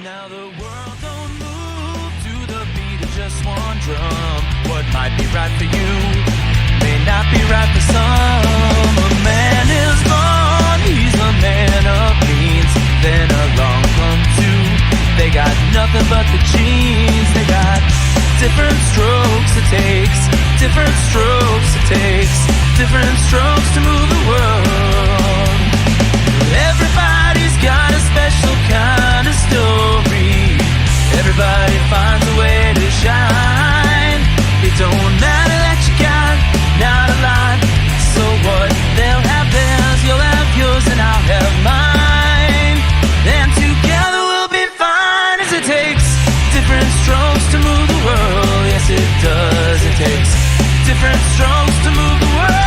Now the world don't move to the beat of just one drum. What might be right for you may not be right for some. A man is born, he's a man of means. Then along come two, they got nothing but the genes. They got different strokes it takes, different strokes it takes, different strokes to move the world. Everybody's got a special kind of story. Everybody finds a way to shine. It don't matter that you got not a lot. So what? They'll have theirs, you'll have yours, and I'll have mine. And together we'll be fine. As it takes different strokes to move the world. Yes, it does. It takes different strokes to move the world.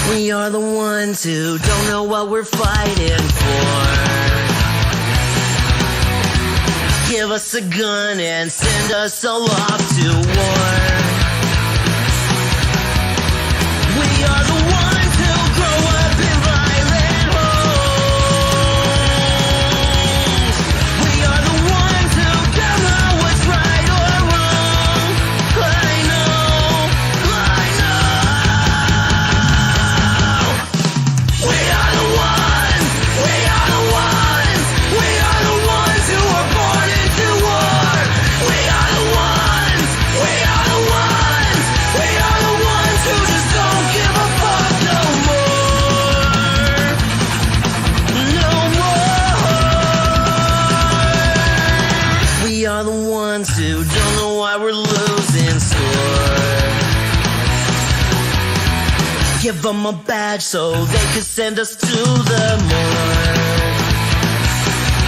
We are the ones who don't know what we're fighting for. Give us a gun and send us all off to war. We are the ones who grow up in violent homes. We are the ones who don't know what's right or wrong. I know. We are the ones who are born into war. We are the ones who just don't give a fuck no more. No more. We are the ones who don't know why we're losing score. Give them a badge so they could send us to the morgue.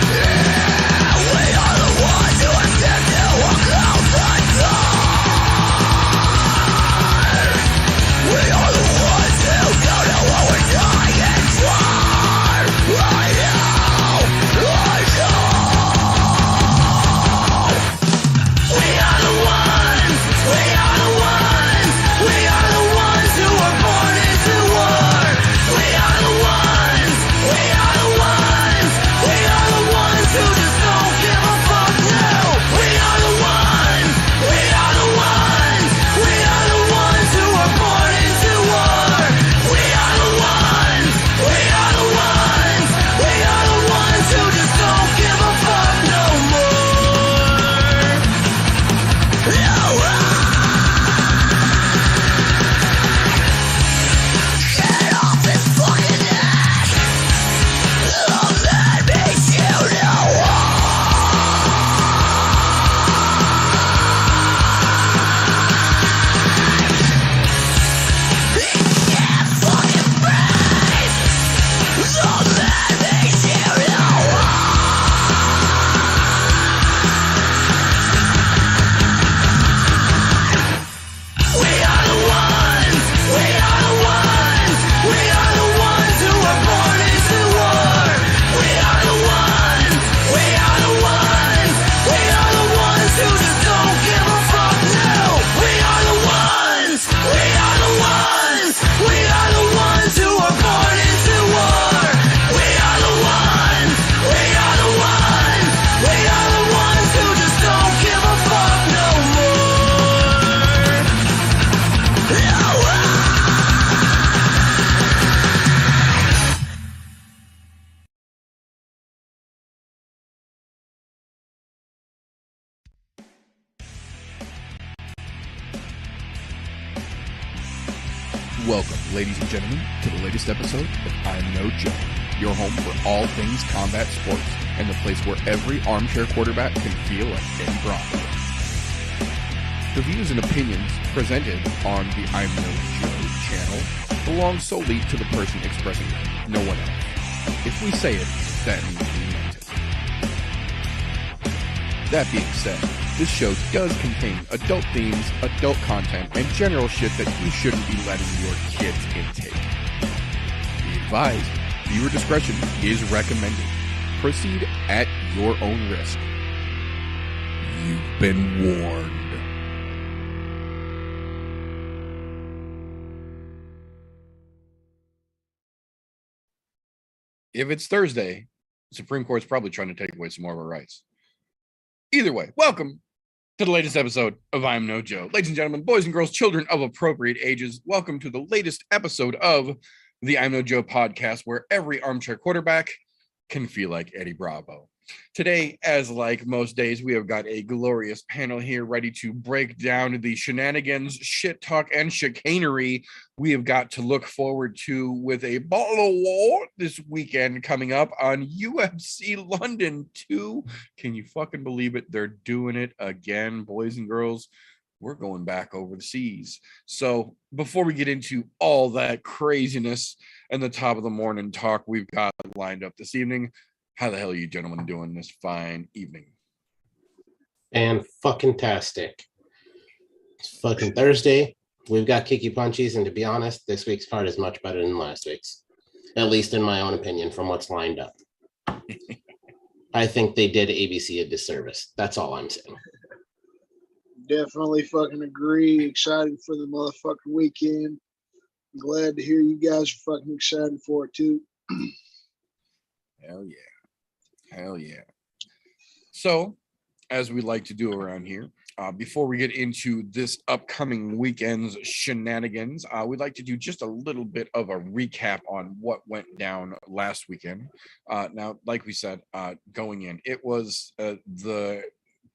Yeah, we are the ones who are scared to walk out the door. We are the ones who don't know what we're dying for. I know. We are the ones who are born into war. We are the ones who just don't give a fuck now. We are the ones who are born into war. We are the ones who just don't give a fuck no more. No. Get off this fucking neck. Let me shoot you. Can't fucking breathe. Let me shoot you. We are the ones who are born into war. We are the ones who just don't give a fuck now. We are the ones who are born into war. We are the ones who just don't give a fuck no more. No. Welcome, ladies and gentlemen, to the latest episode of I'm No Joke, your home for all things combat sports, and the place where every armchair quarterback can feel like Eddie Bronco. The views and opinions presented on the I'm No Joke channel belong solely to the person expressing them, no one else. If we say it, that means we meant it. That being said, this show does contain adult themes, adult content, and general shit that you shouldn't be letting your kids intake. Be advised, viewer discretion is recommended. Proceed at your own risk. You've been warned. if it's Thursday, the Supreme Court's probably trying to take away some more of our rights. Either way, welcome to the latest episode of I Am No Joe. Ladies and gentlemen, boys and girls, children of appropriate ages, welcome to the latest episode of the I Am No Joe podcast, where every armchair quarterback can feel like Eddie Bravo. Today, as like most days, we have got a glorious panel here ready to break down the shenanigans, shit talk, and chicanery we have got to look forward to with a bottle of war this weekend coming up on UFC London 2. Can you fucking believe it? They're doing it again, boys and girls. We're going back over the seas. So before we get into all that craziness and the top of the morning talk we've got lined up this evening, how the hell are you gentlemen doing this fine evening? And fucking tastic. It's fucking Thursday. We've got kicky punchies, and to be honest, this week's card is much better than last week's. At least in my own opinion, from what's lined up. I think they did ABC a disservice. That's all I'm saying. Definitely fucking agree. Excited for the motherfucking weekend. Glad to hear you guys are fucking excited for it too. Hell yeah. Hell yeah. So, as we like to do around here, before we get into this upcoming weekend's shenanigans, we'd like to do just a little bit of a recap on what went down last weekend. Now, like we said, going in, it was the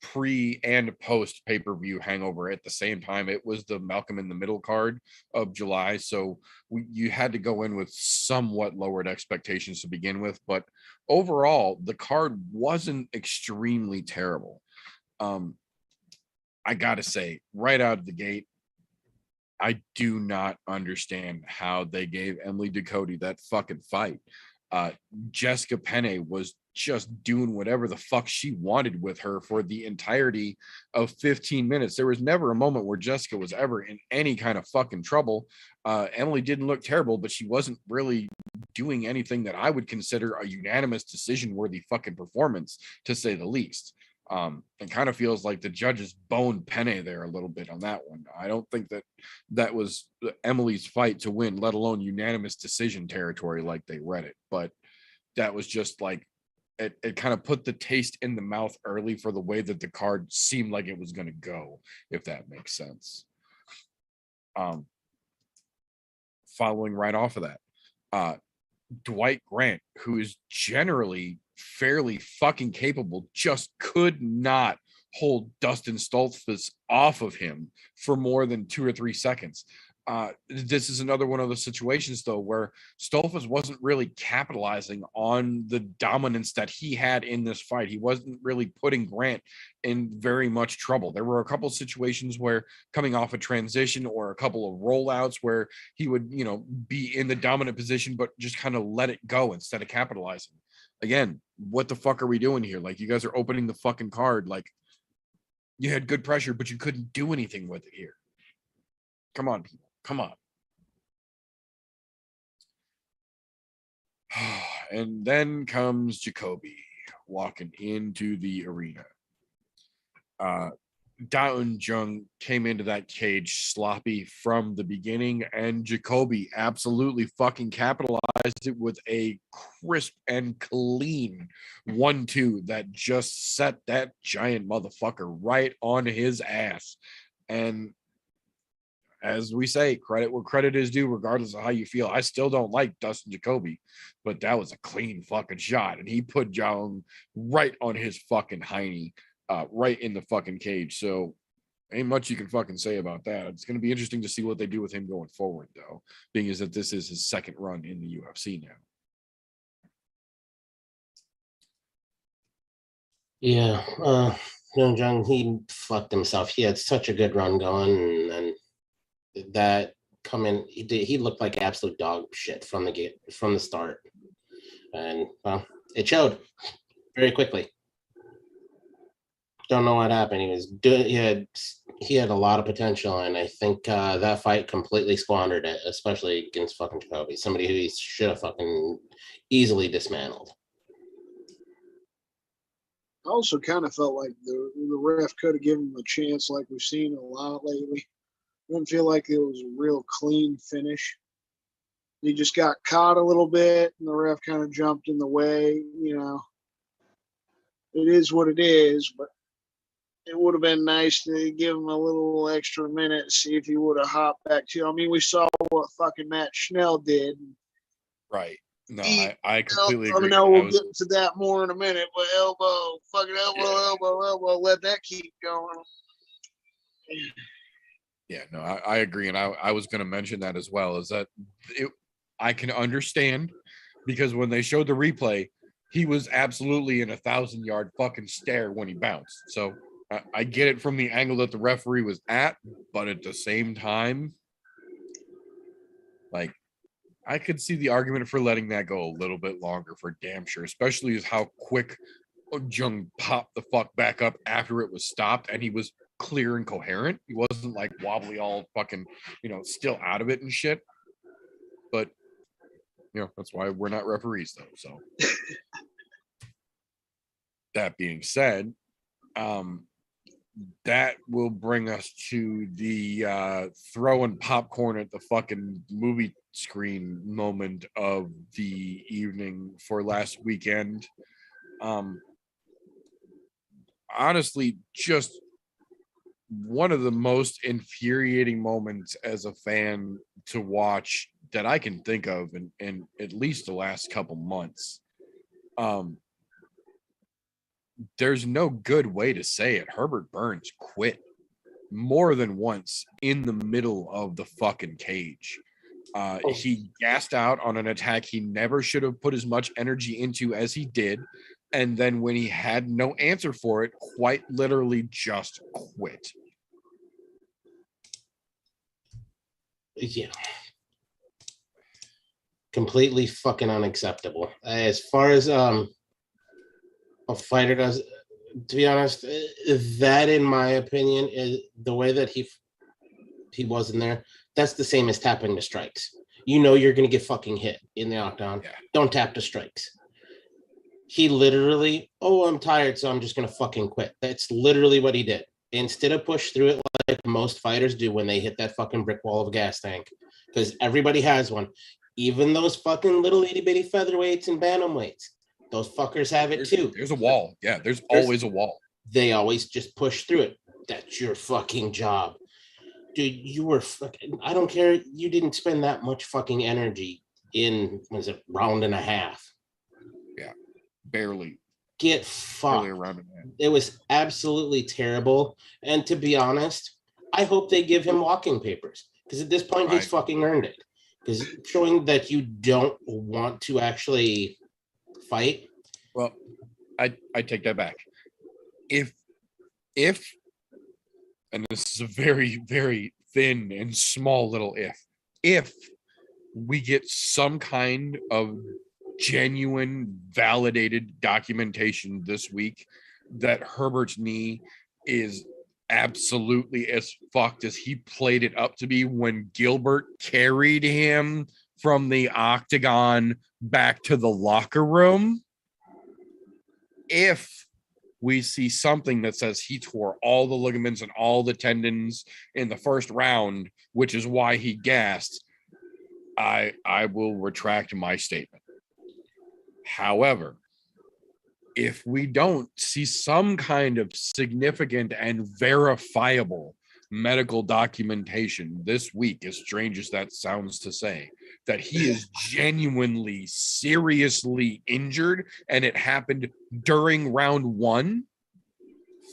pre and post pay-per-view hangover at the same time. It was the Malcolm in the Middle card of July, so you had to go in with somewhat lowered expectations to begin with, but overall the card wasn't extremely terrible. I gotta say, right out of the gate, I do not understand how they gave Emily Ducote that fucking fight. Jessica Penne was just doing whatever the fuck she wanted with her for the entirety of 15 minutes. There was never a moment where Jessica was ever in any kind of fucking trouble. Emily didn't look terrible, but she wasn't really doing anything that I would consider a unanimous decision worthy fucking performance, to say the least. It kind of feels like the judges boned Penne there a little bit on that one. I don't think that was Emily's fight to win, let alone unanimous decision territory like they read it. But that was just like, it kind of put the taste in the mouth early for the way that the card seemed like it was going to go, if that makes sense. Following right off of that, Dwight Grant, who is generally fairly fucking capable, just could not hold Dustin Stoltzfus off of him for more than 2 or 3 seconds. This is another one of those situations, though, where Stoltzfus wasn't really capitalizing on the dominance that he had in this fight. He wasn't really putting Grant in very much trouble. There were a couple of situations where, coming off a transition or a couple of rollouts, where he would, be in the dominant position, but just kind of let it go instead of capitalizing. Again, what the fuck are we doing here? Like, you guys are opening the fucking card. Like, you had good pressure, but you couldn't do anything with it here. Come on, people. Come on. And then comes Jacoby walking into the arena. Daun Jung came into that cage sloppy from the beginning, and Jacoby absolutely fucking capitalized it with a crisp and clean 1-2 that just set that giant motherfucker right on his ass. And as we say, credit where credit is due, regardless of how you feel. I still don't like Dustin Jacoby, but that was a clean fucking shot, and he put Jung right on his fucking hiney, right in the fucking cage. So ain't much you can fucking say about that. It's going to be interesting to see what they do with him going forward, though, being as that this is his second run in the UFC now. Yeah, Jung, he fucked himself. He had such a good run going, and that coming, he looked like absolute dog shit from the start, and well, it showed very quickly. Don't know what happened. He had a lot of potential, and I think that fight completely squandered it, especially against fucking Jacoby, somebody who he should have fucking easily dismantled. I also kind of felt like the ref could have given him a chance, like we've seen a lot lately. I didn't feel like it was a real clean finish. He just got caught a little bit, and the ref kind of jumped in the way. It is what it is, but it would have been nice to give him a little extra minute, see if he would have hopped back to. I mean, we saw what fucking Matt Schnell did. Right. No, I completely I agree. know we'll get to that more in a minute, but fucking elbow, let that keep going. Yeah, no, I agree. And I was going to mention that as well, is that I can understand, because when they showed the replay, he was absolutely in 1,000-yard fucking stare when he bounced. So I get it from the angle that the referee was at, but at the same time, like, I could see the argument for letting that go a little bit longer for damn sure, especially as how quick Jung popped the fuck back up after it was stopped, and he was clear and coherent. He wasn't like wobbly, all fucking, still out of it and shit. But that's why we're not referees, though. So that being said, that will bring us to the throwing popcorn at the fucking movie screen moment of the evening for last weekend. Honestly, just one of the most infuriating moments as a fan to watch that I can think of in at least the last couple months. There's no good way to say it. Herbert Burns quit more than once in the middle of the fucking cage. He gassed out on an attack he never should have put as much energy into as he did. And then when he had no answer for it, quite literally just quit. Yeah. Completely fucking unacceptable. As far as a fighter does, to be honest, that in my opinion is the way that he was in there. That's the same as tapping the strikes. You're gonna get fucking hit in the octagon. Yeah. Don't tap the strikes. He literally, I'm tired, so I'm just gonna fucking quit. That's literally what he did. Instead of push through it like most fighters do when they hit that fucking brick wall of a gas tank, because everybody has one. Even those fucking little itty bitty featherweights and bantamweights. Those fuckers have it too. There's a wall. Yeah, there's always a wall. They always just push through it. That's your fucking job. Dude, you were fucking, I don't care. You didn't spend that much fucking energy in, round and a half? Yeah, barely. Get fucked. Barely around. It was absolutely terrible. And to be honest, I hope they give him walking papers, because at this point, he's fucking earned it. Because showing that you don't want to actually fight. Well, I take that back. If and this is a very, very thin and small little if we get some kind of genuine validated documentation this week that Herbert's knee is absolutely as fucked as he played it up to be when Gilbert carried him from the octagon back to the locker room. If we see something that says he tore all the ligaments and all the tendons in the first round, which is why he gassed, I will retract my statement. However, if we don't see some kind of significant and verifiable medical documentation this week, as strange as that sounds to say, that he is genuinely, seriously injured and it happened during round one,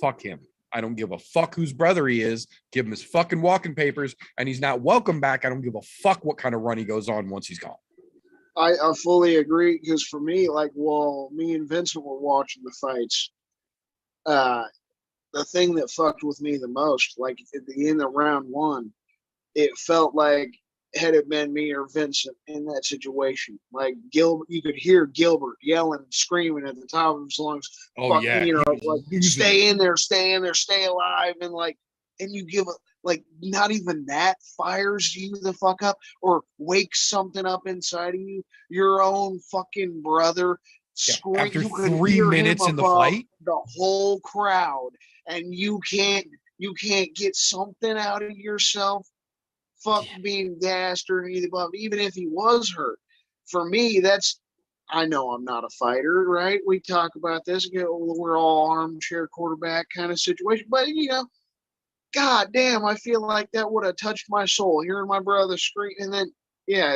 fuck him. I don't give a fuck whose brother he is. Give him his fucking walking papers, and he's not welcome back. I don't give a fuck what kind of run he goes on once he's gone. I fully agree, because for me, like, while me and Vincent were watching the fights, the thing that fucked with me the most, like at the end of round one, it felt like had it been me or Vincent in that situation, like Gilbert, you could hear Gilbert yelling and screaming at the top of his lungs. Oh yeah, like stay in there, stay alive, and you give a, like, not even that fires you the fuck up or wakes something up inside of you. Your own fucking brother scream. After 3 minutes in the fight, the whole crowd, and you can't get something out of yourself fuck being gassed or anything, but even if he was hurt, for me, I know I'm not a fighter, right? We talk about this, we're all armchair quarterback kind of situation, but God damn, I feel like that would have touched my soul, hearing my brother scream, and then,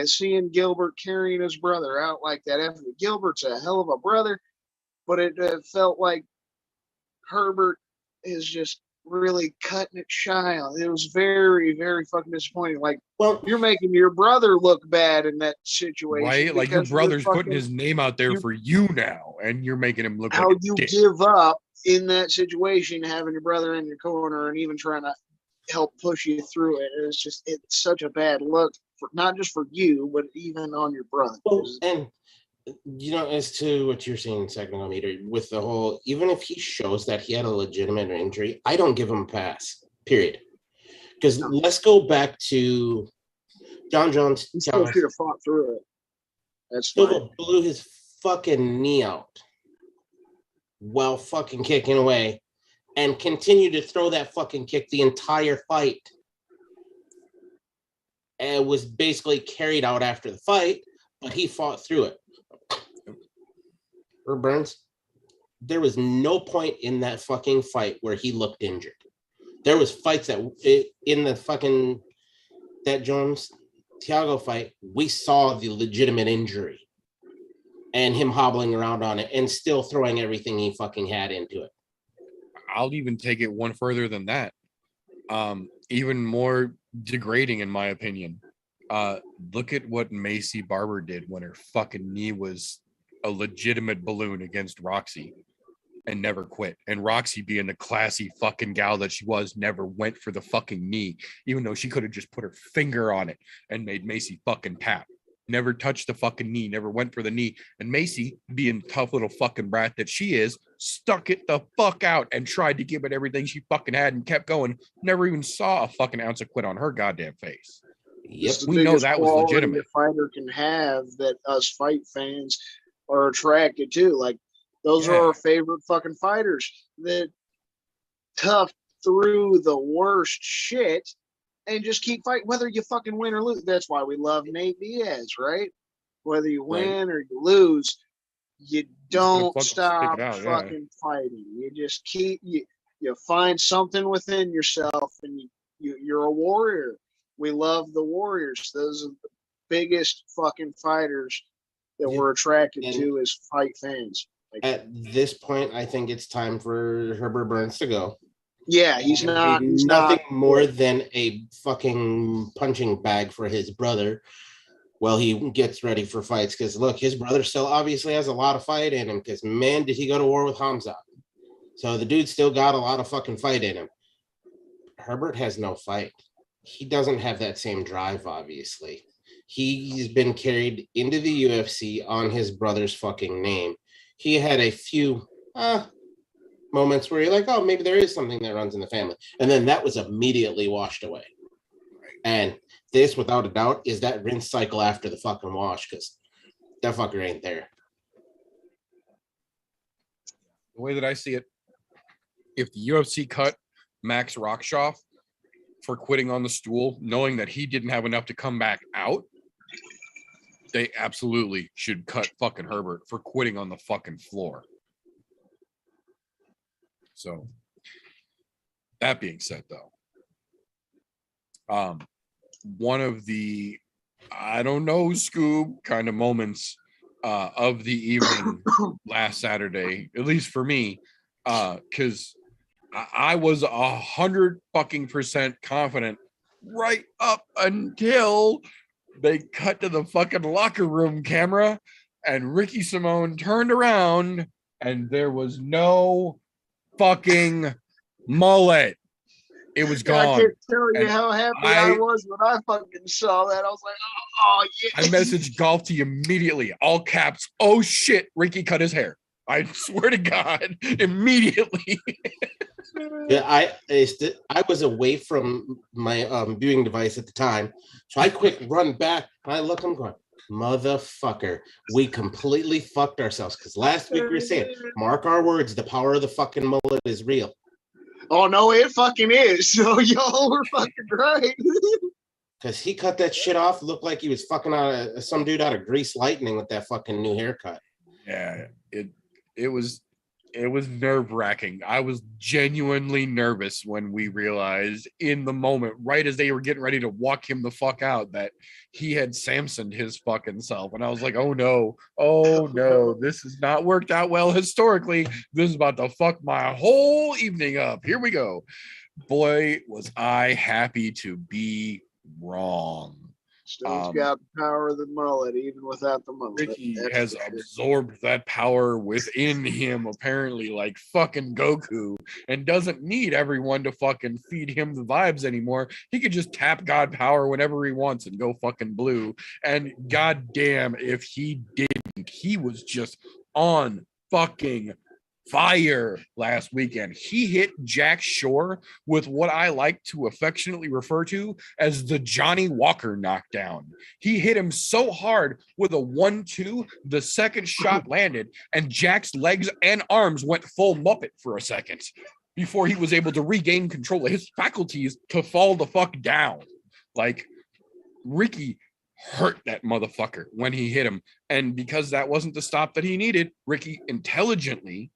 seeing Gilbert carrying his brother out like that. Gilbert's a hell of a brother, but it felt like Herbert is just really cutting it shy. It was very, very fucking disappointing. Like, well, you're making your brother look bad in that situation, right? Like your brother's putting his name out there for you now, and you're making him look how like you dick. Give up in that situation, having your brother in your corner and even trying to help push you through it. It's such a bad look, not just for you, but even on your brother. Well, and as to what you're saying, second meter, with the whole, even if he shows that he had a legitimate injury, I don't give him a pass, period. Because let's go back to John Jones. He still should have fought through it. That's fine. Blew his fucking knee out while fucking kicking away and continued to throw that fucking kick the entire fight. And was basically carried out after the fight, but he fought through it. Or Burns, there was no point in that fucking fight where he looked injured. There was fights that in the fucking that Jones-Thiago fight, we saw the legitimate injury and him hobbling around on it and still throwing everything he fucking had into it. I'll even take it one further than that. Even more degrading, in my opinion. Look at what Macy Barber did when her fucking knee was a legitimate balloon against Roxy and never quit. And Roxy, being the classy fucking gal that she was, never went for the fucking knee, even though she could have just put her finger on it and made Macy fucking tap. Never touched the fucking knee, never went for the knee. And Macy, being the tough little fucking brat that she is, stuck it the fuck out and tried to give it everything she fucking had and kept going. Never even saw a fucking ounce of quit on her goddamn face. Yep, we know that was legitimate. A fighter can have that us fight fans are attracted to. Like, those are our favorite fucking fighters that tough through the worst shit and just keep fighting, whether you fucking win or lose. That's why we love Nate Diaz, right? Whether you win or you lose, you don't stop fucking fighting. You just keep, you find something within yourself, and you're a warrior. We love the warriors. Those are the biggest fucking fighters that we're attracted to as fight fans. Like, at this point, I think it's time for Herbert Burns to go. Yeah, he's nothing more than a fucking punching bag for his brother while he gets ready for fights. Because look, his brother still obviously has a lot of fight in him. Because man, did he go to war with Hamza? So the dude still got a lot of fucking fight in him. Herbert has no fight. He doesn't have that same drive, obviously. He's been carried into the UFC on his brother's fucking name. He had a few moments where you're like, oh, maybe there is something that runs in the family. And then that was immediately washed away. And this, without a doubt, is that rinse cycle after the fucking wash, because that fucker ain't there. The way that I see it, if the UFC cut Max Rockshoff for quitting on the stool, knowing that he didn't have enough to come back out, they absolutely should cut fucking Herbert for quitting on the fucking floor. So, that being said, though, one of the, I don't know, Scoob kind of moments of the evening last Saturday, at least for me, because I was 100% confident right up until they cut to the fucking locker room camera and Ricky Simone turned around and there was no fucking mullet. It was gone. I can't tell you how happy I was when I fucking saw that. I was like, oh yeah. I messaged Galti immediately, all caps. Oh shit, Ricky cut his hair. I swear to God, immediately. Yeah, I was away from my viewing device at the time, so I quick run back. I look, I'm going, motherfucker, we completely fucked ourselves, because last week we were saying, mark our words, the power of the fucking mullet is real. Oh no, it fucking is. So y'all were fucking right. Because he cut that shit off. Looked like he was fucking some dude out of Grease Lightning with that fucking new haircut. Yeah, it was nerve-wracking. I was genuinely nervous when we realized in the moment, right as they were getting ready to walk him the fuck out, that he had Samsoned his fucking self. And I was like, oh no, this has not worked out well historically. This is about to fuck my whole evening up. Here we go. Boy, was I happy to be wrong. Still got the power of the mullet, even without the mullet. Ricky has absorbed that power within him, apparently, like fucking Goku, and doesn't need everyone to fucking feed him the vibes anymore. He could just tap God power whenever he wants and go fucking blue. And goddamn, if he didn't, he was just on fucking fire last weekend. He hit Jack Shore with what I like to affectionately refer to as the Johnny Walker knockdown. He hit him so hard with a 1-2, the second shot landed, and Jack's legs and arms went full Muppet for a second before he was able to regain control of his faculties to fall the fuck down. Like, Ricky hurt that motherfucker when he hit him. And because that wasn't the stop that he needed, Ricky intelligently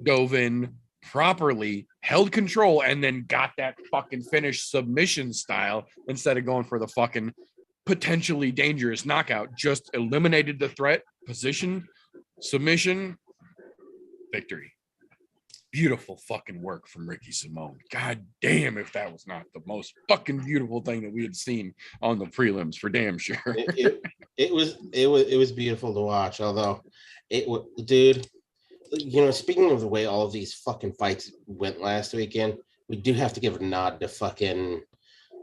dove in properly, held control, and then got that fucking finish submission style instead of going for the fucking potentially dangerous knockout. Just eliminated the threat, position, submission, victory. Beautiful fucking work from Ricky Simone. God damn, if that was not the most fucking beautiful thing that we had seen on the prelims, for damn sure. It was beautiful to watch. Although dude, you know, speaking of the way all of these fucking fights went last weekend, we do have to give a nod to fucking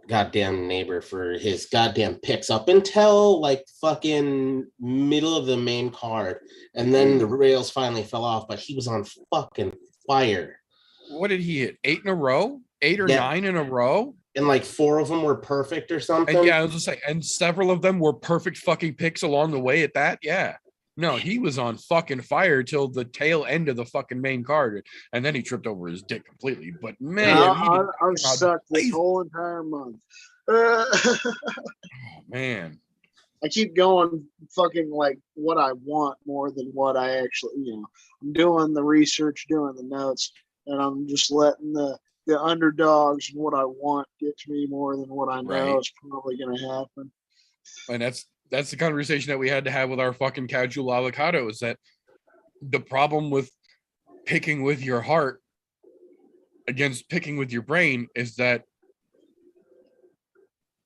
goddamn Neighbor for his goddamn picks up until like fucking middle of the main card, and then the rails finally fell off. But he was on fucking fire. What did he hit? 8 in a row? 8 or 9 in a row? And like 4 of them were perfect or something. And yeah, I was just saying, and several of them were perfect fucking picks along the way at that. Yeah. No, he was on fucking fire till the tail end of the fucking main card, and then he tripped over his dick completely. But man, I'm stuck this whole entire month. Oh man, I keep going fucking like what I want more than what I actually, I'm doing the research, doing the notes, and I'm just letting the underdogs and what I want get to me more than what I know is probably going to happen. And that's the conversation that we had to have with our fucking casual avocado, is that the problem with picking with your heart against picking with your brain is that,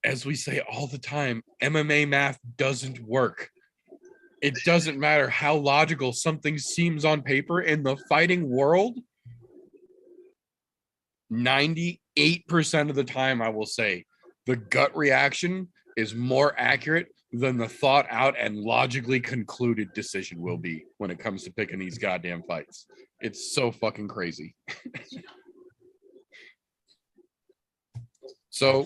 as we say all the time, MMA math doesn't work. It doesn't matter how logical something seems on paper in the fighting world. 98% of the time, I will say, the gut reaction is more accurate than the thought out and logically concluded decision will be when it comes to picking these goddamn fights. It's so fucking crazy. So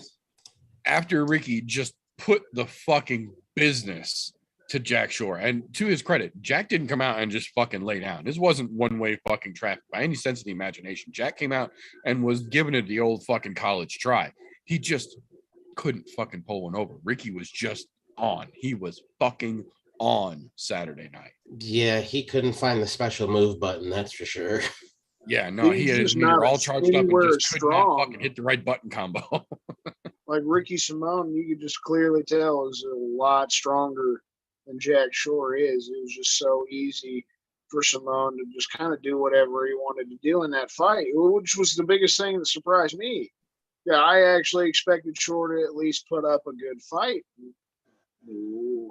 after Ricky just put the fucking business to Jack Shore, and to his credit, Jack didn't come out and just fucking lay down. This wasn't one-way fucking traffic by any sense of the imagination. Jack came out and was giving it the old fucking college try. He just couldn't fucking pull one over. Ricky was just on. He was fucking on Saturday night. Yeah, he couldn't find the special move button, that's for sure. Yeah, no, he had his meter all charged up and just could not fucking hit the right button combo. Like Ricky Simone, you could just clearly tell is a lot stronger than Jack Shore is. It was just so easy for Simone to just kind of do whatever he wanted to do in that fight, which was the biggest thing that surprised me. Yeah, I actually expected Shore to at least put up a good fight. Ooh.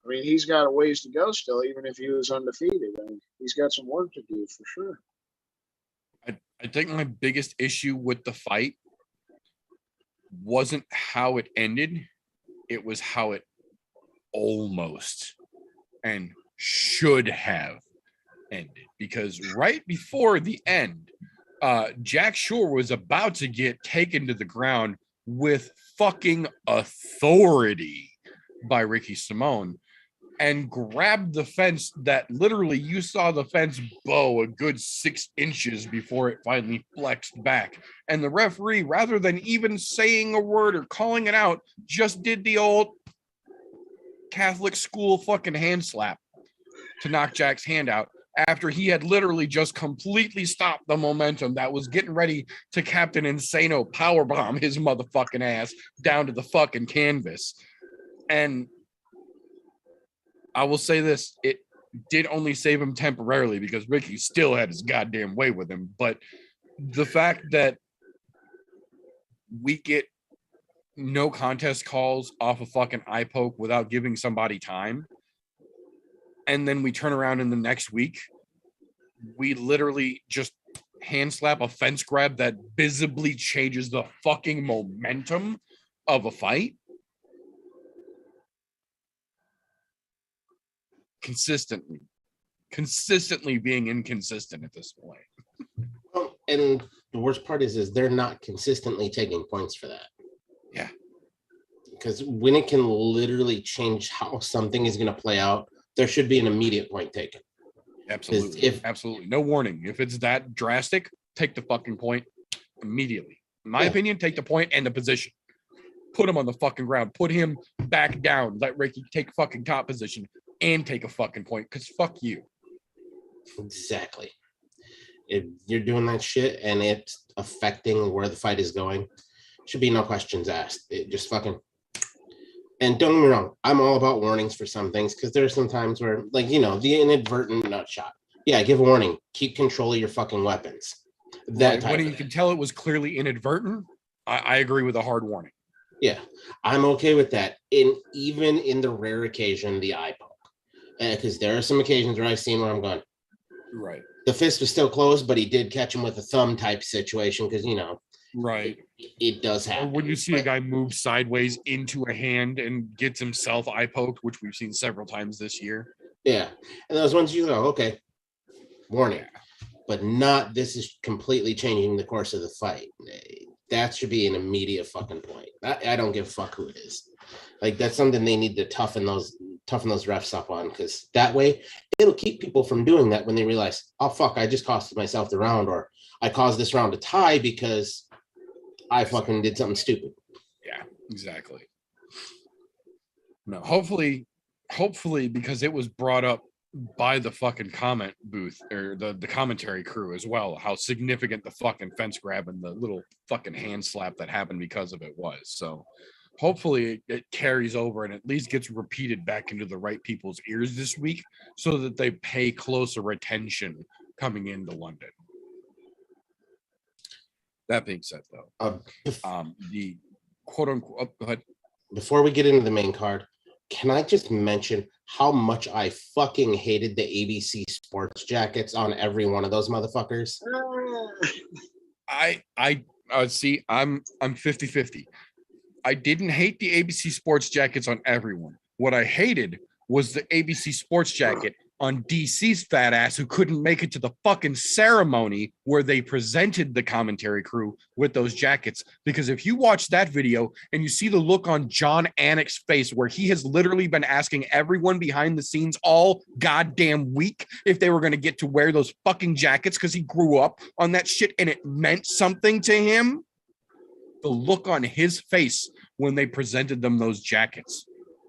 I mean, he's got a ways to go still, even if he was undefeated. I mean, he's got some work to do for sure. I think my biggest issue with the fight wasn't how it ended. It was how it almost and should have ended. Because right before the end, Jack Shore was about to get taken to the ground with fucking authority by Ricky Simone. and grabbed the fence that literally you saw the fence bow a good 6 inches before it finally flexed back. And the referee, rather than even saying a word or calling it out, just did the old Catholic school fucking hand slap to knock Jack's hand out after he had literally just completely stopped the momentum that was getting ready to Captain Insano powerbomb his motherfucking ass down to the fucking canvas. And I will say this, it did only save him temporarily because Ricky still had his goddamn way with him. But the fact that we get no contest calls off a fucking eye poke without giving somebody time, and then we turn around in the next week, we literally just hand slap a fence grab that visibly changes the fucking momentum of a fight. Consistently being inconsistent at this point. Well, and the worst part is they're not consistently taking points for that. Yeah. Because when it can literally change how something is going to play out, there should be an immediate point taken. Absolutely. Absolutely. No warning. If it's that drastic, take the fucking point immediately. In my opinion, take the point and the position. Put him on the fucking ground. Put him back down. Let Ricky take fucking top position and take a fucking point, because fuck you. Exactly. If you're doing that shit and it's affecting where the fight is going, should be no questions asked. It just fucking... And don't get me wrong, I'm all about warnings for some things, because there are some times where, like, you know, the inadvertent nut shot. Yeah, give a warning. Keep control of your fucking weapons. That when you can tell it was clearly inadvertent, I agree with a hard warning. Yeah, I'm okay with that. Even in the rare occasion, the eye poke. Because there are some occasions where I've seen where I'm going, right. The fist was still closed, but he did catch him with a thumb type situation, because, you know, right. It does happen. Or when you see a guy move sideways into a hand and gets himself eye poked, which we've seen several times this year. Yeah. And those ones you go, okay, warning. But not, this is completely changing the course of the fight. That should be an immediate fucking point. I don't give a fuck who it is. Like, that's something they need to toughen those refs up on, because that way it'll keep people from doing that when they realize, oh fuck, I just costed myself the round, or I caused this round to tie because I fucking did something stupid. Yeah, exactly. No, hopefully, because it was brought up by the fucking comment booth or the commentary crew as well, how significant the fucking fence grab and the little fucking hand slap that happened because of it was. So hopefully it carries over and at least gets repeated back into the right people's ears this week, so that they pay closer attention coming into London. That being said, though, the quote unquote, go ahead. Before we get into the main card, can I just mention how much I fucking hated the ABC sports jackets on every one of those motherfuckers? I see, I'm 50-50. I didn't hate the ABC sports jackets on everyone. What I hated was the ABC sports jacket on DC's fat ass, who couldn't make it to the fucking ceremony where they presented the commentary crew with those jackets. Because if you watch that video and you see the look on John Anik's face, where he has literally been asking everyone behind the scenes all goddamn week if they were going to get to wear those fucking jackets because he grew up on that shit and it meant something to him. The look on his face when they presented them those jackets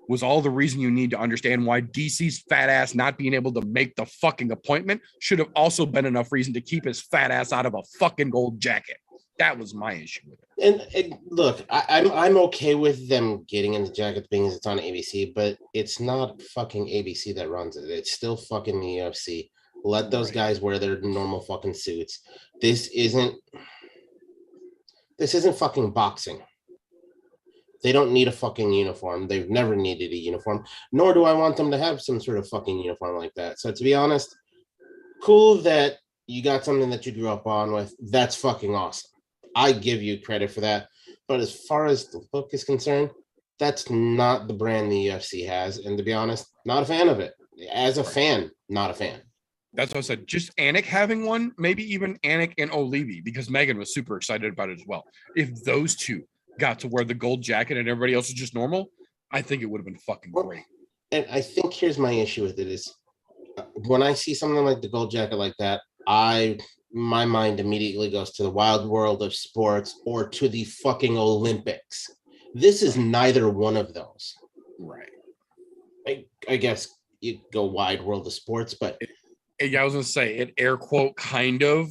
was all the reason you need to understand why DC's fat ass not being able to make the fucking appointment should have also been enough reason to keep his fat ass out of a fucking gold jacket. That was my issue with it. And look, I'm okay with them getting in the jacket being as it's on ABC, but it's not fucking ABC that runs it. It's still fucking the UFC. Let those guys wear their normal fucking suits. This isn't fucking boxing. They don't need a fucking uniform. They've never needed a uniform, nor do I want them to have some sort of fucking uniform like that. So to be honest, cool that you got something that you grew up on with. That's fucking awesome. I give you credit for that. But as far as the look is concerned, that's not the brand the UFC has. And to be honest, not a fan of it. As a fan, not a fan. That's what I said. Just Anik having one, maybe even Anik and Olivi, because Megan was super excited about it as well. If those two got to wear the gold jacket and everybody else is just normal, I think it would have been fucking great. And I think here's my issue with it is when I see something like the gold jacket like that, my mind immediately goes to the wild world of sports or to the fucking Olympics. This is neither one of those. Right. I guess you go wide world of sports, but yeah, I was gonna say it air quote kind of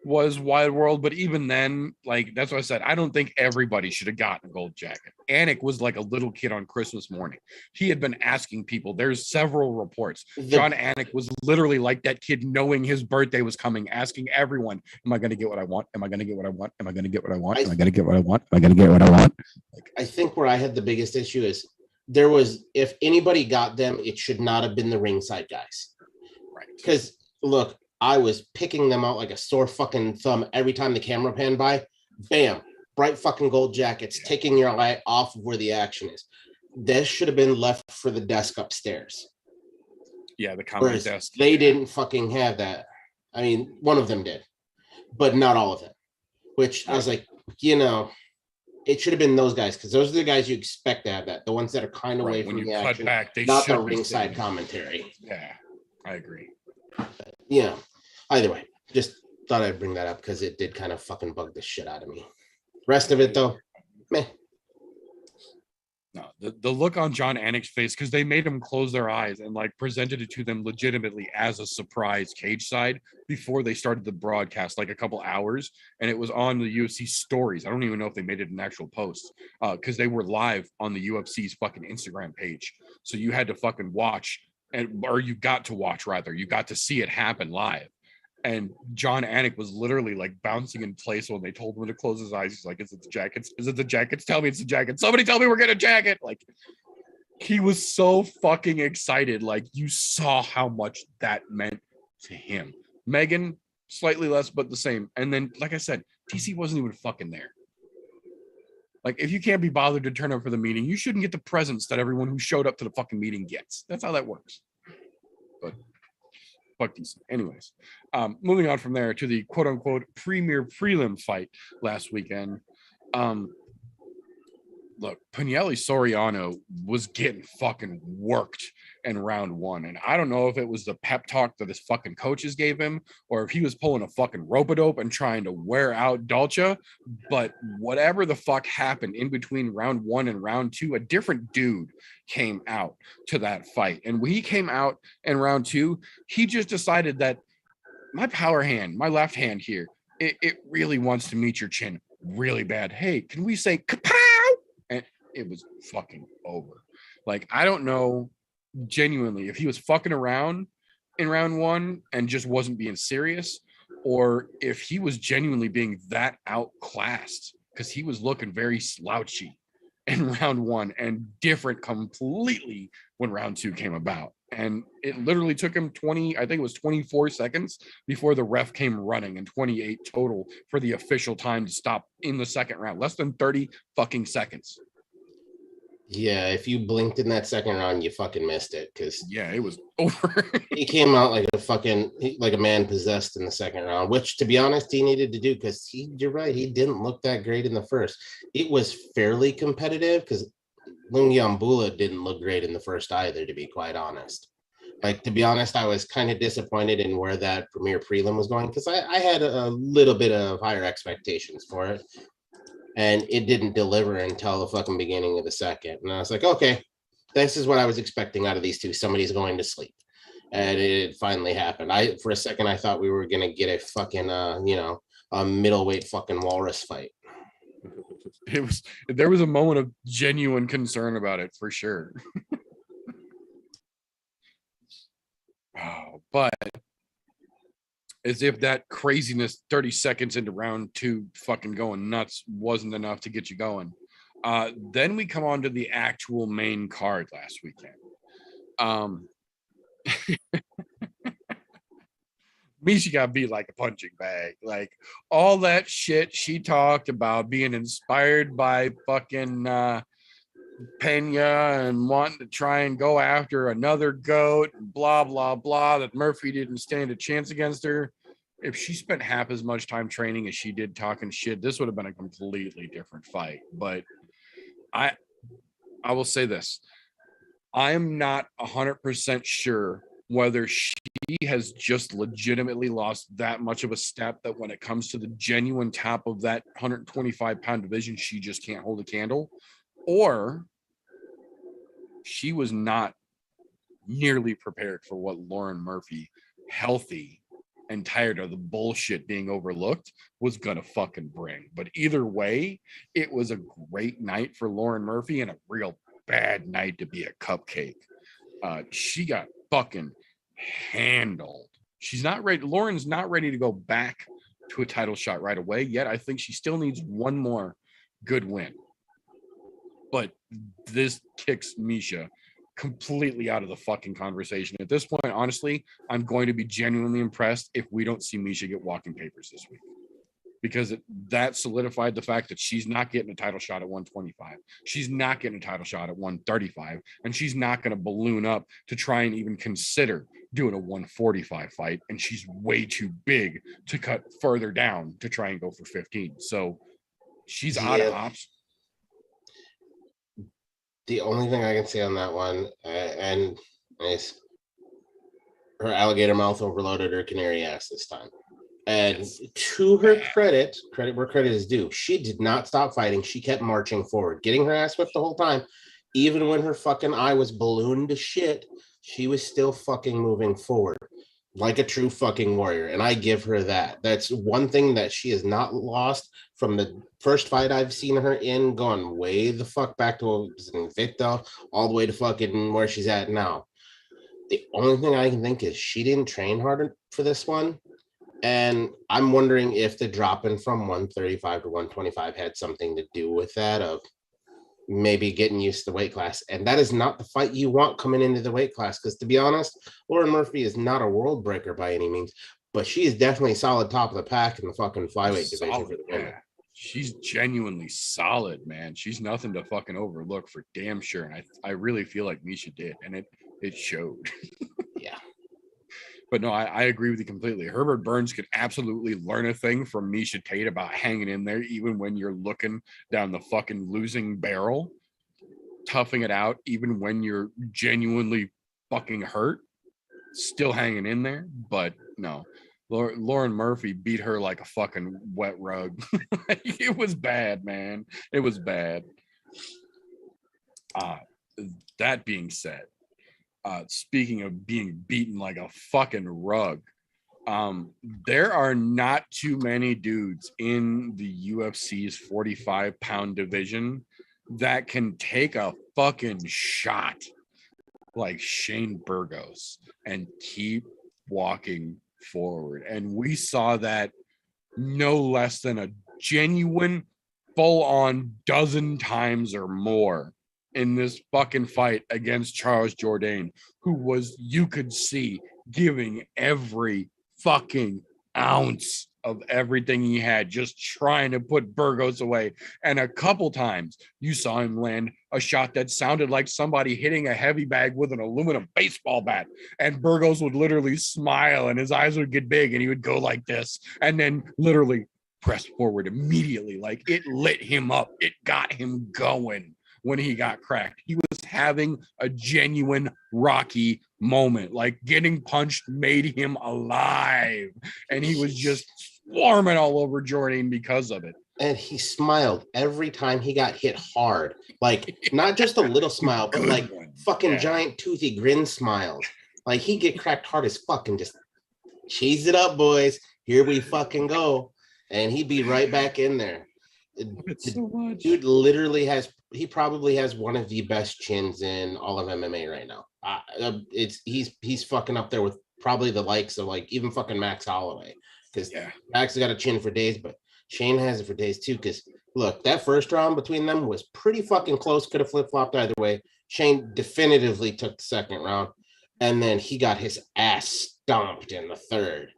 was wide world, but even then, like that's what I said. I don't think everybody should have gotten a gold jacket. Anik was like a little kid on Christmas morning. He had been asking people. There's several reports. John Anik was literally like that kid knowing his birthday was coming, asking everyone, am I gonna get what I want? Am I gonna get what I want? Am I gonna get what I want? Am I gonna get what I want? Am I gonna get what I want? Like, I think where I had the biggest issue is there was, if anybody got them, it should not have been the ringside guys. right. Because look, I was picking them out like a sore fucking thumb every time the camera panned by. Bam, bright fucking gold jackets, taking your eye off of where the action is. This should have been left for the desk upstairs. Yeah, the combat Whereas desk. they didn't fucking have that. I mean, one of them did, but not all of them. Which I was like, it should have been those guys because those are the guys you expect to have that. The ones that are kind of away from the action, back, they not the should be ringside sitting. commentary. Yeah, I agree. Either way, just thought I'd bring that up because it did kind of fucking bug the shit out of me. Rest of it though, meh. No, the look on John Anik's face, because they made him close their eyes and like presented it to them legitimately as a surprise cage side before they started the broadcast, like a couple hours, and it was on the UFC stories. I don't even know if they made it an actual post because they were live on the UFC's fucking Instagram page. So you had to fucking watch, or you got to watch rather. You got to see it happen live. And John Anik was literally like bouncing in place when they told him to close his eyes. He's like, is it the jackets? Is it the jackets? Tell me it's the jacket. Somebody tell me we're getting a jacket. Like, he was so fucking excited. Like, you saw how much that meant to him. Megan, slightly less, but the same. And then, like I said, TC wasn't even fucking there. Like, if you can't be bothered to turn up for the meeting, you shouldn't get the presents that everyone who showed up to the fucking meeting gets. That's how that works. But fuck decent. Anyways, moving on from there to the quote unquote premier prelim fight last weekend. Look, Pinelli Soriano was getting fucking worked in round one. And I don't know if it was the pep talk that his fucking coaches gave him or if he was pulling a fucking rope-a-dope and trying to wear out Dolce. But whatever the fuck happened in between round one and round two, a different dude came out to that fight. And when he came out in round two, he just decided that my power hand, my left hand here, it really wants to meet your chin really bad. Hey, can we say kapow? And it was fucking over. Like, I don't know genuinely if he was fucking around in round one and just wasn't being serious, or if he was genuinely being that outclassed, because he was looking very slouchy in round one and different completely when round two came about. And it literally took him 24 seconds before the ref came running, and 28 total for the official time to stop in the second round. Less than 30 fucking seconds. Yeah, if you blinked in that second round, you fucking missed it. Because yeah, it was over. He came out like a man possessed in the second round, which, to be honest, he needed to do because you're right, he didn't look that great in the first. It was fairly competitive because Lungiambula didn't look great in the first either, to be quite honest. Like, to be honest, I was kind of disappointed in where that premier prelim was going because I had a little bit of higher expectations for it. And it didn't deliver until the fucking beginning of the second. And I was like, okay, this is what I was expecting out of these two. Somebody's going to sleep. And it finally happened. For a second, I thought we were going to get a fucking, a middleweight fucking walrus fight. There was a moment of genuine concern about it for sure. Oh, but as if that craziness 30 seconds into round two fucking going nuts wasn't enough to get you going. Then we come on to the actual main card last weekend. Misha got beat like a punching bag. Like, all that shit she talked about being inspired by fucking Pena and wanting to try and go after another goat, blah, blah, blah, that Murphy didn't stand a chance against her. If she spent half as much time training as she did talking shit, this would have been a completely different fight. But I will say this. I'm not 100% sure whether she has just legitimately lost that much of a step that when it comes to the genuine top of that 125-pound division, she just can't hold a candle, or she was not nearly prepared for what Lauren Murphy, healthy and tired of the bullshit being overlooked, was gonna fucking bring. But either way, it was a great night for Lauren Murphy and a real bad night to be a cupcake. She got fucking handled. She's not ready. Lauren's not ready to go back to a title shot right away yet. I think she still needs one more good win. But this kicks Misha completely out of the fucking conversation. At this point, honestly, I'm going to be genuinely impressed if we don't see Misha get walking papers this week, because that solidified the fact that she's not getting a title shot at 125. She's not getting a title shot at 135, and she's not going to balloon up to try and even consider doing a 145 fight, and she's way too big to cut further down to try and go for 15. So she's out of options. The only thing I can say on that one, and is her alligator mouth overloaded her canary ass this time. And to her credit where credit is due, she did not stop fighting. She kept marching forward, getting her ass whipped the whole time. Even when her fucking eye was ballooned to shit, she was still fucking moving forward like a true fucking warrior. And I give her that. That's one thing that she has not lost from the first fight I've seen her in, going way the fuck back to Invicta, all the way to fucking where she's at now. The only thing I can think is she didn't train hard for this one. And I'm wondering if the dropping from 135 to 125 had something to do with that, of maybe getting used to the weight class. And that is not the fight you want coming into the weight class, because to be honest, Lauren Murphy is not a world breaker by any means, but she is definitely solid top of the pack in the fucking flyweight division for the women. Yeah. She's genuinely solid, man. She's nothing to fucking overlook for damn sure. And I really feel like Misha did, and it showed. Yeah. But no, I agree with you completely. Herbert Burns could absolutely learn a thing from Misha Tate about hanging in there, even when you're looking down the fucking losing barrel, toughing it out, even when you're genuinely fucking hurt, still hanging in there. But no, Lauren Murphy beat her like a fucking wet rug. It was bad, man. It was bad. That being said, speaking of being beaten like a fucking rug, there are not too many dudes in the UFC's 45-pound division that can take a fucking shot like Shane Burgos and keep walking forward. And we saw that no less than a genuine full-on dozen times or more in this fucking fight against Charles Jourdain, who was, you could see, giving every fucking ounce of everything he had, just trying to put Burgos away. And a couple times you saw him land a shot that sounded like somebody hitting a heavy bag with an aluminum baseball bat, and Burgos would literally smile and his eyes would get big and he would go like this and then literally press forward immediately. Like, it lit him up. It got him going. When he got cracked, he was having a genuine Rocky moment. Like, getting punched made him alive, and he was just swarming all over Jourdain because of it. And he smiled every time he got hit hard. Like, not just a little smile, but like fucking giant toothy grin smiles. Like, he get cracked hard as fuck and just cheese it up, boys. Here we fucking go. And he'd be right back in there. So much. Dude literally he probably has one of the best chins in all of MMA right now. He's fucking up there with probably the likes of like even fucking Max Holloway, because Max has got a chin for days, but Shane has it for days too. Because look, that first round between them was pretty fucking close. Could have flip-flopped either way. Shane definitively took the second round, and then he got his ass stomped in the third.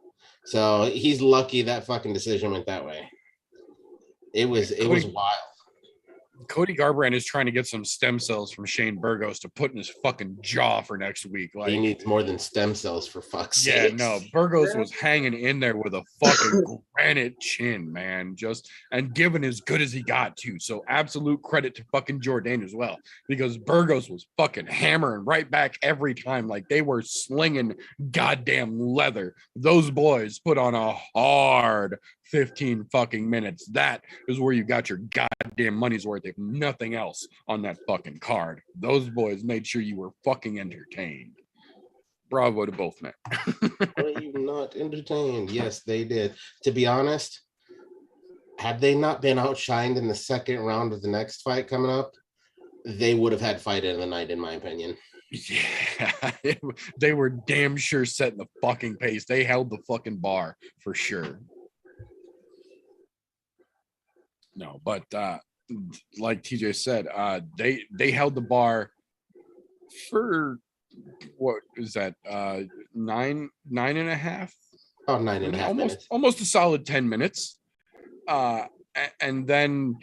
So he's lucky that fucking decision went that way. It was wild. Cody Garbrandt is trying to get some stem cells from Shane Burgos to put in his fucking jaw for next week. Like, He needs more than stem cells, for fuck's yeah, sake. no, Burgos was hanging in there with a fucking granite chin, man. Just and giving as good as he got to. So absolute credit to fucking Jourdain as well, because Burgos was fucking hammering right back every time. Like they were slinging goddamn leather. Those boys put on a hard 15 fucking minutes. That is where you got your goddamn money's worth, if nothing else, on that fucking card. Those boys made sure you were fucking entertained. Bravo to both men. Were you not entertained? Yes, they did. To be honest, had they not been outshined in the second round of the next fight coming up, they would have had fight of the night, in my opinion. Yeah, they were damn sure setting the fucking pace. They held the fucking bar for sure. No, but like TJ said, they held the bar for what is that? 9.5? About 9.5 minutes. Almost a solid 10 minutes. And then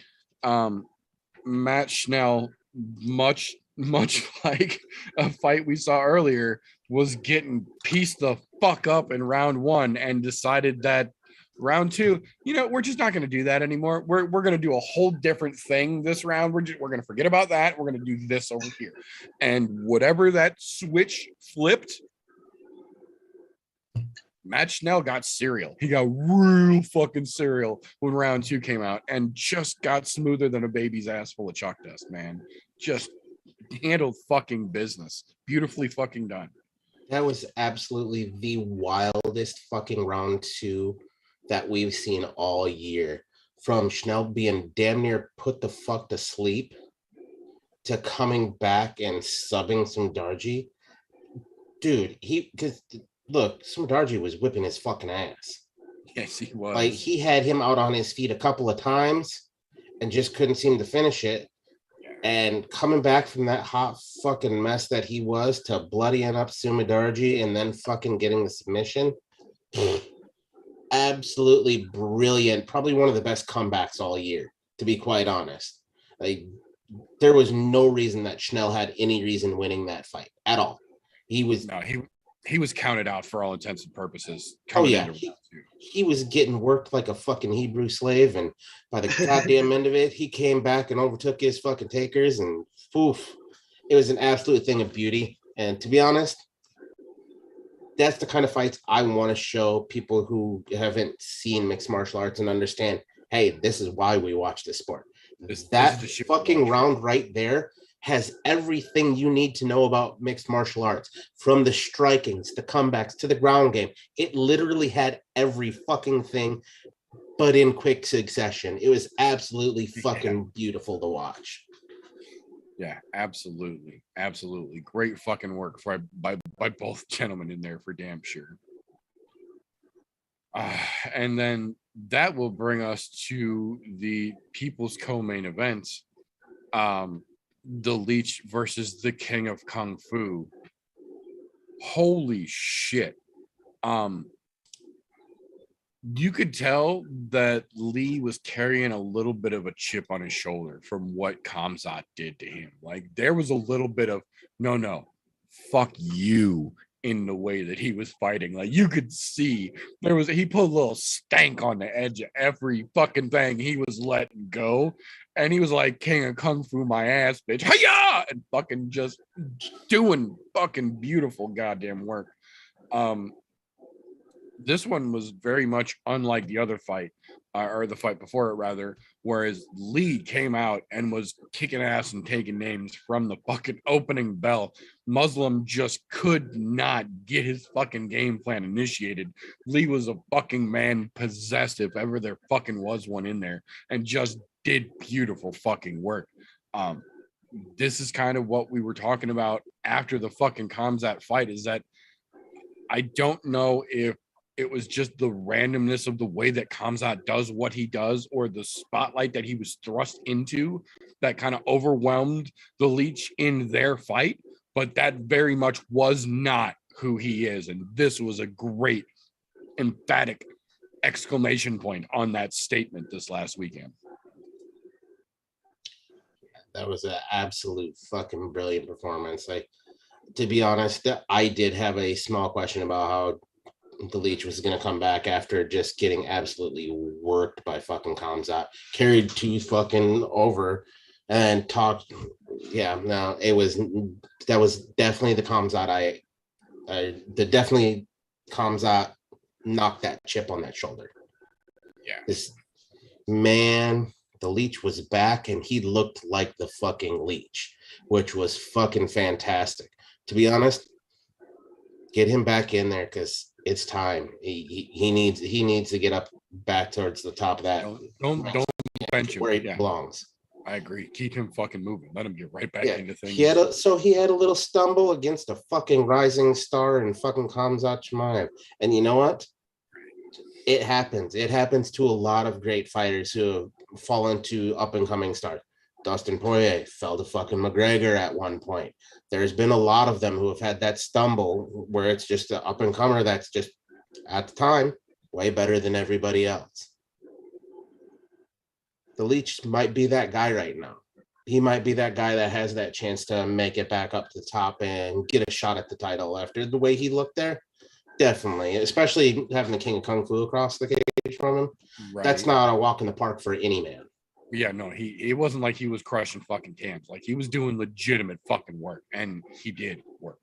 Matt Schnell, much like a fight we saw earlier, was getting pieced the fuck up in round 1 and decided that round 2, we're just not going to do that anymore. We're going to do a whole different thing this round. We're going to forget about that. We're going to do this over here. And whatever that switch flipped, Matt Schnell got cereal. He got real fucking cereal when round 2 came out and just got smoother than a baby's ass full of chalk dust, man. Just handled fucking business. Beautifully fucking done. That was absolutely the wildest fucking round 2 that we've seen all year. From Schnell being damn near put the fuck to sleep to coming back and subbing Sumdarji. Dude, look, Sumdarji was whipping his fucking ass. Yes, he was. Like, he had him out on his feet a couple of times and just couldn't seem to finish it. And coming back from that hot fucking mess that he was to bloodying up Sumdarji and then fucking getting the submission. Absolutely brilliant. Probably one of the best comebacks all year, to be quite honest. Like, there was no reason that Schnell had any reason winning that fight at all. He was counted out for all intents and purposes. Oh yeah, he was getting worked like a fucking Hebrew slave, and by the goddamn end of it, he came back and overtook his fucking takers, and poof, it was an absolute thing of beauty. And to be honest, that's the kind of fights I want to show people who haven't seen mixed martial arts and understand, hey, this is why we watch this sport. That fucking round right there has everything you need to know about mixed martial arts, from the strikings, the comebacks, to the ground game. It literally had every fucking thing, but in quick succession. It was absolutely fucking beautiful to watch. Yeah, absolutely. Absolutely. Great fucking work by both gentlemen in there, for damn sure. And then that will bring us to the People's Co-main event. The Leech versus the King of Kung Fu. Holy shit. You could tell that Lee was carrying a little bit of a chip on his shoulder from what Khamzat did to him. Like, there was a little bit of no, fuck you in the way that he was fighting. Like, you could see he put a little stank on the edge of every fucking thing he was letting go. And he was like, King of Kung Fu my ass, bitch. Hiya! And fucking just doing fucking beautiful goddamn work. This one was very much unlike the other fight, or the fight before it rather, whereas Lee came out and was kicking ass and taking names from the fucking opening bell. Muslim just could not get his fucking game plan initiated. Lee was a fucking man possessed, if ever there fucking was one in there, and just did beautiful fucking work. This is kind of what we were talking about after the fucking Khamzat fight, is that I don't know if it was just the randomness of the way that Khamzat does what he does, or the spotlight that he was thrust into that kind of overwhelmed the Leech in their fight. But that very much was not who he is. And this was a great, emphatic exclamation point on that statement this last weekend. That was an absolute fucking brilliant performance. Like, to be honest, I did have a small question about how the Leech was going to come back after just getting absolutely worked by fucking Kamzat. Carried 2 fucking over and talked. Yeah, no, that was definitely the Kamzat. Definitely Kamzat knocked that chip on that shoulder. Yeah. This man, the Leech was back and he looked like the fucking Leech, which was fucking fantastic. To be honest, get him back in there because it's time. He needs to get up back towards the top of that. Don't bench him where he yeah. belongs. I agree. Keep him fucking moving. Let him get right back Yeah, into things. he had a little stumble against a fucking rising star and fucking Khamzat Chimaev. And you know what? It happens. It happens to a lot of great fighters who have fallen to up and coming stars. Dustin Poirier fell to fucking McGregor at one point. There's been a lot of them who have had that stumble where it's just an up and comer that's just at the time way better than everybody else. The Leech might be that guy right now. He might be that guy that has that chance to make it back up to the top and get a shot at the title after the way he looked there. Definitely, especially having the King of Kung Fu across the cage from him. Right. That's not a walk in the park for any man. Yeah, no, it wasn't like he was crushing fucking cams. Like, he was doing legitimate fucking work, and he did work.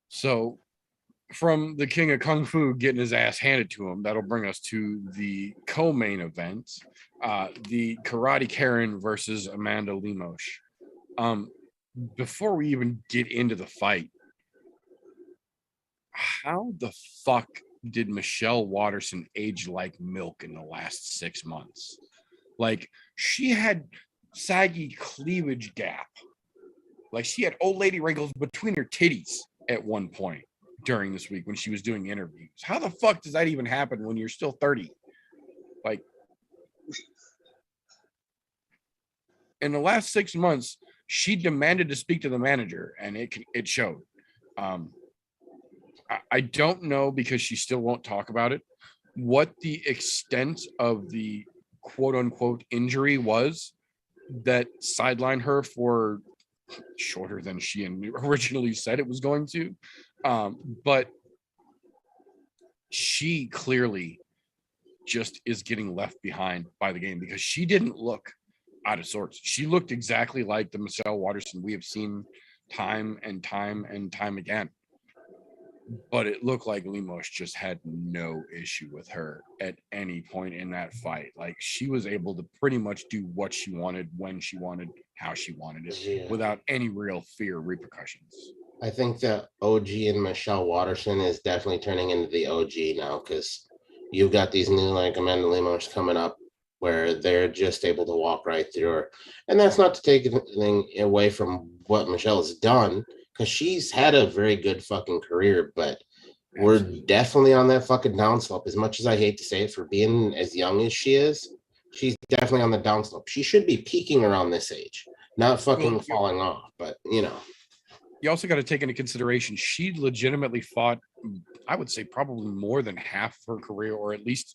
So, from the King of Kung Fu getting his ass handed to him, that'll bring us to the co-main event, the Karate Karen versus Amanda Lemos. Before we even get into the fight, how the fuck did Michelle Waterson age like milk in the last 6 months? Like, she had saggy cleavage gap. Like, she had old lady wrinkles between her titties at one point during this week when she was doing interviews. How the fuck does that even happen when you're still 30? Like, in the last 6 months, she demanded to speak to the manager, and it showed. I don't know, because she still won't talk about it, what the extent of the quote-unquote injury was that sidelined her for shorter than she originally said it was going to. But she clearly just is getting left behind by the game, because she didn't look out of sorts. She looked exactly like the Michelle Waterson we have seen time and time and time again. But it looked like Lemos just had no issue with her at any point in that fight. Like, she was able to pretty much do what she wanted, when she wanted, how she wanted it, without any real fear of repercussions. I think that OG and Michelle Waterson is definitely turning into the OG now, because you've got these new, like, Amanda Lemos coming up where they're just able to walk right through her. And that's not to take anything away from what Michelle has done, because she's had a very good fucking career, but we're definitely on that fucking downslope. As much as I hate to say it, for being as young as she is, she's definitely on the downslope. She should be peaking around this age, not fucking falling off, but, you know. You also got to take into consideration, she legitimately fought, I would say, probably more than half of her career, or at least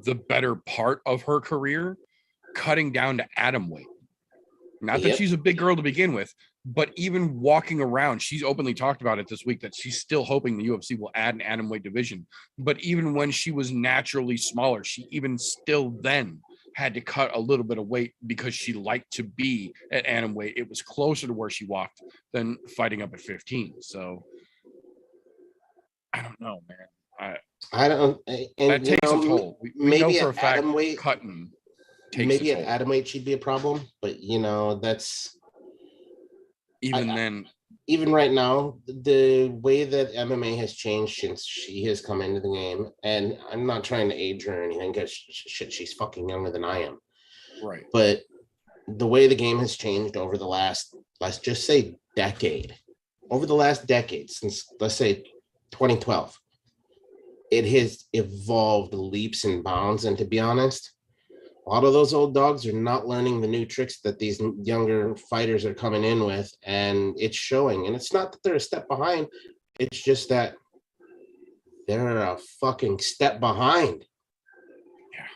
the better part of her career, cutting down to atom weight. Not that she's a big girl to begin with, but even walking around, she's openly talked about it this week that she's still hoping the UFC will add an atom weight division. But even when she was naturally smaller, she even still then had to cut a little bit of weight because she liked to be at atom weight. It was closer to where she walked than fighting up at 15. So I don't know, man. I don't. And that takes a toll. We maybe know for a fact weight, cutting takes maybe a toll. at atom weight she'd be a problem, but you know, that's then. Even right now, the way that MMA has changed since she has come into the game, and I'm not trying to age her or anything, because she's fucking younger than I am. Right. But the way the game has changed over the last, let's just say, decade, since, let's say, 2012, it has evolved leaps and bounds. And to be honest, a lot of those old dogs are not learning the new tricks that these younger fighters are coming in with, and it's showing. And it's not that they're a step behind. It's just that they're a fucking step behind. Yeah.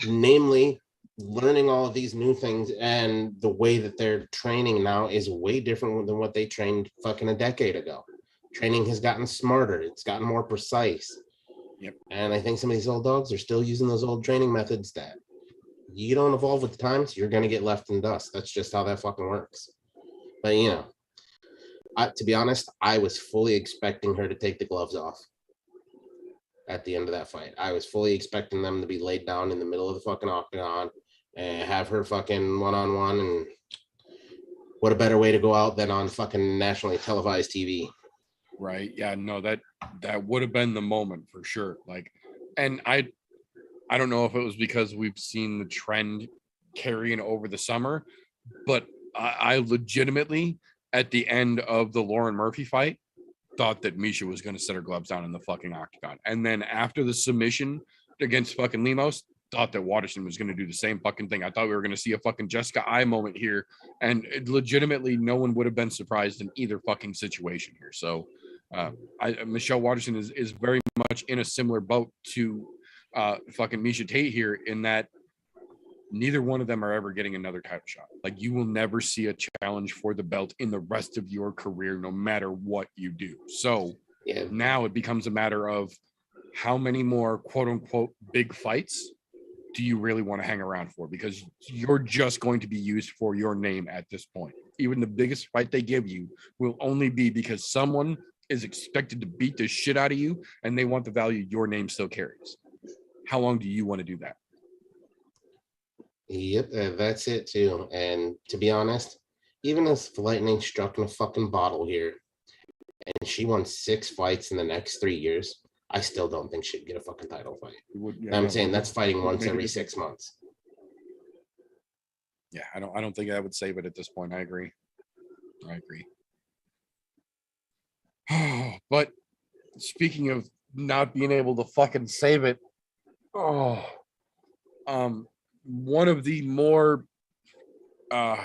namely learning all of these new things, and the way that they're training now is way different than what they trained fucking a decade ago. Training has gotten smarter, it's gotten more precise. Yep. And I think some of these old dogs are still using those old training methods that you don't evolve with the times, you're going to get left in dust. That's just how that fucking works. But you know, to be honest, I was fully expecting her to take the gloves off at the end of that fight. I was fully expecting them to be laid down in the middle of the fucking octagon and have her fucking one-on-one. And what a better way to go out than on fucking nationally televised TV. Right. Yeah, no, that would have been the moment for sure. Like, and I don't know if it was because we've seen the trend carrying over the summer, but I legitimately, at the end of the Lauren Murphy fight, thought that Misha was going to set her gloves down in the fucking octagon. And then after the submission against fucking Lemos, thought that Waterson was going to do the same fucking thing. I thought we were going to see a fucking Jessica I moment here. And legitimately, no one would have been surprised in either fucking situation here. So Michelle Waterson is very much in a similar boat to fucking Misha Tate here, in that neither one of them are ever getting another title shot. Like, you will never see a challenge for the belt in the rest of your career, no matter what you do. So now it becomes a matter of how many more quote unquote big fights do you really want to hang around for? Because you're just going to be used for your name at this point. Even the biggest fight they give you will only be because someone is expected to beat the shit out of you and they want the value your name still carries. How long do you want to do that? Yep, that's it too. And to be honest, even if lightning struck in a fucking bottle here and she won 6 fights in the next 3 years, I still don't think she'd get a fucking title fight. I'm saying that's fighting once every 6 months. Yeah, I don't think I would save it at this point. I agree. But speaking of not being able to fucking save it, one of the more I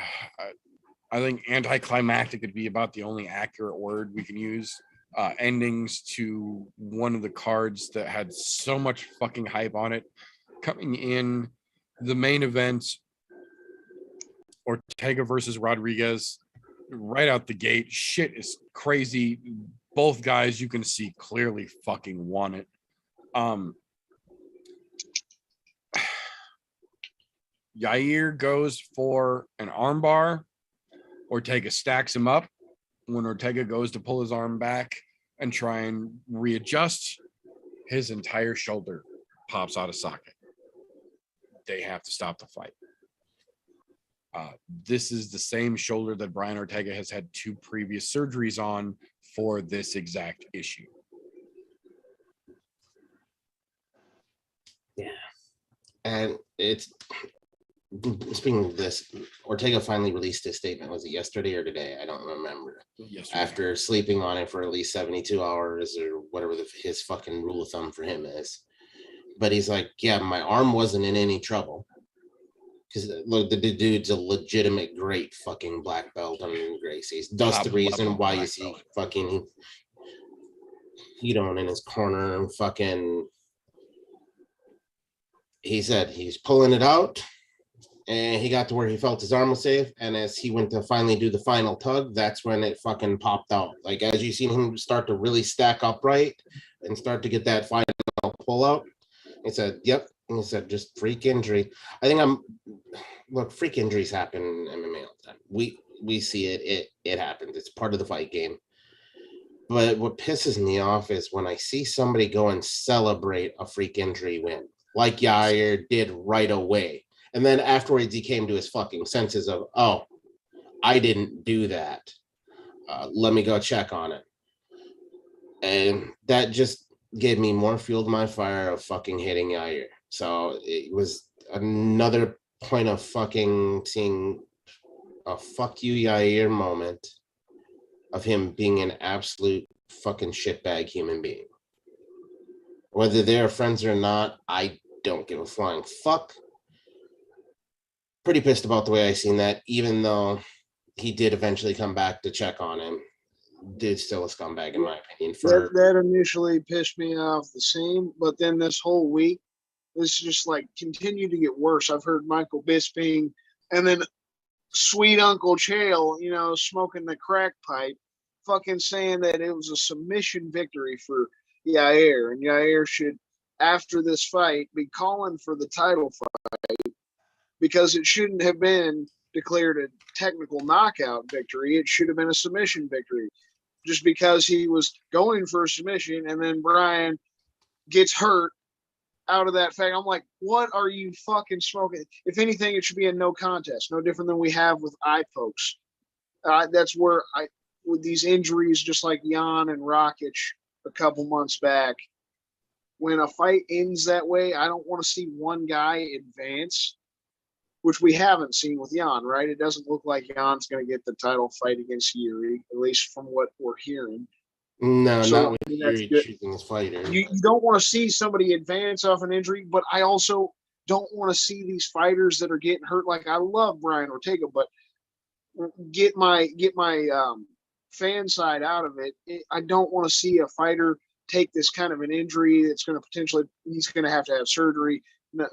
think anticlimactic would be about the only accurate word we can use, endings to one of the cards that had so much fucking hype on it. Coming in the main event, Ortega versus Rodriguez, right out the gate, shit is crazy. Both guys, you can see, clearly fucking won it. Yair goes for an armbar. Ortega stacks him up. When Ortega goes to pull his arm back and try and readjust, his entire shoulder pops out of socket. They have to stop the fight. This is the same shoulder that Brian Ortega has had 2 previous surgeries on for this exact issue. Yeah. And it's, speaking of this, Ortega finally released his statement. Was it yesterday or today? I don't remember. Yesterday. After sleeping on it for at least 72 hours or whatever his fucking rule of thumb for him is. But he's like, yeah, my arm wasn't in any trouble. Because look, the dude's a legitimate great fucking black belt on Gracie's. That's the reason why you see fucking Hedon in his corner and fucking. He said he's pulling it out, and he got to where he felt his arm was safe. And as he went to finally do the final tug, that's when it fucking popped out. Like, as you seen him start to really stack upright and start to get that final pull out, he said, yep. And he said, just freak injury. I think look, freak injuries happen in MMA all the time. We see it. It happens. It's part of the fight game. But what pisses me off is when I see somebody go and celebrate a freak injury win, like Yair did right away. And then afterwards, he came to his fucking senses of, oh, I didn't do that. Let me go check on it. And that just gave me more fuel to my fire of fucking hitting Yair. So it was another point of fucking seeing a fuck you Yair moment of him being an absolute fucking shitbag human being. Whether they're friends or not, I don't give a flying fuck. Pretty pissed about the way I seen that, even though he did eventually come back to check on him. Dude's still a scumbag, in my opinion. That initially pissed me off the same, but then this whole week, This just like continued to get worse. I've heard Michael Bisping and then sweet Uncle Chael, you know, smoking the crack pipe, fucking saying that it was a submission victory for Yair, and Yair should, after this fight, be calling for the title fight because it shouldn't have been declared a technical knockout victory. It should have been a submission victory, just because he was going for a submission and then Brian gets hurt out of that fact. I'm like, what are you fucking smoking? If anything, it should be a no contest, no different than we have with eye pokes. That's where with these injuries, just like Jan and Rakic a couple months back, when a fight ends that way, I don't want to see one guy advance, which we haven't seen with Jan, right? It doesn't look like Jan's going to get the title fight against Yuri, at least from what we're hearing. No, So, not with I mean, Yuri that's choosing his fighter. You don't want to see somebody advance off an injury, but I also don't want to see these fighters that are getting hurt. Like, I love Brian Ortega, but get my fan side out of it. I don't want to see a fighter take this kind of an injury that's going to potentially, he's going to have surgery,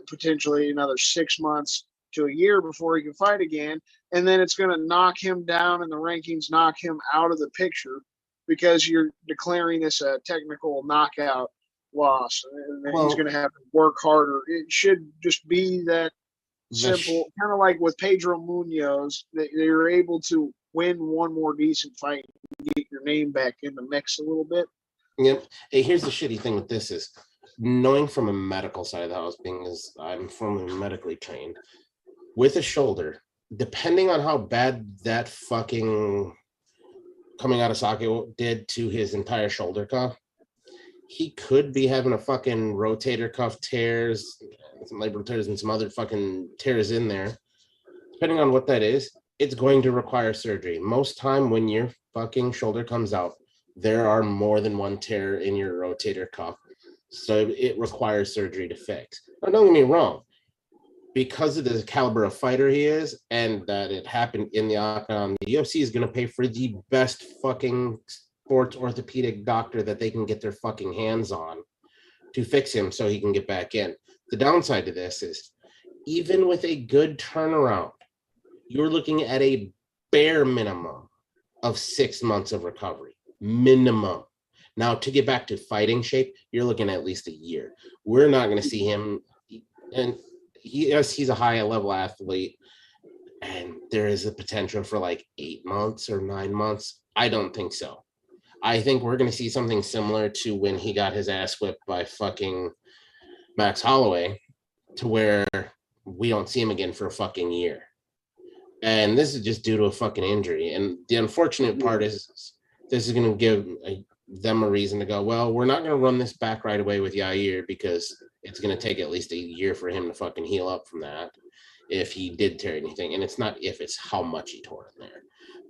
potentially another 6 months to a year before he can fight again. And then it's going to knock him down in the rankings, knock him out of the picture because you're declaring this a technical knockout loss. And then he's going to have to work harder. It should just be that simple, kind of like with Pedro Munoz, that you're able to win one more decent fight and get your name back in the mix a little bit. Yep. Hey, here's the shitty thing with this is knowing from a medical side of the house, being as I'm formerly medically trained, with a shoulder, depending on how bad that fucking coming out of socket did to his entire shoulder cuff, he could be having a fucking rotator cuff tears, some labral tears, and some other fucking tears in there. Depending on what that is, it's going to require surgery. Most time when your fucking shoulder comes out, there are more than one tear in your rotator cuff. So it requires surgery to fix. Now, don't get me wrong. Because of the caliber of fighter he is and that it happened in the octagon, the UFC is going to pay for the best fucking sports orthopedic doctor that they can get their fucking hands on to fix him so he can get back in. The downside to this is even with a good turnaround, you're looking at a bare minimum of 6 months of recovery. Minimum. Now, to get back to fighting shape, you're looking at least a year. We're not going to see him. And he's a high level athlete, and there is a potential for like 8 months or 9 months. I don't think so. I think we're going to see something similar to when he got his ass whipped by fucking Max Holloway, to where we don't see him again for a fucking year. And this is just due to a fucking injury. And the unfortunate part is this is going to give them a reason to go, well, we're not going to run this back right away with Yair because it's going to take at least a year for him to fucking heal up from that if he did tear anything. And it's not if, it's how much he tore in there.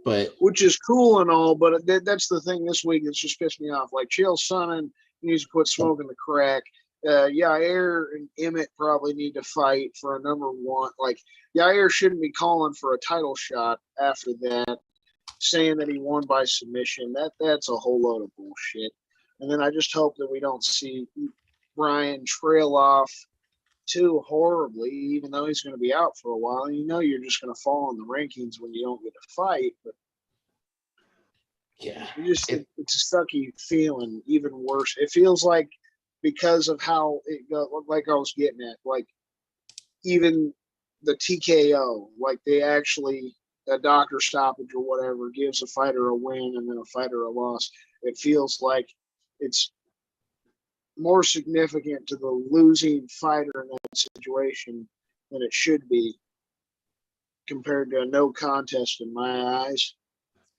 But which is cool and all, but that's the thing this week that's just pissed me off. Like, Chael Sonnen needs to quit smoking the crack. Yair and Emmett probably need to fight for a number one. Like, Yair shouldn't be calling for a title shot after that, saying that he won by submission. That's a whole load of bullshit. And then I just hope that we don't see Brian trail off too horribly, even though he's going to be out for a while. You know, you're just going to fall in the rankings when you don't get to fight. But yeah, it's a sucky feeling. Even worse, it feels like because of how it goes. Like I was getting at, like even the TKO, like they actually a doctor stoppage or whatever gives a fighter a win and then a fighter a loss. It feels like it's more significant to the losing fighter in that situation than it should be compared to a no contest in my eyes,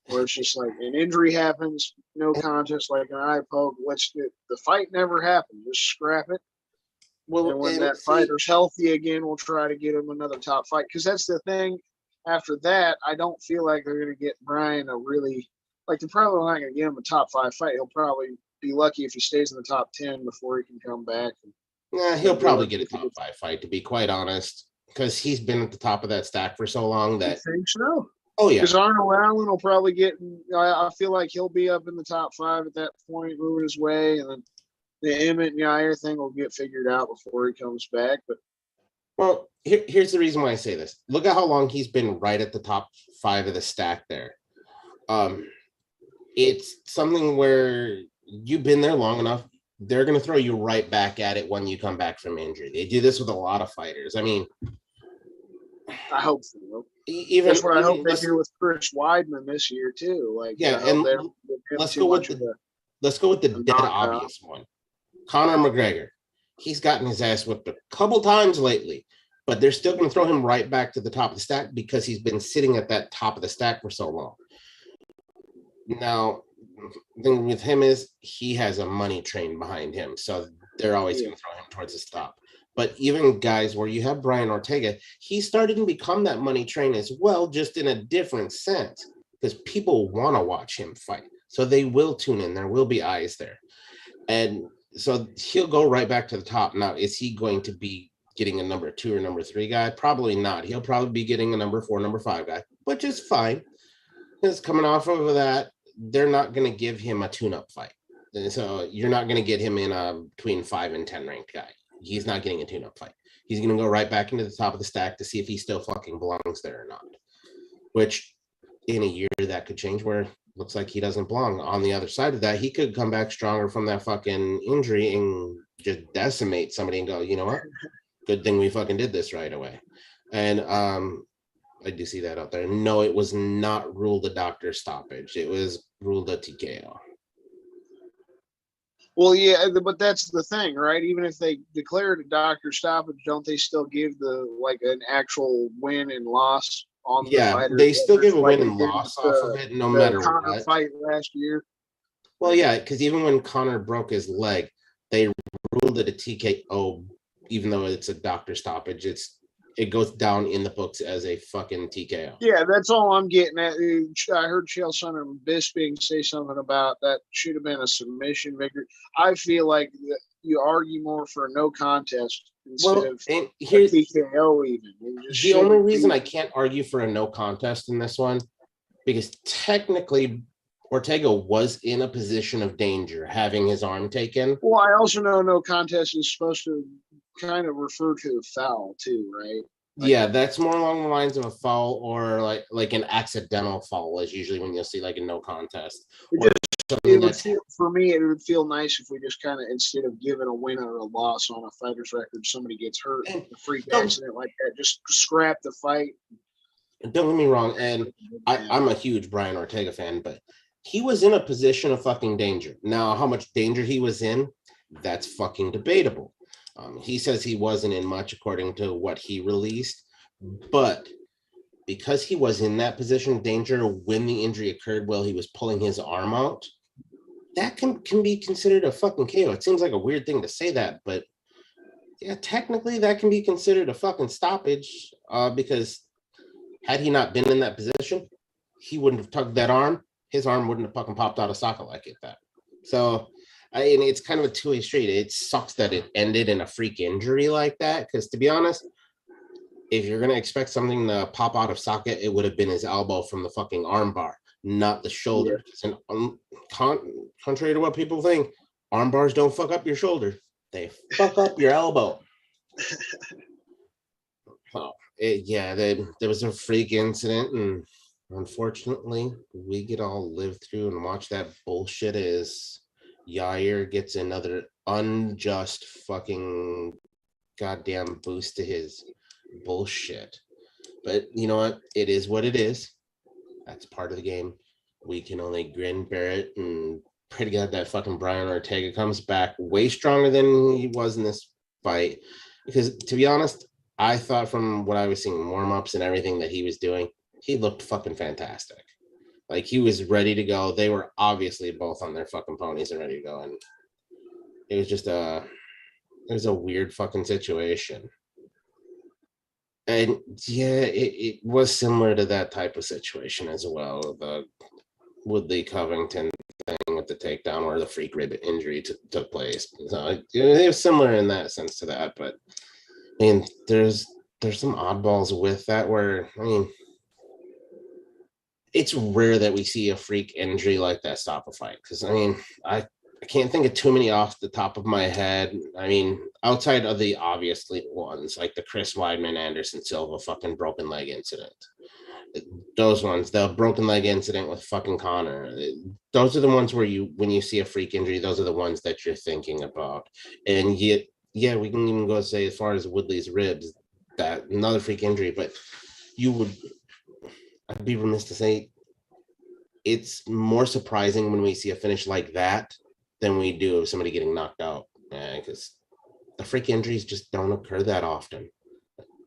where it's just like an injury happens, no contest, like an eye poke. The fight never happened. Just scrap it. Well, and when that fighter's healthy again, we'll try to get him another top fight. Because that's the thing. After that, I don't feel like they're going to get Brian a really, like, they're probably not going to get him a top 5 fight. He'll probably be lucky if he stays in the top 10 before he can come back. Yeah, he'll probably get a top 5 fight, to be quite honest, because he's been at the top of that stack for so long that. I think so. Oh, yeah. Because Arnold Allen will probably get, I feel like he'll be up in the top 5 at that point, moving his way. And then the Emmett and Yair thing will get figured out before he comes back. But Well, here's the reason why I say this. Look at how long he's been right at the top 5 of the stack there. It's something where you've been there long enough. They're going to throw you right back at it when you come back from injury. They do this with a lot of fighters. I mean, I hope so. even That's what I hope they let's- do with Chris Weidman this year too. Like, Yeah, I hope and they don't give him let's too go with much of the a- let's go with the dead knockout. obvious one. Conor McGregor. He's gotten his ass whipped a couple times lately, but they're still going to throw him right back to the top of the stack because he's been sitting at that top of the stack for so long. Now, the thing with him is he has a money train behind him, so they're always going to throw him towards the top. But even guys where you have Brian Ortega, he's starting to become that money train as well, just in a different sense, because people want to watch him fight. So they will tune in. There will be eyes there. And so he'll go right back to the top. Now, is he going to be getting a number 2 or number 3 guy? Probably not. He'll probably be getting a number 4, number 5 guy, which is fine. Because coming off of that, they're not going to give him a tune-up fight. And so you're not going to get him in a between 5 and 10 ranked guy. He's not getting a tune-up fight. He's going to go right back into the top of the stack to see if he still fucking belongs there or not. Which in a year that could change where it looks like he doesn't belong. On the other side of that, he could come back stronger from that fucking injury and just decimate somebody and go, you know what? Good thing we fucking did this right away. And I do see that out there. No, it was not ruled a doctor stoppage. It was ruled a TKO. Well, yeah, but that's the thing, right? Even if they declared a doctor stoppage, don't they still give the like an actual win and loss on the Yeah, fighter? they still give a Like win they and did loss with off of it, no the matter Conor what. fight last year. Well, yeah, because even when Conor broke his leg, they ruled it a TKO, even though it's a doctor stoppage. It goes down in the books as a fucking TKO. Yeah, that's all I'm getting at. I heard Chael Sonnen Bisping say something about that should have been a submission victory. I feel like you argue more for a no contest instead of and a here's TKO even. It just the only shouldn't reason be. I can't argue for a no contest in this one, because technically Ortega was in a position of danger having his arm taken. Well, I also know no contest is supposed to kind of refer to a foul too, right? Yeah, that's more along the lines of a foul or like an accidental foul is usually when you'll see like a no contest. It Or something It would that's feel, for me, it would feel nice if we just kind of, instead of giving a win or a loss on a fighter's record, somebody gets hurt in a freak accident like that, just scrap the fight. don't get me wrong, and I'm a huge Brian Ortega fan, but he was in a position of fucking danger. Now, how much danger he was in, that's fucking debatable. He says he wasn't in much according to what he released, but because he was in that position of danger when the injury occurred while he was pulling his arm out, that can be considered a fucking KO. It seems like a weird thing to say that, but yeah, technically that can be considered a fucking stoppage because had he not been in that position, he wouldn't have tugged that arm. His arm wouldn't have fucking popped out of socket like that. So, and it's kind of a two-way street. It sucks that it ended in a freak injury like that, because to be honest, if you're going to expect something to pop out of socket, it would have been his elbow from the fucking arm bar, not the shoulder. Yeah. And contrary to what people think, arm bars don't fuck up your shoulder. They fuck up your elbow. There was a freak incident, and unfortunately, we get all live through and watch that bullshit as Yair gets another unjust fucking goddamn boost to his bullshit. But you know what? It is what it is. That's part of the game. We can only grin, bear it, and pray to God that fucking Brian Ortega comes back way stronger than he was in this fight. Because to be honest, I thought from what I was seeing warm-ups and everything that he was doing, he looked fucking fantastic. Like he was ready to go. They were obviously both on their fucking ponies and ready to go. And it was just it was a weird fucking situation. And yeah, it was similar to that type of situation as well. The Woodley Covington thing with the takedown where the freak rib injury took place. So it was similar in that sense to that. But I mean, there's some oddballs with that where, I mean, it's rare that we see a freak injury like that stop a fight. Because I mean, I can't think of too many off the top of my head. I mean, outside of the obvious ones, like the Chris Weidman, Anderson Silva fucking broken leg incident. Those ones, the broken leg incident with fucking Connor. Those are the ones where when you see a freak injury, those are the ones that you're thinking about. And yet, yeah, we can even go say as far as Woodley's ribs, that another freak injury, but I'd be remiss to say it's more surprising when we see a finish like that than we do of somebody getting knocked out, because the freak injuries just don't occur that often.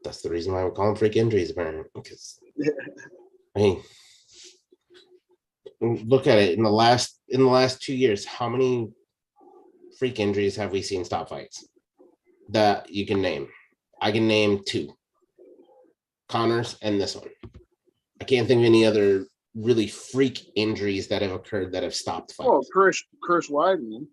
That's the reason why we call them freak injuries, apparently. Because I mean, look at it in the last 2 years. How many freak injuries have we seen stop fights that you can name? I can name 2: Connors and this one. I can't think of any other really freak injuries that have occurred that have stopped fights. Oh, Chris Weidman.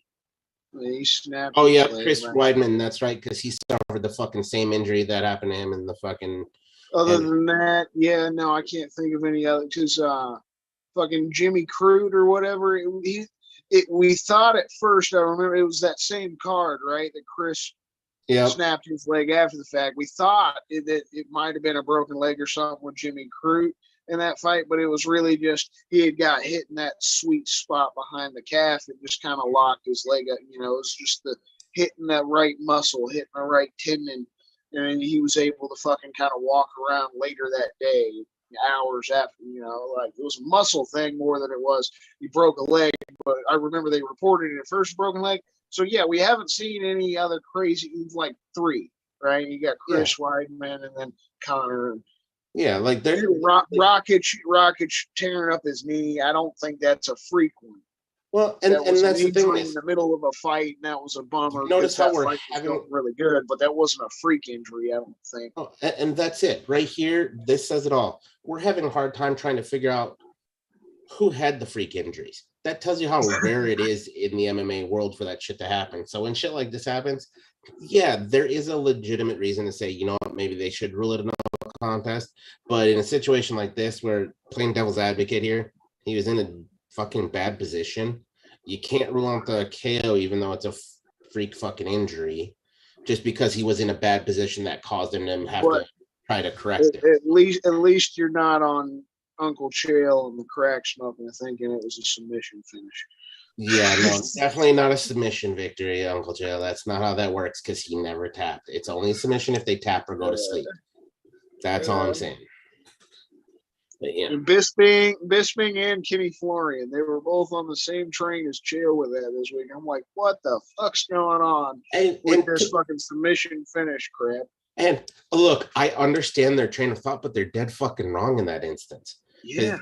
He snapped. Oh yeah, his leg, Chris right? Weidman. That's right, because he suffered the fucking same injury that happened to him in the fucking. Other than that, yeah, no, I can't think of any other. Because fucking Jimmy Crude or whatever. We thought at first. I remember it was that same card, right? That Chris snapped his leg after the fact. We thought that it might have been a broken leg or something with Jimmy Crude in that fight, but it was really just he had got hit in that sweet spot behind the calf. It just kind of locked his leg up. You know, it was just the hitting that right muscle, hitting the right tendon, and he was able to fucking kind of walk around later that day, hours after. You know, like it was a muscle thing more than it was he broke a leg. But I remember they reported it at first broken leg. So yeah, we haven't seen any other crazy, like 3, right? You got Chris Weidman and then Connor. Yeah, like they're Rocket tearing up his knee. I don't think that's a freak one. Well, and that's the thing in the middle of a fight, and that was a bummer. Notice how we're having really good, but that wasn't a freak injury, I don't think. Oh, and that's it right here. This says it all. We're having a hard time trying to figure out who had the freak injuries. That tells you how rare it is in the MMA world for that shit to happen. So when shit like this happens, yeah, there is a legitimate reason to say, you know what, maybe they should rule it a no contest. But in a situation like this, where playing devil's advocate here, he was in a fucking bad position. You can't rule out the KO, even though it's a freak fucking injury, just because he was in a bad position that caused him to have to try to correct it. At least you're not on Uncle Chael and the crack smoking and thinking it was a submission finish. Yeah, no, definitely not a submission victory, Uncle Chael. That's not how that works, because he never tapped. It's only a submission if they tap or go to sleep. That's all I'm saying. But, yeah. Bisping and Kenny Florian, they were both on the same train as Chael with that this week. I'm like, what the fuck's going on with this fucking submission finish crap? And look, I understand their train of thought, but they're dead fucking wrong in that instance. Yeah.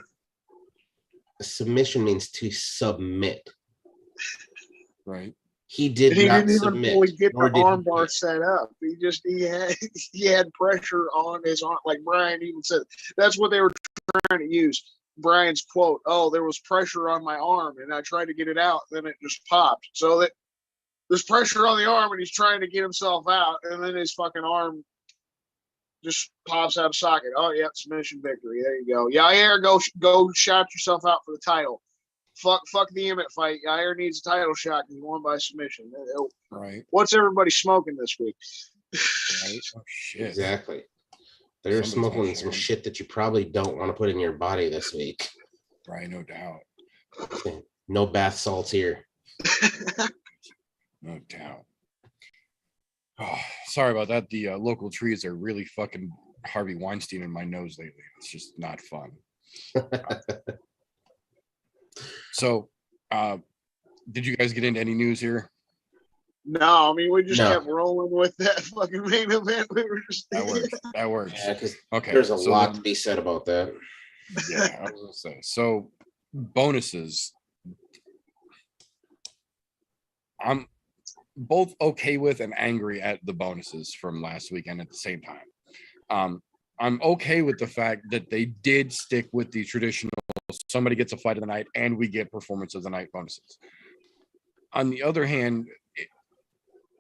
A submission means to submit. Right. He didn't even fully get the armbar set up. He had pressure on his arm, like Brian even said. That's what they were trying to use. Brian's quote: "Oh, there was pressure on my arm, and I tried to get it out, then it just popped." So that there's pressure on the arm, and he's trying to get himself out, and then his fucking arm just pops out of socket. Oh yeah, submission victory. There you go. Yair, go shout yourself out for the title. Fuck the Emmett fight. Yair needs a title shot because he won by submission. Right. What's everybody smoking this week? Right. Oh shit. Exactly. They're smoking some shit that you probably don't want to put in your body this week. Right, no doubt. No bath salts here. No doubt. Oh, sorry about that. The local trees are really fucking Harvey Weinstein in my nose lately. It's just not fun. So, did you guys get into any news here? No, I mean, we just kept rolling with that fucking main event. We were just that works. Yeah, because okay, there's a lot to be said about that. Yeah, I was gonna say. So, bonuses. I'm both okay with and angry at the bonuses from last weekend at the same time. I'm okay with the fact that they did stick with the traditional somebody gets a fight of the night and we get performance of the night bonuses. On the other hand,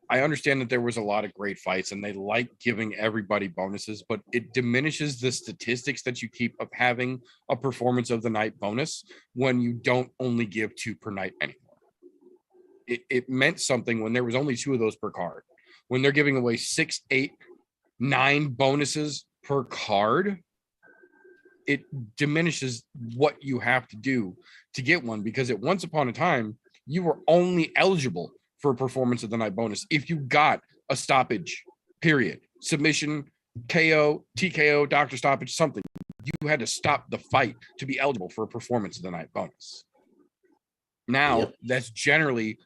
I understand that there was a lot of great fights and they like giving everybody bonuses, but it diminishes the statistics that you keep of having a performance of the night bonus when you don't only give 2 per night anymore. it meant something when there was only 2 of those per card. When they're giving away 6, 8, 9 bonuses per card, it diminishes what you have to do to get one, because at once upon a time, you were only eligible for a performance of the night bonus if you got a stoppage, period. Submission, KO, TKO, doctor stoppage, something. You had to stop the fight to be eligible for a performance of the night bonus. Now, that's generally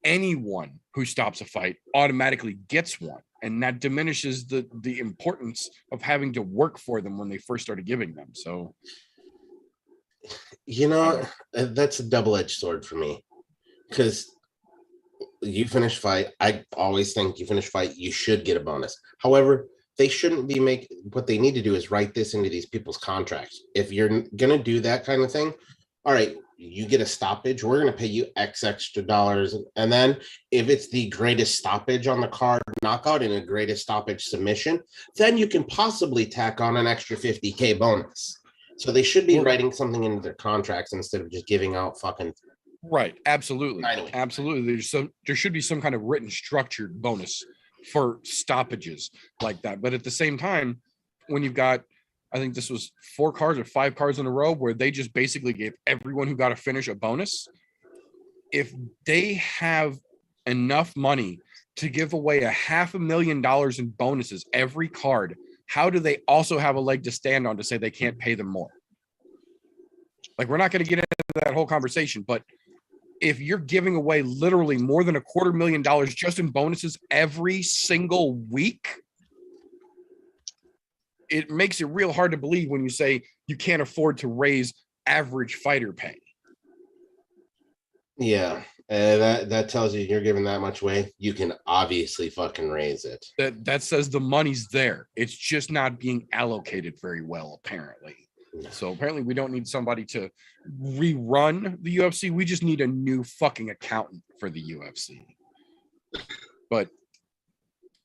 anyone who stops a fight automatically gets one. And that diminishes the importance of having to work for them when they first started giving them. So, that's a double-edged sword for me. Because you finish fight, I always think you finish fight, you should get a bonus. However, they shouldn't be what they need to do is write this into these people's contracts. If you're going to do that kind of thing, all right, you get a stoppage, we're going to pay you X extra dollars. And then if it's the greatest stoppage on the card knockout and a greatest stoppage submission, then you can possibly tack on an extra 50K bonus. So they should be writing something into their contracts instead of just giving out fucking. Right. Absolutely. Finally. Absolutely. There should be some kind of written structured bonus for stoppages like that. But at the same time, when you've got, I think this was 4 cards or 5 cards in a row where they just basically gave everyone who got a finish a bonus. If they have enough money to give away $500,000 in bonuses every card, how do they also have a leg to stand on to say they can't pay them more? Like, we're not going to get into that whole conversation, but if you're giving away literally more than $250,000 just in bonuses every single week, it makes it real hard to believe when you say you can't afford to raise average fighter pay. Yeah, that tells you you're giving that much away. You can obviously fucking raise it. That says the money's there. It's just not being allocated very well, apparently. So apparently we don't need somebody to rerun the UFC. We just need a new fucking accountant for the UFC. But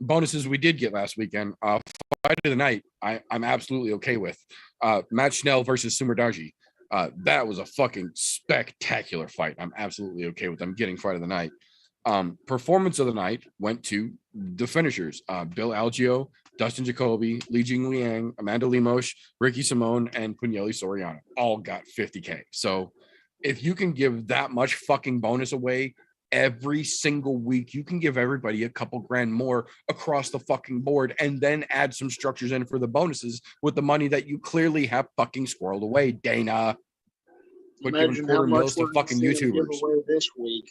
bonuses we did get last weekend. Fight of the night, I'm absolutely okay with. Matt Schnell versus Sumer Darji. That was a fucking spectacular fight. I'm absolutely okay with them getting fight of the night. Performance of the night went to the finishers. Bill Algeo, Dustin Jacoby, Li Jing Liang, Amanda Lemos, Ricky Simone, and Pugnelli Soriano all got 50K. So if you can give that much fucking bonus away every single week, you can give everybody a couple grand more across the fucking board and then add some structures in for the bonuses with the money that you clearly have fucking squirreled away, Dana. Quit giving $250,000 to fucking YouTubers this week.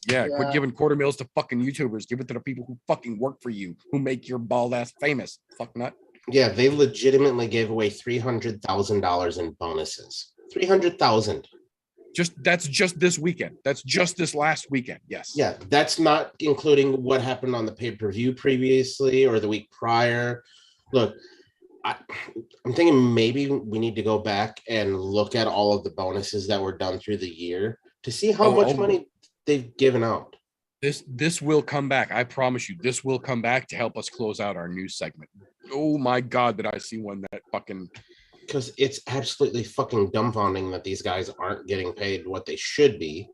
Yeah, quit giving $250,000 to fucking YouTubers. Give it to the people who fucking work for you, who make your bald ass famous. Fuck nut. Yeah, they legitimately gave away $300,000 in bonuses. $300,000. That's just this weekend. That's just this last weekend. Yes. Yeah, that's not including what happened on the pay-per-view previously or the week prior. Look, I'm thinking maybe we need to go back and look at all of the bonuses that were done through the year to see how much money they've given out. This will come back. I promise you, this will come back to help us close out our news segment. Oh my God, did I see one that fucking... Because it's absolutely fucking dumbfounding that these guys aren't getting paid what they should be.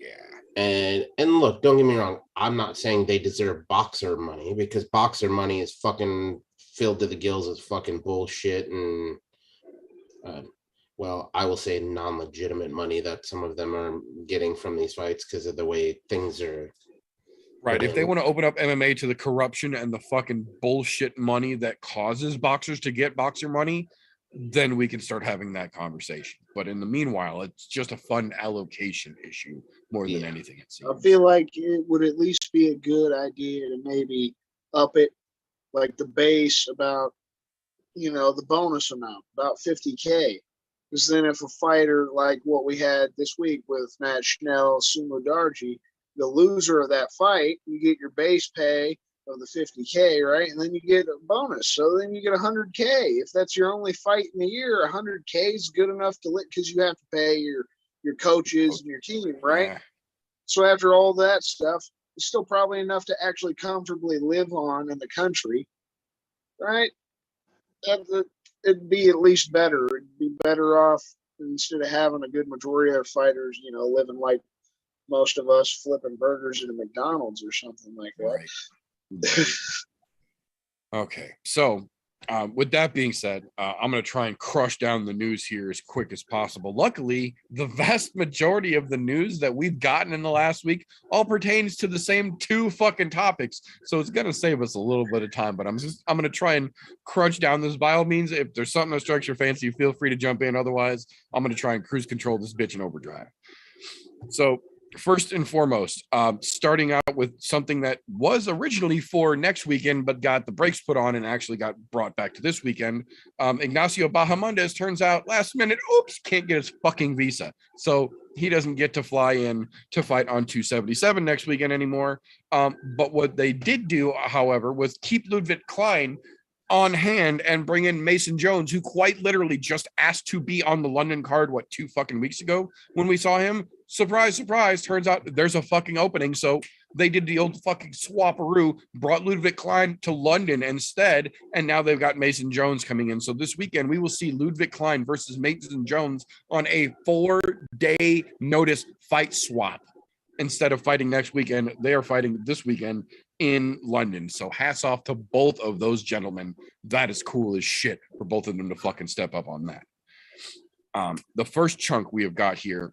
Yeah. And look, don't get me wrong. I'm not saying they deserve boxer money, because boxer money is fucking filled to the gills with fucking bullshit and, well, I will say non-legitimate money that some of them are getting from these fights because of the way things are. Right. If they want to open up MMA to the corruption and the fucking bullshit money that causes boxers to get boxer money, then we can start having that conversation. But in the meanwhile, it's just a fun allocation issue more than anything. It seems. I feel like it would at least be a good idea to maybe up it, like the base about, the bonus amount, about 50K. Because then if a fighter like what we had this week with Matt Schnell, Sumo Darji, the loser of that fight, you get your base pay of the 50K, right? And then you get a bonus. So then you get 100K. If that's your only fight in the year, 100K is good enough to live, because you have to pay your coaches and your team, right? Yeah. So after all that stuff, it's still probably enough to actually comfortably live on in the country, right? It'd be at least better. It'd be better off instead of having a good majority of fighters, living like most of us flipping burgers at a McDonald's or something like that. Right. Okay, so with that being said, I'm going to try and crush down the news here as quick as possible. Luckily, the vast majority of the news that we've gotten in the last week all pertains to the same two fucking topics, so it's going to save us a little bit of time. But I'm going to try and crunch down this. By all means, if there's something that strikes your fancy, feel free to jump in. Otherwise, I'm going to try and cruise control this bitch in overdrive. So, first and foremost, starting out with something that was originally for next weekend, but got the brakes put on and actually got brought back to this weekend. Ignacio Bahamondes turns out last minute, can't get his fucking visa. So he doesn't get to fly in to fight on 277 next weekend anymore. But what they did do, however, was keep Ludwig Klein on hand and bring in Mason Jones, who quite literally just asked to be on the London card, 2 fucking weeks ago when we saw him. Surprise, surprise. Turns out there's a fucking opening. So they did the old fucking swapperoo, brought Ludwig Klein to London instead, and now they've got Mason Jones coming in. So this weekend, we will see Ludwig Klein versus Mason Jones on a 4-day notice fight swap. Instead of fighting next weekend, they are fighting this weekend in London. So hats off to both of those gentlemen. That is cool as shit for both of them to fucking step up on that. The first chunk we have got here,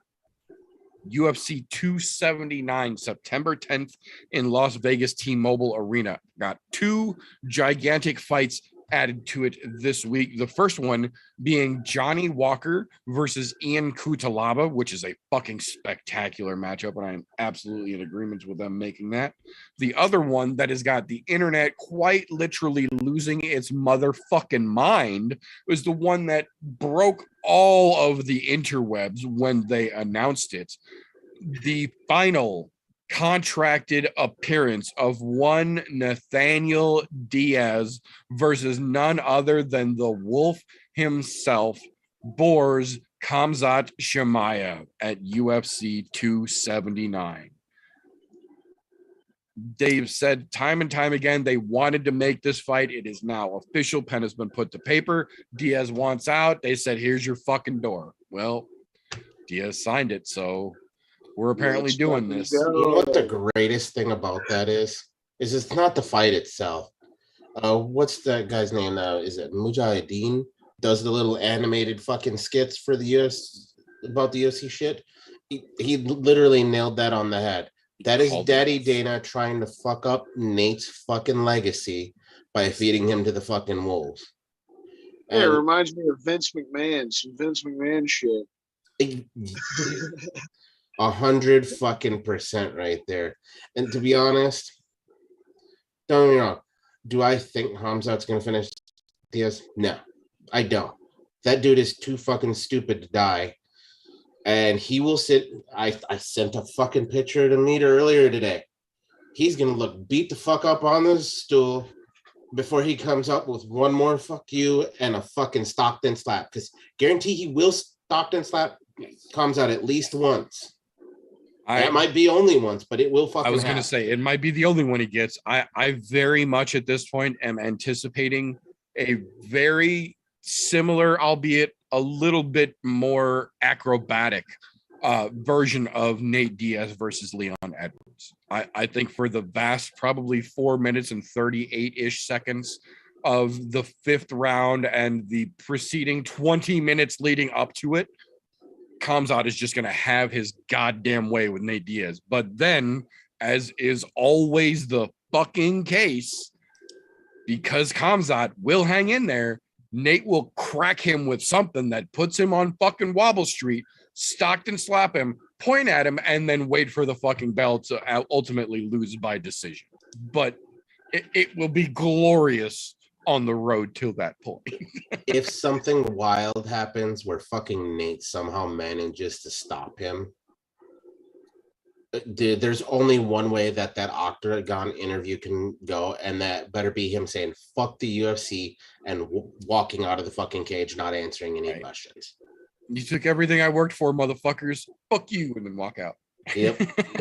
UFC 279, September 10th in Las Vegas T-Mobile Arena. Got 2 gigantic fights added to it this week. The first one being Johnny Walker versus Ian Cutelaba, which is a fucking spectacular matchup, and I am absolutely in agreement with them making that. The other one that has got the internet quite literally losing its motherfucking mind was the one that broke all of the interwebs when they announced it. The final contracted appearance of one Nathaniel Diaz versus none other than the Wolf himself, Boris Khamzat Chimaev at UFC 279. They've said time and time again they wanted to make this fight. It is now official. Pen has been put to paper. Diaz wants out. They said, here's your fucking door. Well, Diaz signed it, so we're apparently doing this. You know what the greatest thing about that is it's not the fight itself. What's that guy's name now? Is it Mujahideen? Does the little animated fucking skits for the US about the UFC shit? He literally nailed that on the head. That is Daddy Dana trying to fuck up Nate's fucking legacy by feeding him to the fucking wolves. Yeah, it reminds me of Vince McMahon, some Vince McMahon shit. 100% right there. And to be honest, don't get me wrong. Do I think Khamzat's gonna finish Diaz? No, I don't. That dude is too fucking stupid to die. And he will sit. I sent a fucking picture to Nita earlier today. He's gonna look beat the fuck up on this stool before he comes up with one more fuck you and a fucking Stockton slap. Because guarantee he will Stockton slap Khamzat at least once. That might be only once, but it will fucking I was going to say, it might be the only one he gets. I very much at this point am anticipating a very similar, albeit a little bit more acrobatic version of Nate Diaz versus Leon Edwards. I think for the vast, probably 4 minutes and 38-ish seconds of the 5th round and the preceding 20 minutes leading up to it, Khamzat is just going to have his goddamn way with Nate Diaz. But then, as is always the fucking case, because Khamzat will hang in there, Nate will crack him with something that puts him on fucking Wobble Street, Stockton slap him, point at him, and then wait for the fucking bell to ultimately lose by decision. But it will be glorious on the road till that point. If something wild happens where fucking Nate somehow manages to stop him, dude, there's only one way that Octagon interview can go, and that better be him saying fuck the UFC and walking out of the fucking cage, not answering any questions. You took everything I worked for, motherfuckers. Fuck you, and then walk out. Yep.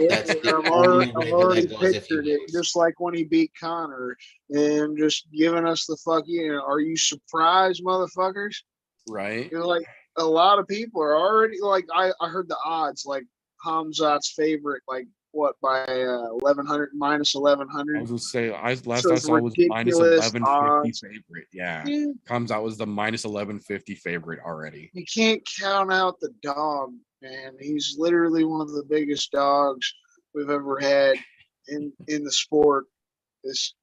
That's I'm already pictured it, just like when he beat Connor and just giving us the fuck you. Are you surprised, motherfuckers? Right. You know, like a lot of people are already like, I heard the odds, like Hamzat's favorite, like what, by 1100 minus I 1100. was gonna say, last So I it's saw was minus ridiculous 1150 odds. favorite. Yeah, Yeah, comes out was the minus 1150 favorite already. you can't count out the dog, man. He's literally one of the biggest dogs we've ever had in the sport.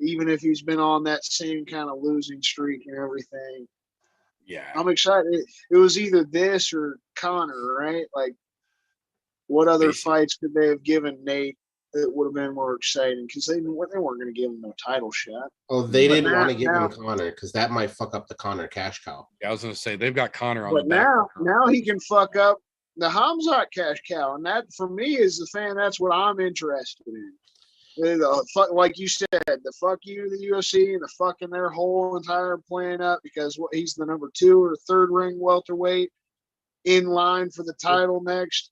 Even if he's been on that same kind of losing streak and everything. Yeah, I'm excited. It was either this or Connor, right? Like, what other Basically. fights could they have given Nate that would have been more exciting? Because they weren't going to give him no title shot. Oh, they But didn't want to give now- him Connor because that might fuck up the Connor cash cow. I was gonna say they've got Connor on the But back. now he can fuck up the Hamzat cash cow, and that for me as a fan, that's what I'm interested in. Like you said, the fuck you, the UFC, and the fucking their whole entire plan up because he's the number 2 or 3rd ring welterweight in line for the title next.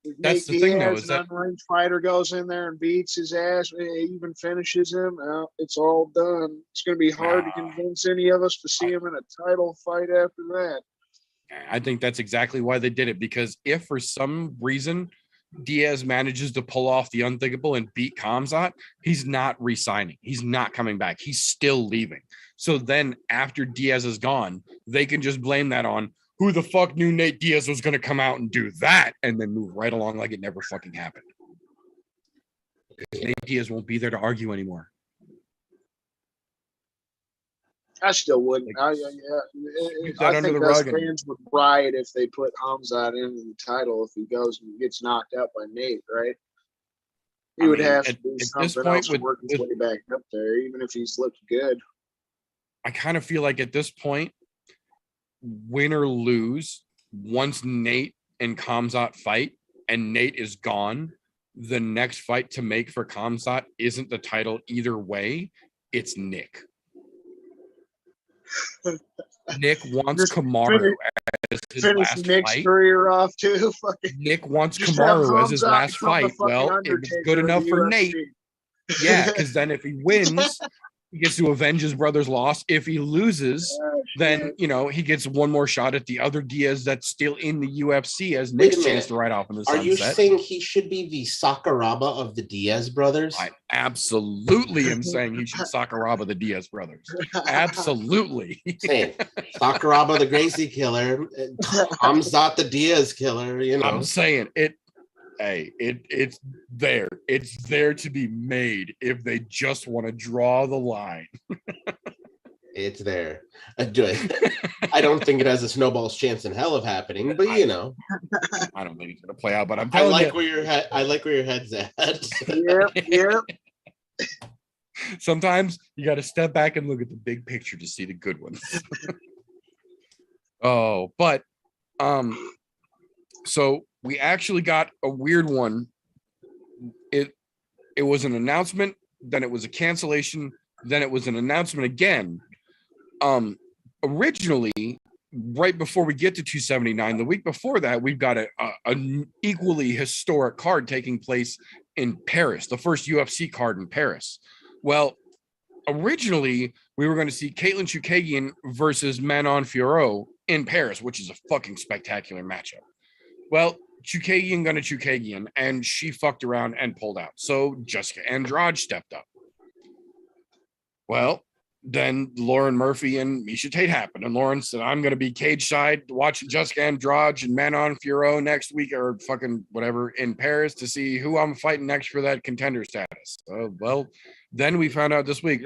If That's Nate the thing, though, Diaz, is an that- unranked fighter, goes in there and beats his ass, even finishes him, it's all done. It's going to be hard to convince any of us to see him in a title fight after that. I think that's exactly why they did it, because if for some reason Diaz manages to pull off the unthinkable and beat Khamzat, he's not re-signing. He's not coming back. He's still leaving. So then after Diaz is gone, they can just blame that on who the fuck knew Nate Diaz was going to come out and do that, and then move right along like it never fucking happened. Nate Diaz won't be there to argue anymore. I still wouldn't. I that under think the us rug and- fans would riot if they put Hamzat in the title if he goes and gets knocked out by Nate, right? He I would mean, have to at do this something point else to with- work his way back up there, even if he's looked good. I kind of feel like at this point, win or lose, once Nate and Khamzat fight and Nate is gone, the next fight to make for Khamzat isn't the title either way. It's Nick. Nick wants Just Kamaru as his Finish last Nick's fight. career off too. Fucking Nick wants just have Kamaru as his Hamzat last become the fight. fucking Well, it was Undertaker good of enough the for UFC. Nate. Yeah, because then if he wins, he gets to avenge his brother's loss. If he loses, then he gets one more shot at the other Diaz that's still in the UFC as Wait a Nick's chance minute. to ride off in the Are you sunset. saying he should be the Sakuraba of the Diaz brothers? I absolutely am saying he should Sakuraba the Diaz brothers. Absolutely. Saying Sakuraba the Gracie killer, Hamzat the Diaz killer. I'm saying it. Hey, it's there. It's there to be made if they just want to draw the line. It's there. I don't think it has a snowball's chance in hell of happening, but I don't think it's gonna play out. But I'm I telling like you, where your head. I like where your head's at. Yep. sometimes you got to step back and look at the big picture to see the good ones. But so we actually got a weird one. It was an announcement, then it was a cancellation, then it was an announcement again. Originally, right before we get to 279, the week before that, we've got an equally historic card taking place in Paris, the first UFC card in Paris. Well, originally we were going to see Caitlin Chookagian versus Manon Fiorot in Paris, which is a fucking spectacular matchup. Well, Chookagian gonna Chookagian, and she fucked around and pulled out. So Jessica Andrade stepped up. Well, then Lauren Murphy and Miesha Tate happened, and Lauren said, "I'm gonna be cage side watching Jessica Andrade and Manon Fiorot next week or fucking whatever in Paris to see who I'm fighting next for that contender status." Well, then we found out this week.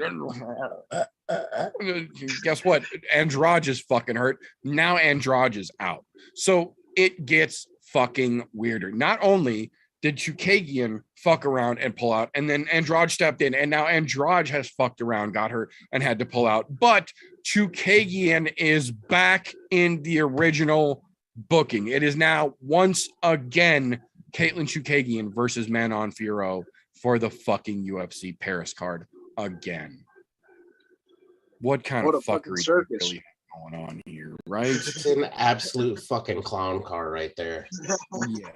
Guess what? Andrade is fucking hurt. Now Andrade is out. So it gets fucking weirder. Not only did Chookagian fuck around and pull out, and then Andrade stepped in, and now Andrade has fucked around, got hurt, and had to pull out. But Chookagian is back in the original booking. It is now once again Caitlin Chookagian versus Manon Fiorot for the fucking UFC Paris card again. What kind What of a fucking fuckery circus. really going on here, right? It's an absolute fucking clown car right there. Yeah.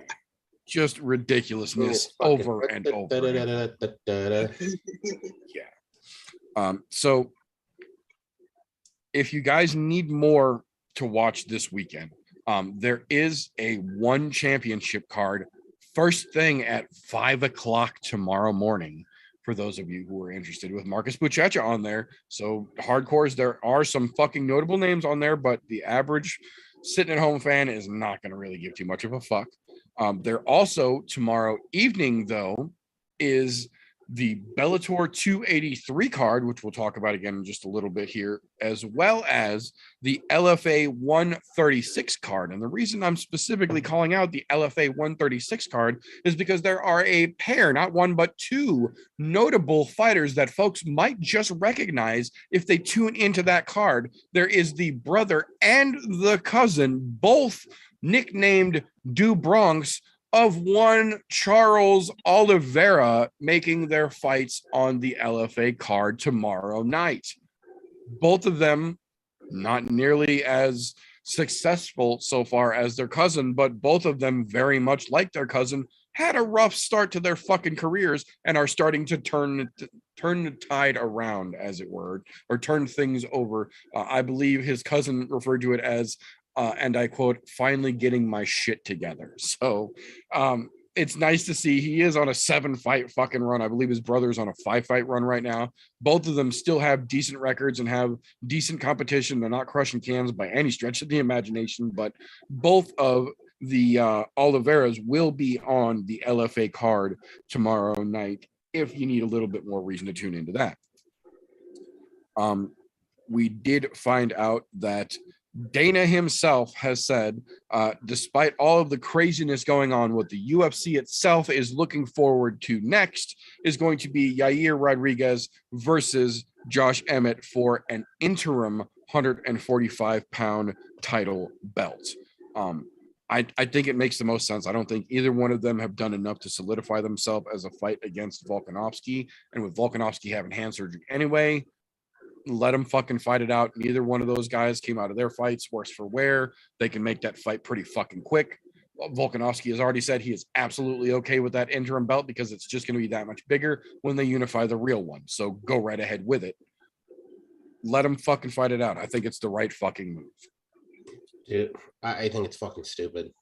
Just ridiculousness over and over. Yeah. So if you guys need more to watch this weekend, there is a one championship card first thing at 5 o'clock tomorrow morning. For those of you who are interested, with Marcus Buchecha on there. So hardcores, there are some fucking notable names on there, but the average sitting at home fan is not going to really give too much of a fuck. There also tomorrow evening, though, is the Bellator 283 card, which we'll talk about again in just a little bit here, as well as the LFA 136 card. And the reason I'm specifically calling out the LFA 136 card is because there are a pair, not one, but two notable fighters that folks might just recognize if they tune into that card. There is the brother and the cousin, both nicknamed Du Bronx, of one Charles Oliveira, making their fights on the LFA card tomorrow night. Both of them not nearly as successful so far as their cousin, but both of them, very much like their cousin, had a rough start to their fucking careers and are starting to turn the tide around, as it were, or turn things over. I believe his cousin referred to it as and I quote, finally getting my shit together. So it's nice to see he is on a 7-fight fucking run. I believe his brother's on a 5-fight run right now. Both of them still have decent records and have decent competition. They're not crushing cans by any stretch of the imagination, but both of the Oliveras will be on the LFA card tomorrow night if you need a little bit more reason to tune into that. We did find out that Dana himself has said, despite all of the craziness going on, what the UFC itself is looking forward to next is going to be Yair Rodriguez versus Josh Emmett for an interim 145-pound title belt. I think it makes the most sense. I don't think either one of them have done enough to solidify themselves as a fight against Volkanovski. And with Volkanovski having hand surgery anyway, let them fucking fight it out. Neither one of those guys came out of their fights worse for wear. They can make that fight pretty fucking quick. Volkanovski has already said he is absolutely okay with that interim belt because it's just going to be that much bigger when they unify the real one. So go right ahead with it. Let them fucking fight it out. I think it's the right fucking move. Dude, I think it's fucking stupid.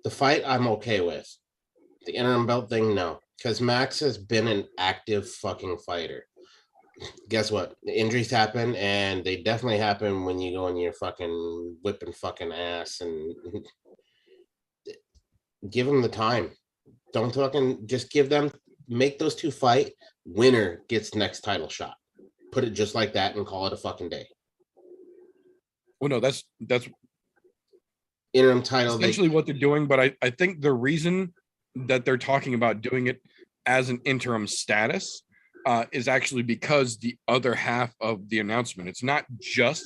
The fight I'm okay with. The interim belt thing, no. Because Max has been an active fucking fighter. Guess what? The injuries happen, and they definitely happen when you go and you're fucking whipping fucking ass. And give them the time. Don't fucking just give them, make those two fight. Winner gets next title shot. Put it just like that and call it a fucking day. Well, no, that's Interim title. Essentially what they're doing, but I think the reason that they're talking about doing it as an interim status is actually because the other half of the announcement, it's not just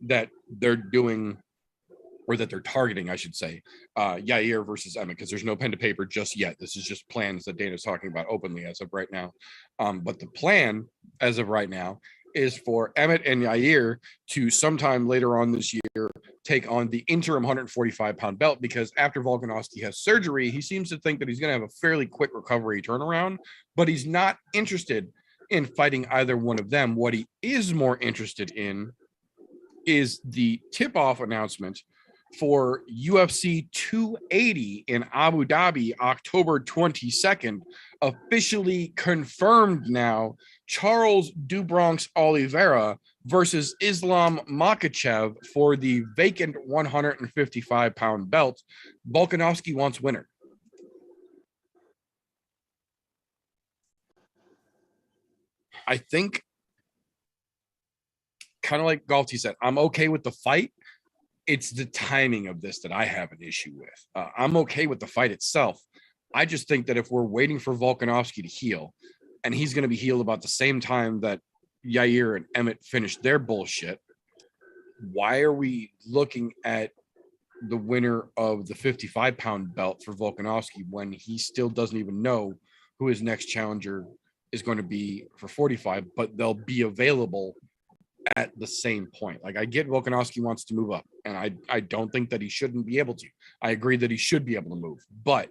that they're doing, or that they're targeting, I should say, Yair versus Emmett, because there's no pen to paper just yet. This is just plans that Dana's talking about openly as of right now. But the plan as of right now is for Emmett and Yair to sometime later on this year take on the interim 145-pound belt, because after Volkanovski has surgery, he seems to think that he's going to have a fairly quick recovery turnaround, but he's not interested in fighting either one of them. What he is more interested in is the tip-off announcement for UFC 280 in Abu Dhabi, October 22nd, officially confirmed now. Charles Du Bronx Oliveira versus Islam Makhachev for the vacant 155-pound belt. Volkanovski wants winner. I think, kind of like Galti said, I'm okay with the fight. It's the timing of this that I have an issue with. I'm okay with the fight itself. I just think that if we're waiting for Volkanovski to heal, and he's going to be healed about the same time that Yair and Emmett finish their bullshit, why are we looking at the winner of the 55-pound belt for Volkanovski when he still doesn't even know who his next challenger is going to be for 45, but they'll be available at the same point? Like, I get Volkanovski wants to move up, and I don't think that he shouldn't be able to. I agree that he should be able to move, but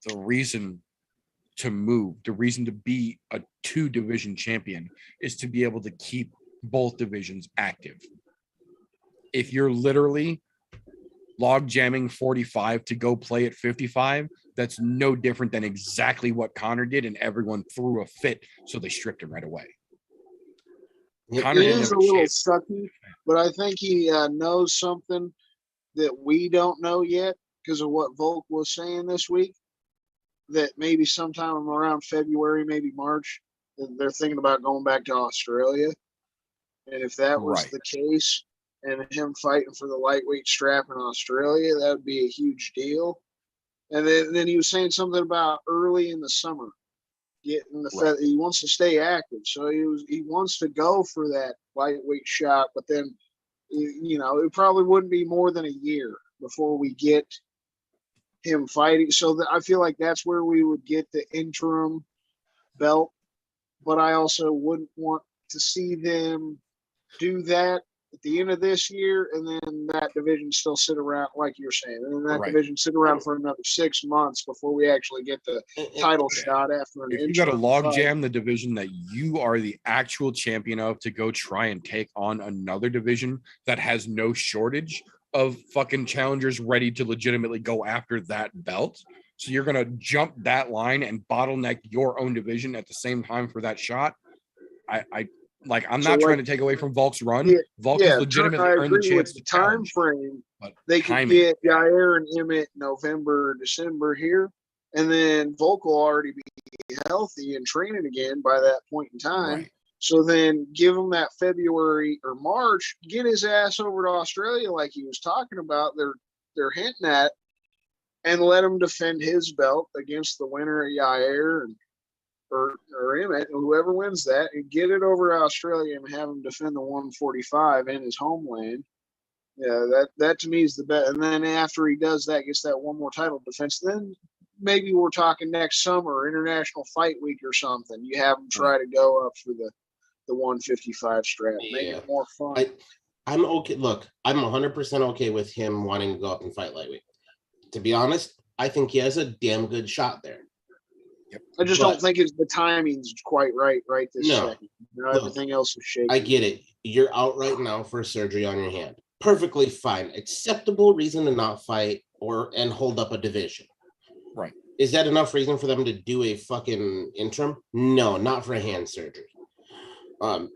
the reason to move, the reason to be a 2-division champion is to be able to keep both divisions active. If you're literally log jamming 45 to go play at 55, that's no different than exactly what Connor did, and everyone threw a fit, so they stripped him right away. Connor It didn't is have a little chance. sucky, but I think he knows something that we don't know yet because of what Volk was saying this week, that maybe sometime around February, maybe March, they're thinking about going back to Australia. And if that was Right. the case, and him fighting for the lightweight strap in Australia, that would be a huge deal. And then he was saying something about early in the summer, getting the Right. he wants to stay active, so he wants to go for that lightweight shot. But then, you know, it probably wouldn't be more than a year before we get him fighting. So I feel like that's where we would get the interim belt. But I also wouldn't want to see them do that at the end of this year, and then that division still sit around, like you're saying, and then that Right. division sit around for another 6 months before we actually get the title shot after an If you got to interim log fight. jam the division that you are the actual champion of to go try and take on another division that has no shortage of fucking challengers ready to legitimately go after that belt. So you're going to jump that line and bottleneck your own division at the same time for that shot. I'm not trying to take away from Volk's run. Yeah, Volk has I legitimately earned the agree chance with to the time challenge. frame. But They could timing, get Yair and Emmett November, December here, and then Volk will already be healthy and training again by that point in time. Right. So then give him that February or March, get his ass over to Australia like he was talking about. They're hinting at, and let him defend his belt against the winner of Yair or Emmett, whoever wins that, and get it over to Australia and have him defend the 145 in his homeland. Yeah, that to me is the best. And then after he does that, gets that one more title defense, then maybe we're talking next summer, International Fight Week or something. You have him try to go up for the 155 strap, make it more fun. I'm okay. Look, I'm 100% okay with him wanting to go up and fight lightweight. To be honest, I think he has a damn good shot there. Yep. I just don't think the timing's quite right this second. You know, everything else is shaky. I get it. You're out right now for surgery on your hand. Perfectly fine. Acceptable reason to not fight and hold up a division. Right. Is that enough reason for them to do a fucking interim? No, not for a hand surgery.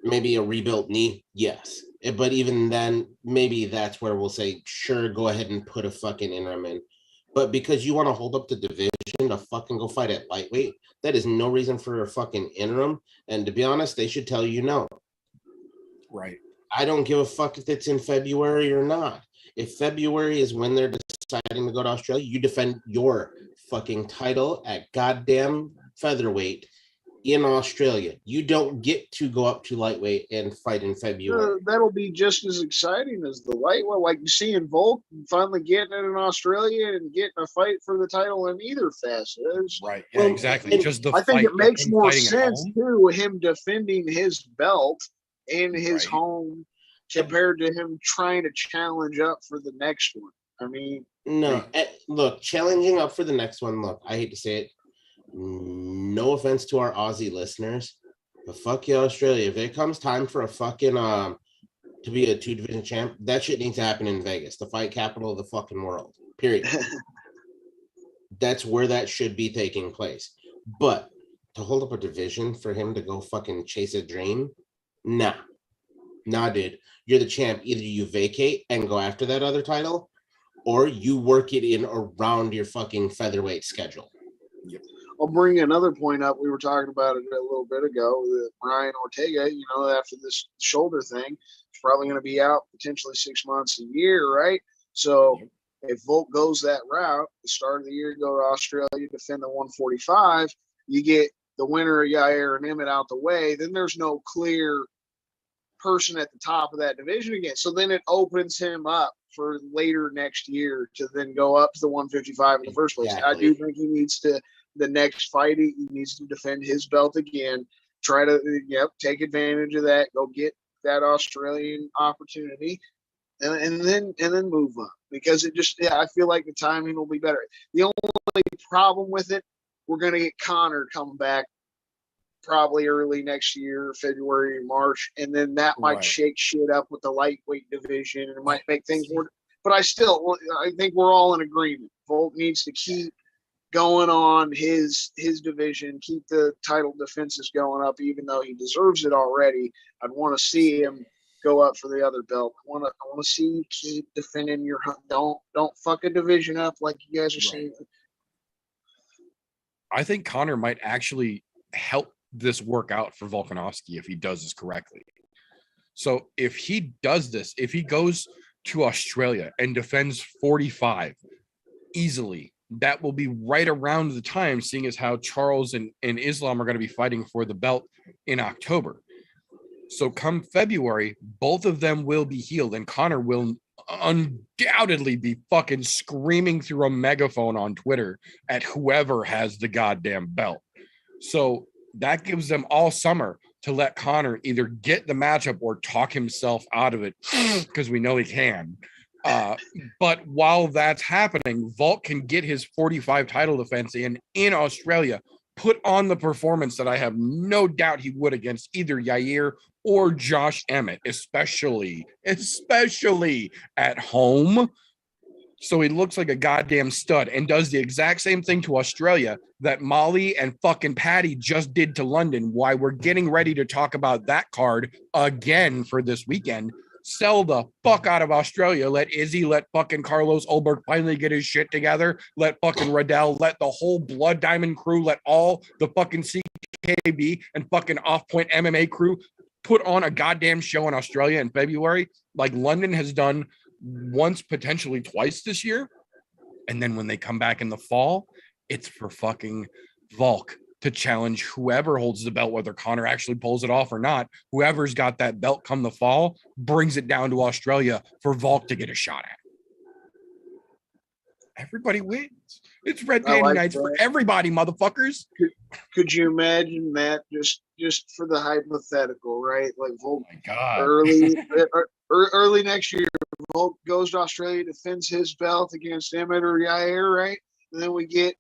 Maybe a rebuilt knee, yes. But even then, maybe that's where we'll say, sure, go ahead and put a fucking interim in. But because you want to hold up the division to fucking go fight at lightweight, that is no reason for a fucking interim. And to be honest, they should tell you no. Right. I don't give a fuck if it's in February or not. If February is when they're deciding to go to Australia, you defend your fucking title at goddamn featherweight in Australia. You don't get to go up to lightweight and fight in February. That'll be just as exciting as the lightweight. Like you see in Volk finally getting it in Australia and getting a fight for the title in either facet. Right. Yeah, exactly. Just the I think fight it makes more fighting at sense home. too with him defending his belt in his Right. home compared to him trying to challenge up for the next one. I mean, No, look, challenging up for the next one. Look, I hate to say it. No offense to our Aussie listeners, but fuck you, Australia. If it comes time for a fucking to be a 2-division champ, that shit needs to happen in Vegas, the fight capital of the fucking world. Period. That's where that should be taking place. But to hold up a division for him to go fucking chase a dream, nah, dude. You're the champ. Either you vacate and go after that other title, or you work it in around your fucking featherweight schedule. Yep. I'll bring another point up. We were talking about it a little bit ago. That Ryan Ortega, you know, after this shoulder thing, is probably going to be out potentially 6 months, a year, right? So if Volk goes that route, the start of the year, go to Australia, defend the 145, you get the winner of Yair and Emmett out the way, then there's no clear person at the top of that division again. So then it opens him up for later next year to then go up to the 155 in the first place. Exactly. I do think he needs to, the next fight, he needs to defend his belt again, try to, take advantage of that, go get that Australian opportunity, and then move up. Because it just, I feel like the timing will be better. The only problem with it, we're going to get Connor coming back probably early next year, February, March, and then that might shake shit up with the lightweight division, and it might make things more. but I think we're all in agreement. Volk needs to keep going on his division, keep the title defenses going up, even though he deserves it already. I'd want to see him go up for the other belt. I want to see you keep defending your. Don't fuck a division up like you guys are saying. I think Conor might actually help this work out for Volkanovski if he does this correctly. So if he does this, if he goes to Australia and defends 45 easily, that will be right around the time, seeing as how Charles and Islam are going to be fighting for the belt in October. So come February, both of them will be healed, and Conor will undoubtedly be fucking screaming through a megaphone on Twitter at whoever has the goddamn belt. So that gives them all summer to let Conor either get the matchup or talk himself out of it, because we know he can. But while that's happening, Volk can get his 45 title defense in Australia, put on the performance that I have no doubt he would against either Yair or Josh Emmett, especially at home. So he looks like a goddamn stud and does the exact same thing to Australia that Molly and fucking Patty just did to London. Why we're getting ready to talk about that card again for this weekend. Sell the fuck out of Australia. Let Izzy, let fucking Carlos Ulberg finally get his shit together. Let fucking Riddell, let the whole Blood Diamond crew, let all the fucking CKB and fucking Off Point MMA crew put on a goddamn show in Australia in February, like London has done once, potentially twice this year. And then when they come back in the fall, it's for fucking Volk to challenge whoever holds the belt, whether Conor actually pulls it off or not. Whoever's got that belt come the fall brings it down to Australia for Volk to get a shot at. Everybody wins. It's red panty nights for everybody, motherfuckers. Could you imagine that? Just for the hypothetical, right? Like Volk, Oh my God. early next year, Volk goes to Australia, defends his belt against Emmett or Yair, right? And then we get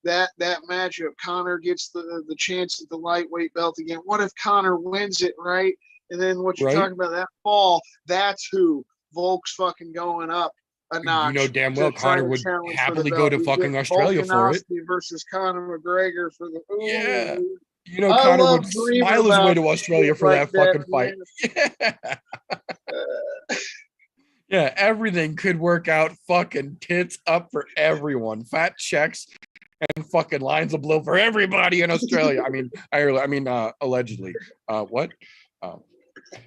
that matchup. Conor gets the chance at the lightweight belt again. What if Conor wins it, right? And then what you're talking about that fall, that's who Volk's fucking going up a notch. You know damn well Conor would happily go to fucking Australia for it. Versus Conor McGregor for the yeah. You know Conor would smile his way to Australia for that fucking fight. Yeah, everything could work out fucking tits up for everyone. Fat checks and fucking lines of blow for everybody in Australia. Allegedly. What?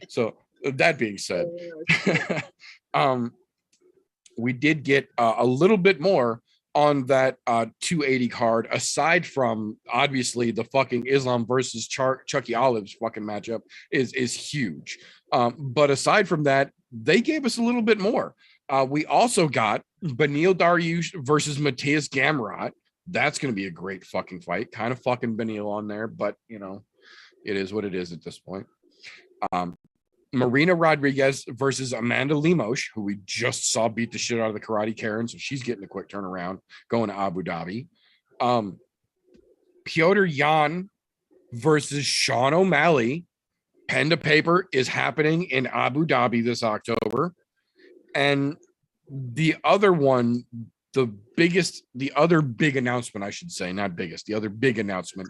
So that being said, we did get a little bit more on that 280 card, aside from obviously the fucking Islam versus Chucky Olive's fucking matchup is huge. But aside from that, they gave us a little bit more. We also got Beneil Dariush versus Matthias Gamrot. That's going to be a great fucking fight. Kind of fucking Beneil on there, but you know, it is what it is at this point. Marina Rodriguez versus Amanda Lemos, who we just saw beat the shit out of the Karate Karen, so she's getting a quick turnaround going to Abu Dhabi. Piotr Jan versus Sean O'Malley. Pen to paper is happening in Abu Dhabi this October. And the other one, the other big announcement, I should say, not biggest, the other big announcement,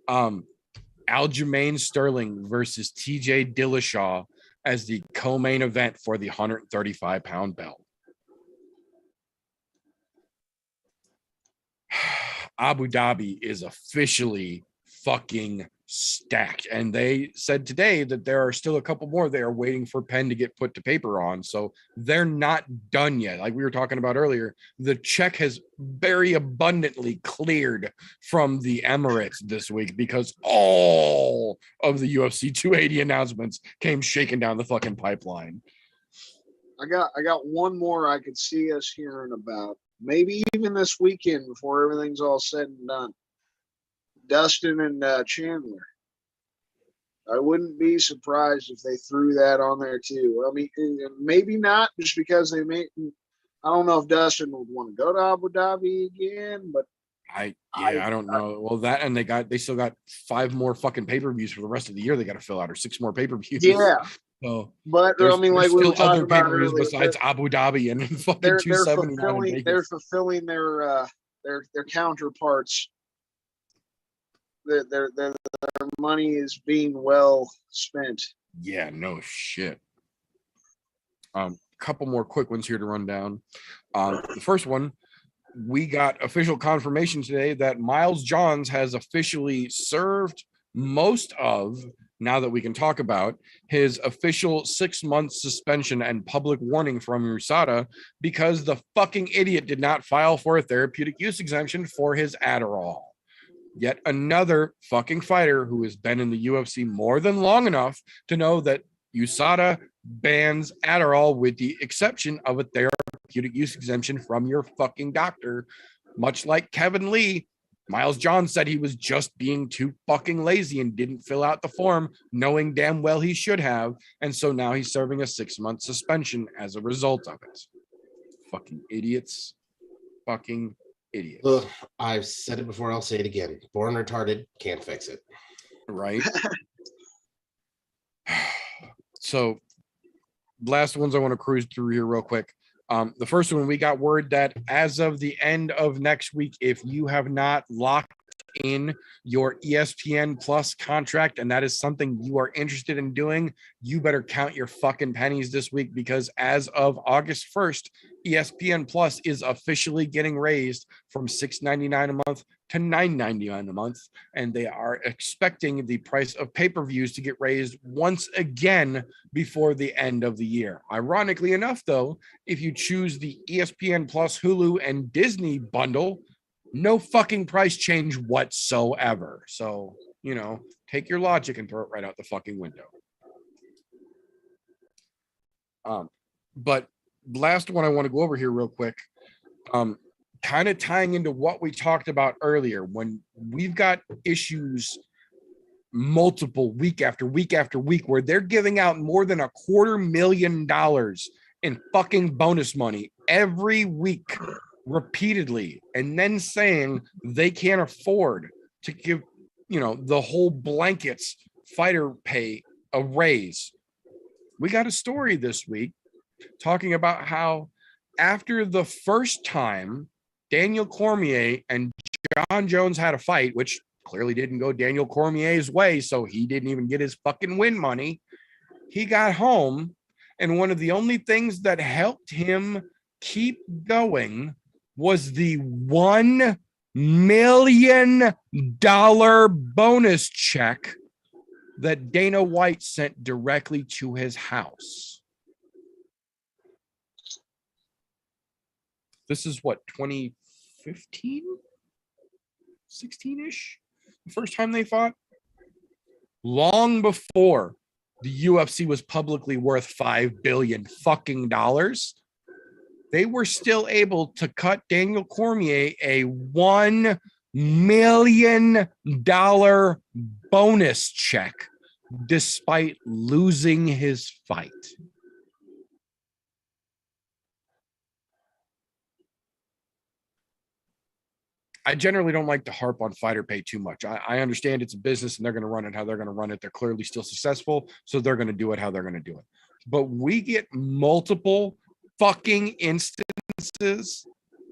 Aljamain Sterling versus TJ Dillashaw as the co-main event for the 135-pound belt. Abu Dhabi is officially fucking stacked, and they said today that there are still a couple more they are waiting for pen to get put to paper on, so they're not done yet. Like we were talking about earlier, the check has very abundantly cleared from the Emirates this week because all of the UFC 280 announcements came shaking down the fucking pipeline. I got one more I could see us hearing about, maybe even this weekend before everything's all said and done. Dustin and Chandler. I wouldn't be surprised if they threw that on there too. I mean, maybe not, just because they may. I don't know if Dustin would want to go to Abu Dhabi again, but I don't know. Well, that, and they still got 5 more fucking pay-per-views for the rest of the year they got to fill out, or 6 more pay-per-views. Yeah, So But I mean, like there's we were still talking other about pay-per-views earlier, besides Abu Dhabi and fucking they're 279 in Vegas. fulfilling their counterparts. Their money is being well spent. Yeah, no shit. Couple more quick ones here to run down. The first one, we got official confirmation today that Miles Johns has officially served most of, now that we can talk about, his official 6-month suspension and public warning from USADA because the fucking idiot did not file for a therapeutic use exemption for his Adderall. Yet another fucking fighter who has been in the UFC more than long enough to know that USADA bans Adderall with the exception of a therapeutic use exemption from your fucking doctor. Much like Kevin Lee, Miles Johns said he was just being too fucking lazy and didn't fill out the form, knowing damn well he should have. And so now he's serving a 6-month suspension as a result of it. Fucking idiots. Fucking idiots. Ugh, I've said it before, I'll say it again. Born retarded, can't fix it. Right? So, last ones I want to cruise through here real quick. The first one, we got word that as of the end of next week, if you have not locked in your ESPN Plus contract, and that is something you are interested in doing, you better count your fucking pennies this week, because as of August 1st, ESPN Plus is officially getting raised from $6.99 a month to $9.99 a month, and they are expecting the price of pay-per-views to get raised once again before the end of the year. Ironically enough, though, if you choose the ESPN Plus, Hulu, and Disney bundle, no fucking price change whatsoever. So, take your logic and throw it right out the fucking window. But last one I want to go over here real quick, kind of tying into what we talked about earlier, when we've got issues multiple week after week after week where they're giving out more than $250,000 in fucking bonus money every week repeatedly, and then saying they can't afford to give the whole blankets fighter pay a raise. We got a story this week talking about how after the first time Daniel Cormier and John Jones had a fight, which clearly didn't go Daniel Cormier's way, so he didn't even get his fucking win money, he got home, and one of the only things that helped him keep going was the $1 million bonus check that Dana White sent directly to his house. This is what, 2015? 16-ish? The first time they fought? Long before the UFC was publicly worth $5 billion fucking dollars, they were still able to cut Daniel Cormier a $1 million bonus check despite losing his fight. I generally don't like to harp on fighter pay too much. I understand it's a business and they're going to run it how they're going to run it. They're clearly still successful, so they're going to do it how they're going to do it. But we get multiple fucking instances,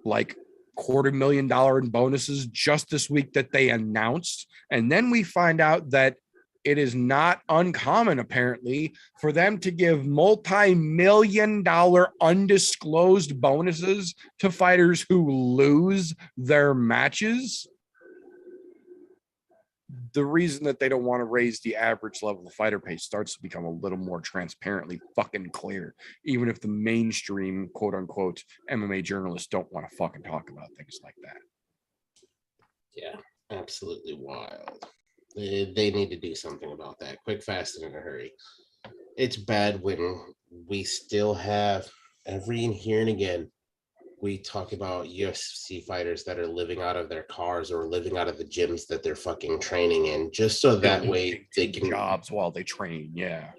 like $250,000 in bonuses just this week that they announced. And then we find out that it is not uncommon, apparently, for them to give multi-million-dollar undisclosed bonuses to fighters who lose their matches. The reason that they don't want to raise the average level of fighter pay starts to become a little more transparently fucking clear, even if the mainstream quote-unquote MMA journalists don't want to fucking talk about things like that. Yeah, absolutely wild. They need to do something about that quick, fast, and in a hurry. It's bad when we still have every here and again we talk about UFC fighters that are living out of their cars or living out of the gyms that they're fucking training in, just so that way they can jobs while they train. Yeah.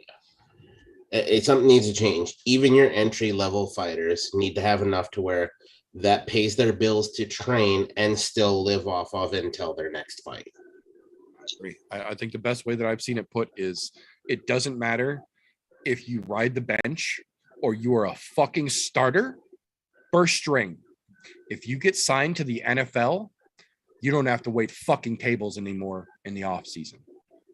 Something needs to change. Even your entry level fighters need to have enough to where that pays their bills to train and still live off of until their next fight. I think the best way that I've seen it put is it doesn't matter if you ride the bench or you are a fucking starter, first string. If you get signed to the NFL, you don't have to wait fucking tables anymore in the off season.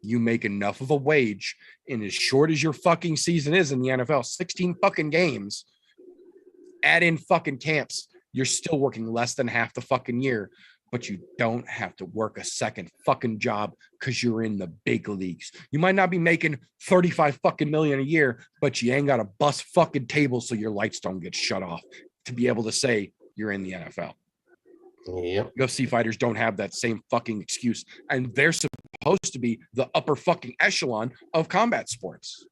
You make enough of a wage in as short as your fucking season is in the NFL, 16 fucking games, add in fucking camps. You're still working less than half the fucking year, but you don't have to work a second fucking job because you're in the big leagues. You might not be making 35 fucking million a year, but you ain't got to bust fucking tables so your lights don't get shut off to be able to say you're in the NFL. Yep. UFC fighters don't have that same fucking excuse, and they're supposed to be the upper fucking echelon of combat sports.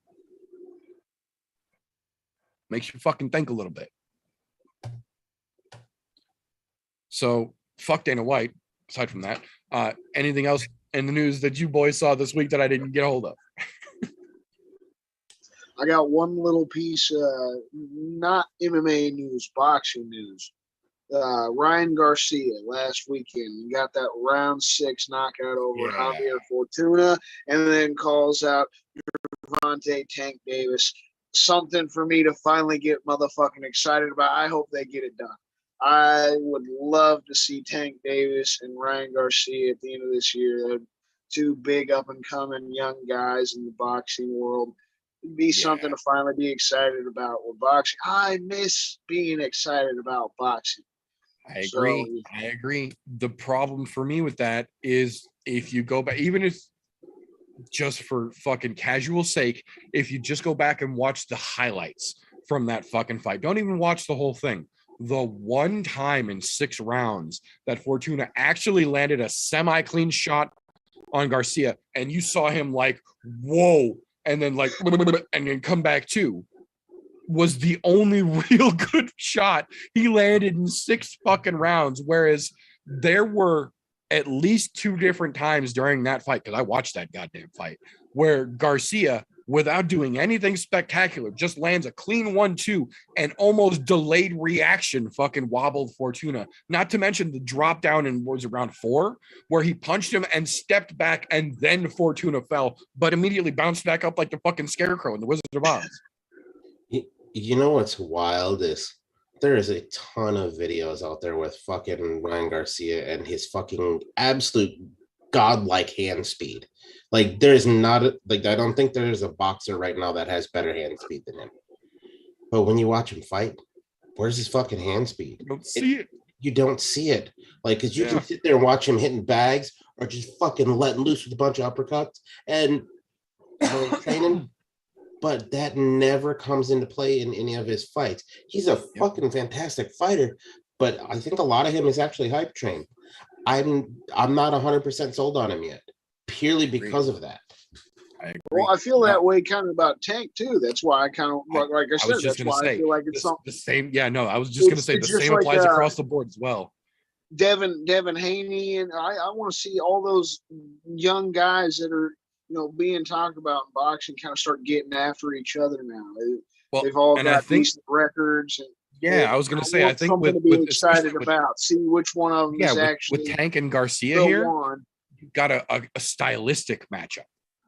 Makes you fucking think a little bit. So fuck Dana White. Aside from that, anything else in the news that you boys saw this week that I didn't get a hold of? I got one little piece, not MMA news, boxing news. Ryan Garcia last weekend got that round 6 knockout over Javier Fortuna, and then calls out Gervonta Tank Davis. Something for me to finally get motherfucking excited about. I hope they get it done. I would love to see Tank Davis and Ryan Garcia at the end of this year. They're two big up-and-coming young guys in the boxing world. It'd be something to finally be excited about with boxing. I miss being excited about boxing. I agree. I agree. The problem for me with that is if you go back, even if just for fucking casual sake, if you just go back and watch the highlights from that fucking fight, don't even watch the whole thing. The one time in 6 rounds that Fortuna actually landed a semi-clean shot on Garcia, and you saw him like, whoa, and then like, and then come back too, was the only real good shot he landed in 6 fucking rounds. Whereas there were at least 2 different times during that fight, because I watched that goddamn fight, where Garcia, without doing anything spectacular, just lands a clean 1-2 and almost delayed reaction fucking wobbled Fortuna. Not to mention the drop down in was around 4, where he punched him and stepped back, and then Fortuna fell, but immediately bounced back up like the fucking Scarecrow in the Wizard of Oz. You know what's wild is there is a ton of videos out there with fucking Ryan Garcia and his fucking absolute godlike hand speed. Like there's not I don't think there's a boxer right now that has better hand speed than him. But when you watch him fight, where's his fucking hand speed? You don't see it. You don't see it. Like, because you can sit there and watch him hitting bags or just fucking letting loose with a bunch of uppercuts and training. But that never comes into play in any of his fights. He's a fucking fantastic fighter, but I think a lot of him is actually hype trained. I'm not 100% sold on him yet, purely because of that. I agree. Well, I feel that way kind of about Tank too. That's why I kind of, like I said, that's why I feel like it's something. The same. Yeah, no, I was just going to say the same like, applies across the board as well. Devin Haney, and I want to see all those young guys that are, being talked about in boxing kind of start getting after each other now. They've all got decent records. And I was going to say, I think something to be excited about. See which one of them is actually with Tank and Garcia here. You've got a stylistic matchup,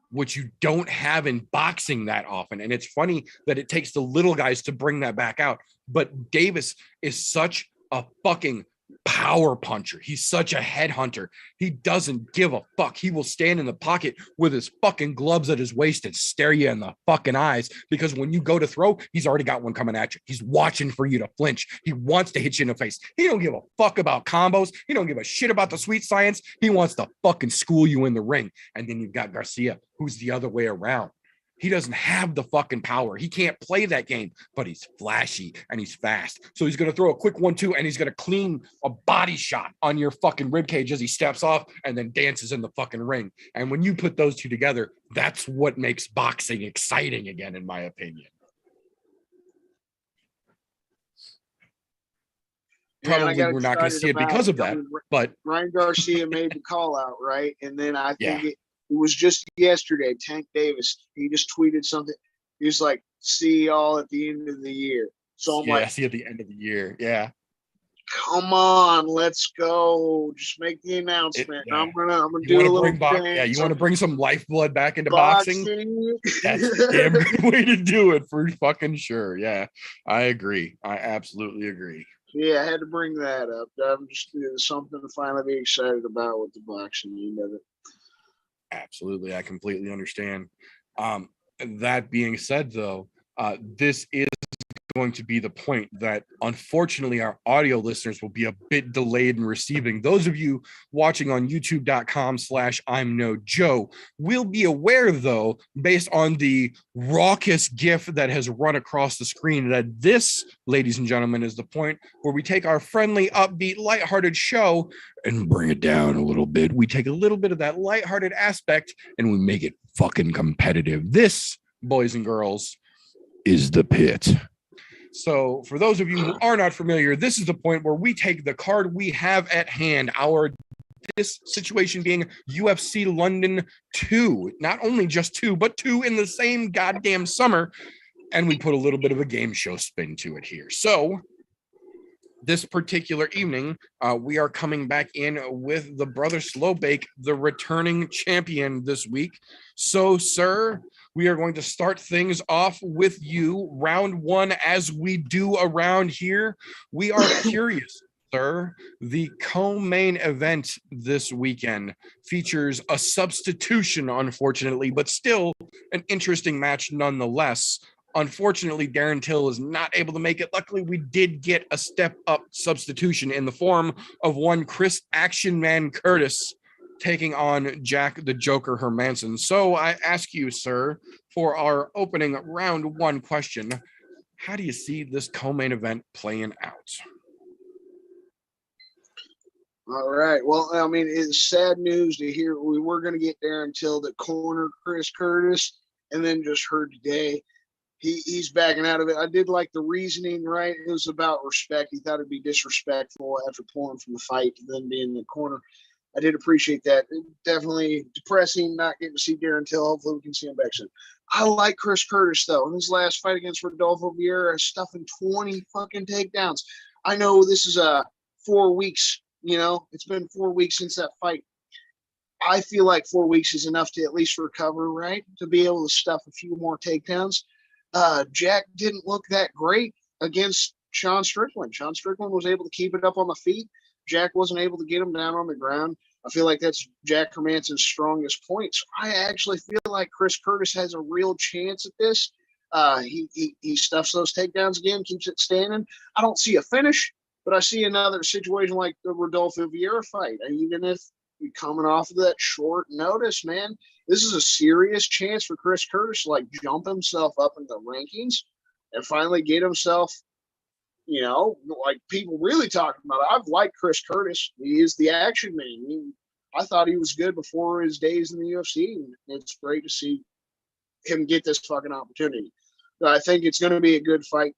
which you don't have in boxing that often. And it's funny that it takes the little guys to bring that back out. But Davis is such a fucking power puncher. He's such a headhunter. He doesn't give a fuck. He will stand in the pocket with his fucking gloves at his waist and stare you in the fucking eyes, because when you go to throw, he's already got one coming at you. He's watching for you to flinch. He wants to hit you in the face. He don't give a fuck about combos. He don't give a shit about the sweet science. He wants to fucking school you in the ring. And then you've got Garcia, who's the other way around. He doesn't have the fucking power. He can't play that game, but he's flashy and he's fast. So he's going to throw a quick 1-2 and he's going to clean a body shot on your fucking ribcage as he steps off and then dances in the fucking ring. And when you put those two together, that's what makes boxing exciting again, in my opinion. Probably we're not going to see it because of that, but Ryan Garcia made the call out, right? And then I think it was just yesterday, Tank Davis, he just tweeted something. He was like, see y'all at the end of the year. So I'm like, see you at the end of the year. Yeah. Come on, let's go. Just make the announcement. Yeah. I'm gonna You do want a to little bring dance. you want to bring some lifeblood back into boxing? That's a damn good way to do it for fucking sure. Yeah, I agree. I absolutely agree. Yeah, I had to bring that up. I'm just something to finally be excited about with the boxing end of it. Absolutely. I completely understand. That being said, though, this is going to be the point that unfortunately our audio listeners will be a bit delayed in receiving. Those of you watching on youtube.com/I'm no Joe will be aware, though, based on the raucous gif that has run across the screen, that this, ladies and gentlemen, is the point where we take our friendly, upbeat, lighthearted show and bring it down a little bit. We take a little bit of that lighthearted aspect and we make it fucking competitive. This, boys and girls, is the pit. So for those of you who are not familiar, this is the point where we take the card we have at hand, this situation being UFC London 2, not only just 2, but 2 in the same goddamn summer, and we put a little bit of a game show spin to it here. So this particular evening, we are coming back in with the Brother Slowbake, the returning champion this week. So, sir, we are going to start things off with you. Round one, as we do around here. We are curious, sir. The co-main event this weekend features a substitution, unfortunately, but still an interesting match nonetheless. Unfortunately, Darren Till is not able to make it. Luckily, we did get a step-up substitution in the form of one Chris Action Man Curtis taking on Jack the Joker Hermanson. So I ask you, sir, for our opening round one question, how do you see this co-main event playing out? All right. Well, I mean, it's sad news to hear we were going to get Darren Till to corner Chris Curtis, and then just heard today he's backing out of it. I did like the reasoning, right? It was about respect. He thought it'd be disrespectful after pulling from the fight to then be in the corner. I did appreciate that. Definitely depressing not getting to see Darren Till. Hopefully we can see him back soon. I like Chris Curtis, though. In his last fight against Rodolfo Vieira, stuffing 20 fucking takedowns. I know this is 4 weeks, it's been 4 weeks since that fight. I feel like 4 weeks is enough to at least recover, right? To be able to stuff a few more takedowns. Jack didn't look that great against Sean Strickland. Sean Strickland was able to keep it up on the feet. Jack wasn't able to get him down on the ground. I feel like that's Jack Hermanson's strongest point. So I actually feel like Chris Curtis has a real chance at this. He stuffs those takedowns again, keeps it standing. I don't see a finish, but I see another situation like the Rodolfo Vieira fight. Even if you're coming off of that short notice, man, this is a serious chance for Chris Curtis to jump himself up in the rankings and finally get himself, people really talking about it. I've liked Chris Curtis. He is the action man. I thought he was good before his days in the UFC. And it's great to see him get this fucking opportunity. But I think it's going to be a good fight.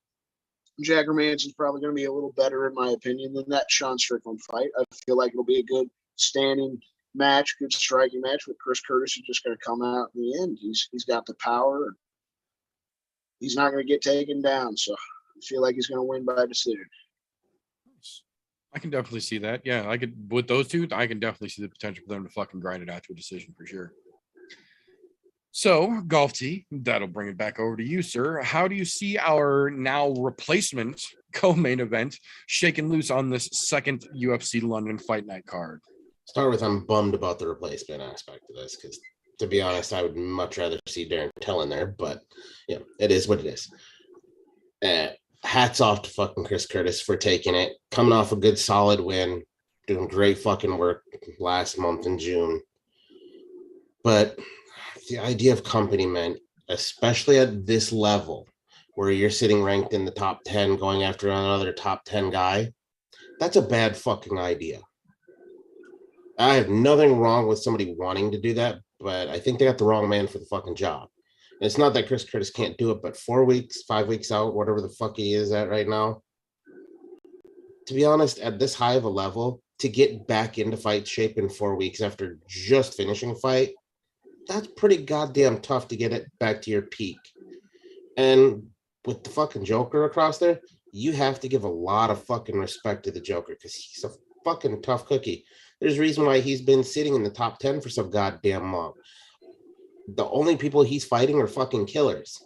Jack Hermanson's probably going to be a little better, in my opinion, than that Sean Strickland fight. I feel like it'll be a good standing match, good striking match, with Chris Curtis is just going to come out in the end. He's got the power. He's not going to get taken down, so I feel like he's going to win by decision. I can definitely see that. Yeah, I could with those two. I can definitely see the potential for them to fucking grind it out to a decision for sure. So, Golf T, that'll bring it back over to you, sir. How do you see our now replacement co-main event shaking loose on this second UFC London Fight Night card? Start with, I'm bummed about the replacement aspect of this because, to be honest, I would much rather see Darren Till in there, but it is what it is. Hats off to fucking Chris Curtis for taking it, coming off a good solid win, doing great fucking work last month in June. But the idea of company, man, especially at this level where you're sitting ranked in the top 10 going after another top 10 guy, that's a bad fucking idea. I have nothing wrong with somebody wanting to do that, but I think they got the wrong man for the fucking job. And it's not that Chris Curtis can't do it, but 4 weeks, 5 weeks out, whatever the fuck he is at right now, to be honest, at this high of a level, to get back into fight shape in 4 weeks after just finishing a fight, that's pretty goddamn tough to get it back to your peak. And with the fucking Joker across there, you have to give a lot of fucking respect to the Joker because he's a fucking tough cookie. There's a reason why he's been sitting in the top 10 for some goddamn long. The only people he's fighting are fucking killers.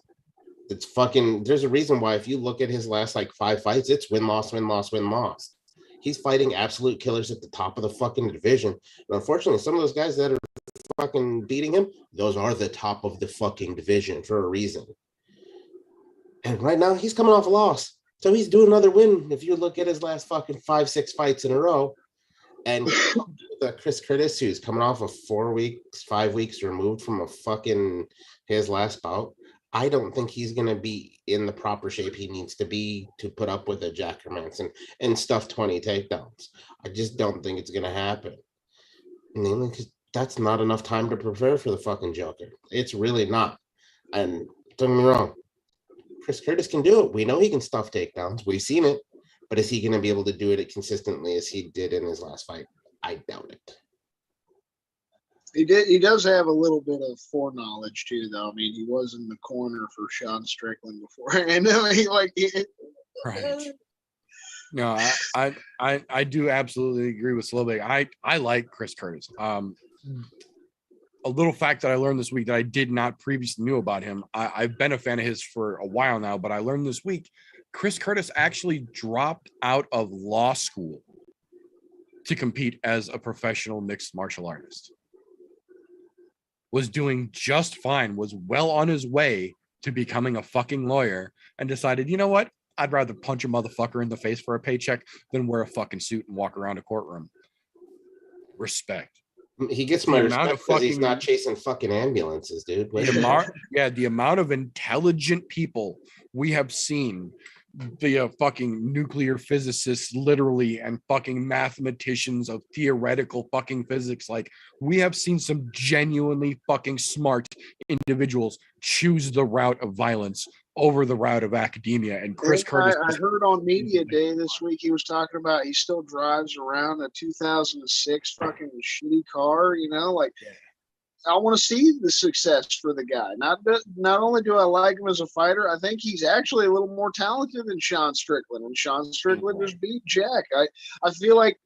It's fucking, there's a reason why if you look at his last like 5 fights, it's win, loss, win, loss, win, loss. He's fighting absolute killers at the top of the fucking division. And unfortunately, some of those guys that are fucking beating him, those are the top of the fucking division for a reason. And right now he's coming off a loss. So he's doing another win. If you look at his last fucking 5-6 fights in a row, and Chris Curtis, who's coming off of 4 weeks, 5 weeks removed from a fucking his last bout, I don't think he's going to be in the proper shape he needs to be to put up with a Jack Hermanson and stuff 20 takedowns. I just don't think it's going to happen. Mainly because that's not enough time to prepare for the fucking Joker. It's really not. And don't get me wrong, Chris Curtis can do it. We know he can stuff takedowns. We've seen it. But is he going to be able to do it consistently as he did in his last fight? I doubt it. He does have a little bit of foreknowledge too, though. I mean, he was in the corner for Sean Strickland before, and Right. No, I do absolutely agree with Slowbig. I like Chris Curtis. A little fact that I learned this week that I did not previously knew about him. I've been a fan of his for a while now, but I learned this week Chris Curtis actually dropped out of law school to compete as a professional mixed martial artist. Was doing just fine, was well on his way to becoming a fucking lawyer, and decided, you know what? I'd rather punch a motherfucker in the face for a paycheck than wear a fucking suit and walk around a courtroom. Respect. He gets my respect because he's not chasing fucking ambulances, dude. The amount of intelligent people we have seen, the fucking nuclear physicists, literally, and fucking mathematicians of theoretical fucking physics. Like, we have seen some genuinely fucking smart individuals choose the route of violence over the route of academia. And Chris Curtis, I heard on Media Day this week, he was talking about he still drives around a 2006 fucking shitty car, I want to see the success for the guy. Not only do I like him as a fighter, I think he's actually a little more talented than Sean Strickland. And Sean Strickland just beat Jack. I feel like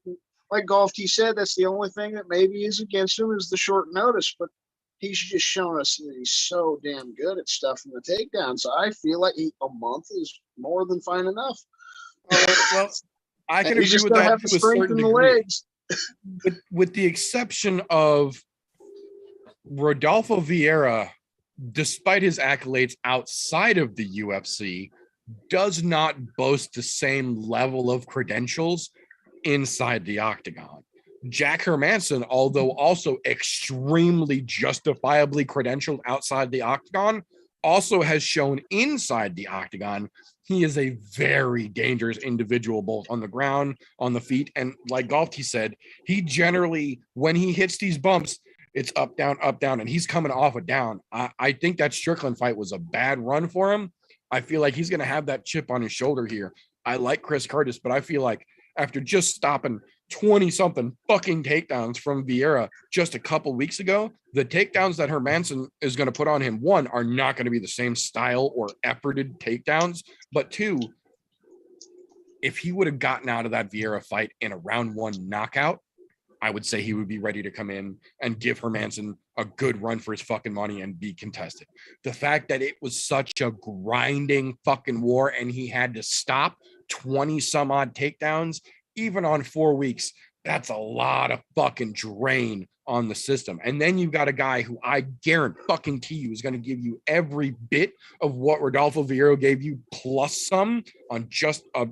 Golf T said, that's the only thing that maybe is against him is the short notice. But he's just shown us that he's so damn good at stuffing the takedown. So I feel like a month is more than fine enough. Well, I can agree with that have to the a strength certain in the degree. legs. With the exception of Rodolfo Vieira, despite his accolades outside of the UFC, does not boast the same level of credentials inside the octagon. Jack Hermanson, although also extremely justifiably credentialed outside the octagon, also has shown inside the octagon he is a very dangerous individual, both on the ground, on the feet, and like Galti said, he generally, when he hits these bumps, it's up, down, and he's coming off a down. I think that Strickland fight was a bad run for him. I feel like he's going to have that chip on his shoulder here. I like Chris Curtis, but I feel like after just stopping 20-something fucking takedowns from Vieira just a couple weeks ago, the takedowns that Hermanson is going to put on him, one, are not going to be the same style or efforted takedowns, but two, if he would have gotten out of that Vieira fight in a round one knockout, I would say he would be ready to come in and give Hermanson a good run for his fucking money and be contested. The fact that it was such a grinding fucking war and he had to stop 20 some odd takedowns, even on 4 weeks, that's a lot of fucking drain on the system. And then you've got a guy who I guarantee you is going to give you every bit of what Rodolfo Vieira gave you plus some on just a,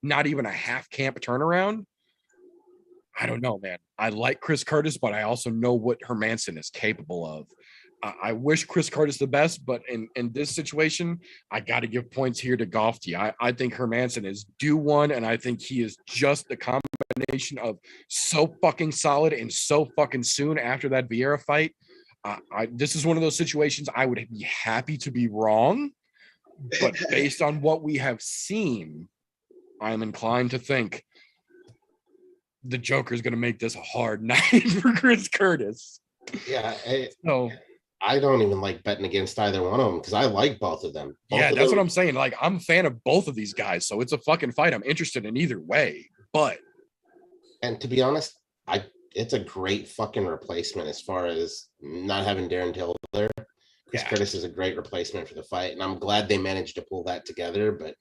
not even a half camp turnaround. I don't know, man. I like Chris Curtis, but I also know what Hermanson is capable of. I wish Chris Curtis the best, but in this situation, I got to give points here to Galti. I think Hermanson is due one, and I think he is just the combination of so fucking solid and so fucking soon after that Vieira fight. This is one of those situations I would be happy to be wrong, but based on what we have seen, I'm inclined to think the Joker is going to make this a hard night for Chris Curtis. Yeah. So I don't even like betting against either one of them because I like both of them. Yeah, that's what I'm saying. Like, I'm a fan of both of these guys, so it's a fucking fight. I'm interested in either way. But And to be honest, it's a great fucking replacement as far as not having Darren Till there. Chris Curtis is a great replacement for the fight, and I'm glad they managed to pull that together. But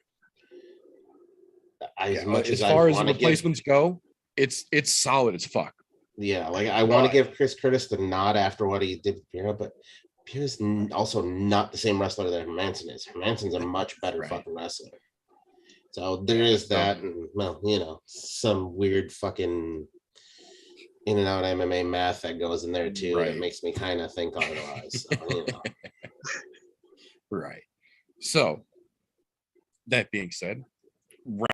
as far as replacements go, it's solid as fuck. Yeah, like I want to give Chris Curtis the nod after what he did with Pira, but Pira's also not the same wrestler that Hermanson is. Hermanson's a much better fucking wrestler. So there is that, and well, you know, some weird fucking in and out MMA math that goes in there too. That makes me kind of think otherwise. So, you know. Right. So that being said, round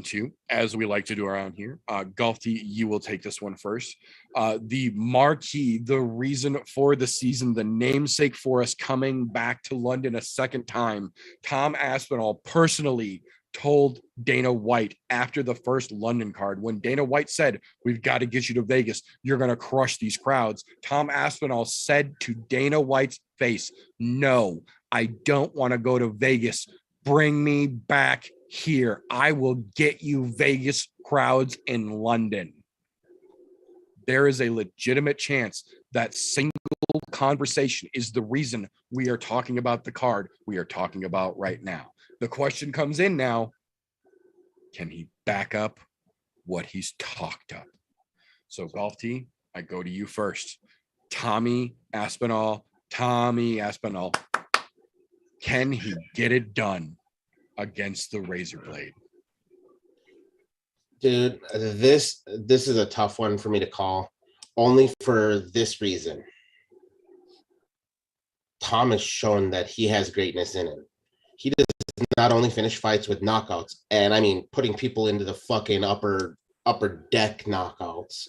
two, as we like to do around here. Golfy, you will take this one first. The marquee, the reason for the season, the namesake for us coming back to London a second time. Tom Aspinall personally told Dana White after the first London card, when Dana White said, "We've got to get you to Vegas. You're going to crush these crowds." Tom Aspinall said to Dana White's face, "No, I don't want to go to Vegas. Bring me back here. I will get you Vegas crowds in London." There is a legitimate chance that single conversation is the reason we are talking about the card we are talking about right now. The question comes in now, can he back up what he's talked up? So Golf T, I go to you first. Tommy Aspinall, can he get it done against the Razor Blade? Dude, this is a tough one for me to call, only for this reason. Tom has shown that he has greatness in him. He does not only finish fights with knockouts, and I mean putting people into the fucking upper deck knockouts,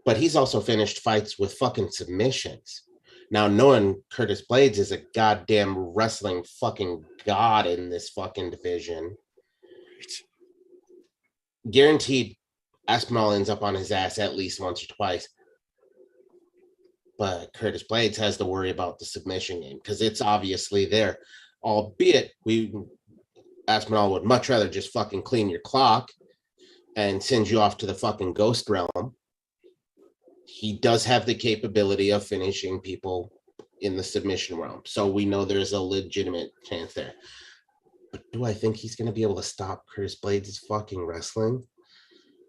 but he's also finished fights with fucking submissions. Now, knowing Curtis Blades is a goddamn wrestling fucking god in this fucking division, guaranteed Aspinall ends up on his ass at least once or twice. But Curtis Blades has to worry about the submission game because it's obviously there. Albeit Aspinall would much rather just fucking clean your clock and send you off to the fucking ghost realm. He does have the capability of finishing people in the submission realm. So we know there's a legitimate chance there. But do I think he's going to be able to stop Curtis Blades' fucking wrestling?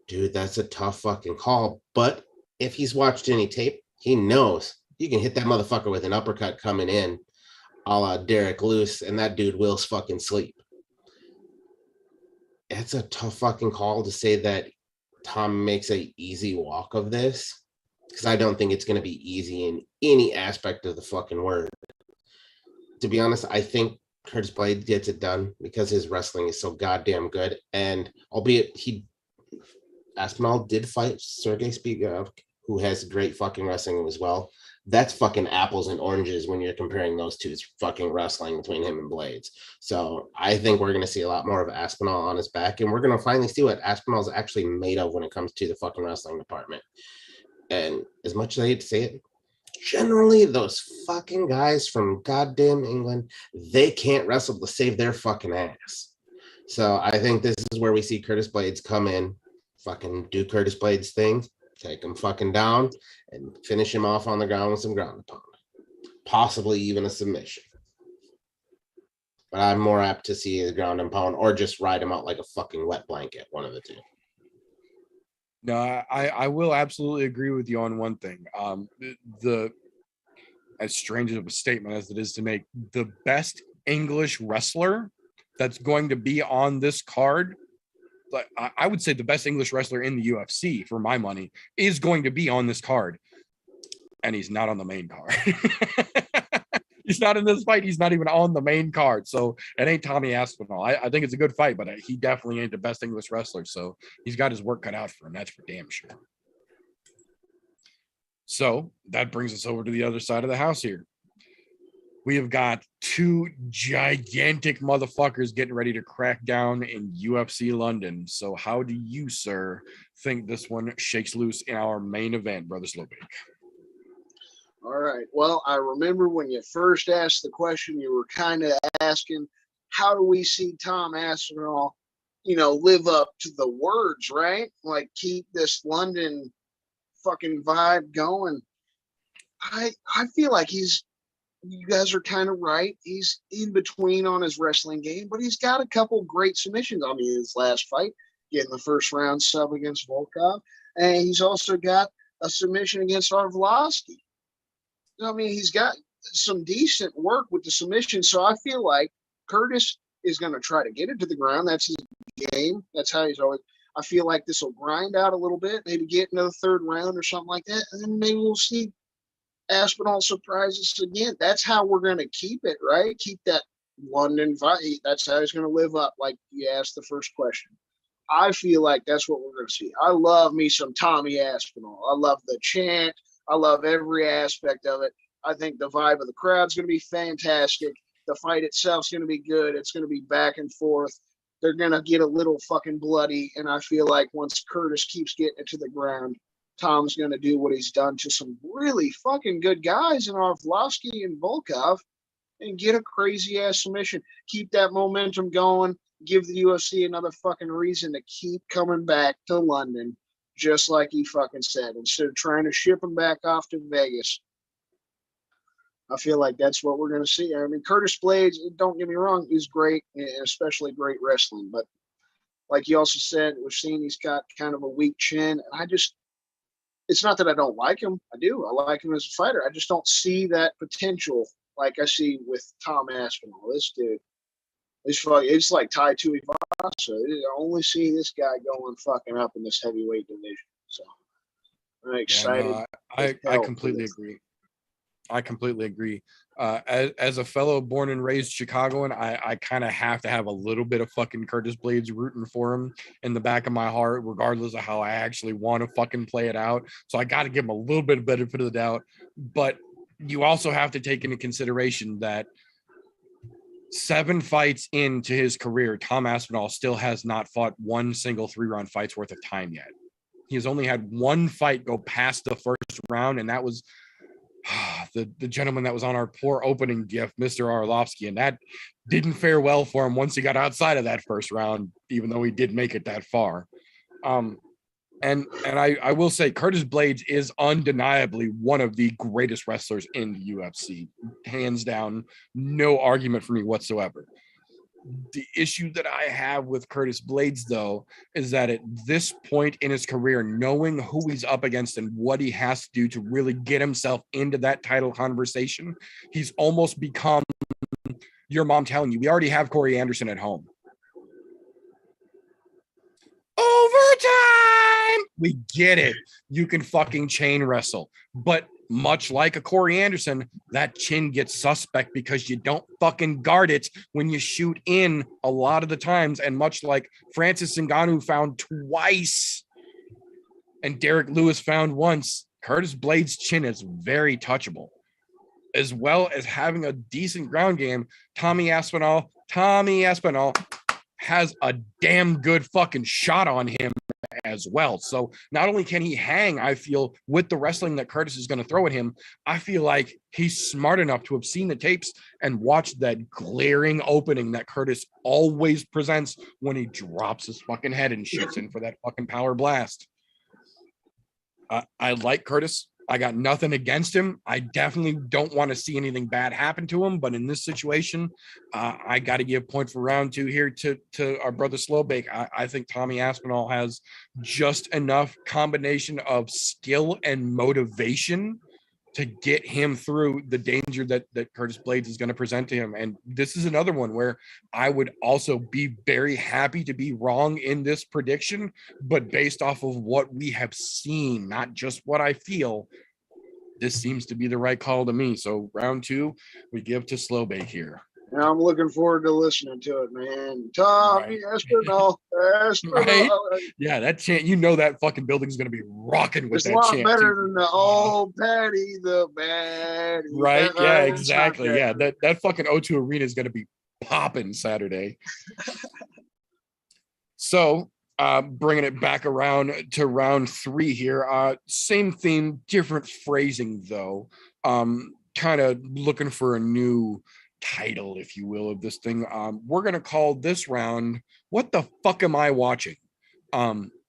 Dude, that's a tough fucking call. But if he's watched any tape, he knows you can hit that motherfucker with an uppercut coming in, a la Derek Lewis, and that dude will fucking sleep. It's a tough fucking call to say that Tom makes an easy walk of this, because I don't think it's going to be easy in any aspect of the fucking word. To be honest, I think Curtis Blades gets it done because his wrestling is so goddamn good. And albeit Aspinall did fight Sergey Spivak, who has great fucking wrestling as well. That's fucking apples and oranges when you're comparing those two fucking wrestling between him and Blades. So I think we're going to see a lot more of Aspinall on his back, and we're going to finally see what Aspinall's actually made of when it comes to the fucking wrestling department. And as much as I hate to say it, generally those fucking guys from goddamn England, they can't wrestle to save their fucking ass. So I think this is where we see Curtis Blades come in, fucking do Curtis Blades thing, take him fucking down, and finish him off on the ground with some ground and pound. Possibly even a submission. But I'm more apt to see the ground and pound or just ride him out like a fucking wet blanket, one of the two. No, I will absolutely agree with you on one thing. The as strange of a statement as it is to make, the best English wrestler that's going to be on this card, like I would say the best English wrestler in the UFC, for my money, is going to be on this card. And he's not on the main card. He's not in this fight. He's not even on the main card. So it ain't Tommy Aspinall. I think it's a good fight, but he definitely ain't the best English wrestler. So he's got his work cut out for him. That's for damn sure. So that brings us over to the other side of the house here. We have got two gigantic motherfuckers getting ready to crack down in UFC London. So how do you, sir, think this one shakes loose in our main event, Brother Slowbake? All right. Well, I remember when you first asked the question, you were kind of asking, how do we see Tom Aspinall, live up to the words, right? Like keep this London fucking vibe going. I feel like you guys are kind of right. He's in between on his wrestling game, but he's got a couple great submissions. I mean, his last fight, getting the first round sub against Volkov, and he's also got a submission against Arlovsky. I mean, he's got some decent work with the submission. So I feel like Curtis is going to try to get it to the ground. That's his game. That's how he's always. I feel like this will grind out a little bit, maybe get into the third round or something like that, and then maybe we'll see Aspinall surprise us again. That's how we're going to keep it, right? Keep that London vibe. That's how he's going to live up, like you asked the first question. I feel like that's what we're going to see. I love me some Tommy Aspinall. I love the chant. I love every aspect of it. I think the vibe of the crowd's going to be fantastic. The fight itself's going to be good. It's going to be back and forth. They're going to get a little fucking bloody. And I feel like once Curtis keeps getting it to the ground, Tom's going to do what he's done to some really fucking good guys in Arlovsky and Volkov and get a crazy ass submission. Keep that momentum going. Give the UFC another fucking reason to keep coming back to London, just like he fucking said, instead of trying to ship him back off to Vegas. I feel like that's what we're going to see. I mean, Curtis Blaydes, don't get me wrong, he's great, and especially great wrestling. But like you also said, we've seen he's got kind of a weak chin. And it's not that I don't like him. I do. I like him as a fighter. I just don't see that potential like I see with Tom Aspinall. This dude, it's like Tai Tuivasa. I only see this guy going fucking up in this heavyweight division. So I'm excited. Yeah, no, I completely agree. I completely agree. As a fellow born and raised Chicagoan, I kind of have to have a little bit of fucking Curtis Blaydes rooting for him in the back of my heart, regardless of how I actually want to fucking play it out. So I got to give him a little bit of benefit of the doubt. But you also have to take into consideration that 7 fights into his career, Tom Aspinall still has not fought one single 3-round fight's worth of time yet. He has only had one fight go past the first round, and that was the gentleman that was on our poor opening gift, Mr. Arlovsky, and that didn't fare well for him once he got outside of that first round, even though he did make it that far. And I will say Curtis Blaydes is undeniably one of the greatest wrestlers in the UFC, hands down, no argument for me whatsoever. The issue that I have with Curtis Blaydes, though, is that at this point in his career, knowing who he's up against and what he has to do to really get himself into that title conversation, he's almost become your mom telling you, we already have Corey Anderson at home. Overtime! We get it. You can fucking chain wrestle. But much like a Corey Anderson, that chin gets suspect because you don't fucking guard it when you shoot in a lot of the times. And much like Francis Ngannou found twice and Derek Lewis found once, Curtis Blaydes' chin is very touchable. As well as having a decent ground game, Tommy Aspinall has a damn good fucking shot on him as well. So not only can he hang, I feel, with the wrestling that Curtis is going to throw at him, I feel like he's smart enough to have seen the tapes and watched that glaring opening that Curtis always presents when he drops his fucking head and shoots in for that fucking power blast. I like Curtis. I got nothing against him. I definitely don't want to see anything bad happen to him. But in this situation, I got to give point for round 2 here to our brother Slowbake. I think Tommy Aspinall has just enough combination of skill and motivation to get him through the danger that Curtis Blaydes is going to present to him. And this is another one where I would also be very happy to be wrong in this prediction, but based off of what we have seen, not just what I feel, this seems to be the right call to me. So round 2, we give to Slowbake here. Now I'm looking forward to listening to it, man. Tommy Aspinall. Right? Yeah, that chant, you know that fucking building's going to be rocking with it's that a lot chant. better than the old Patty the Baddie. Right? Yeah, exactly. Yeah, that fucking O2 Arena is going to be popping Saturday. So, bringing it back around to round 3 here. Same theme, different phrasing, though. kind of looking for a new title, if you will, of this thing. We're going to call this round, What the Fuck Am I Watching?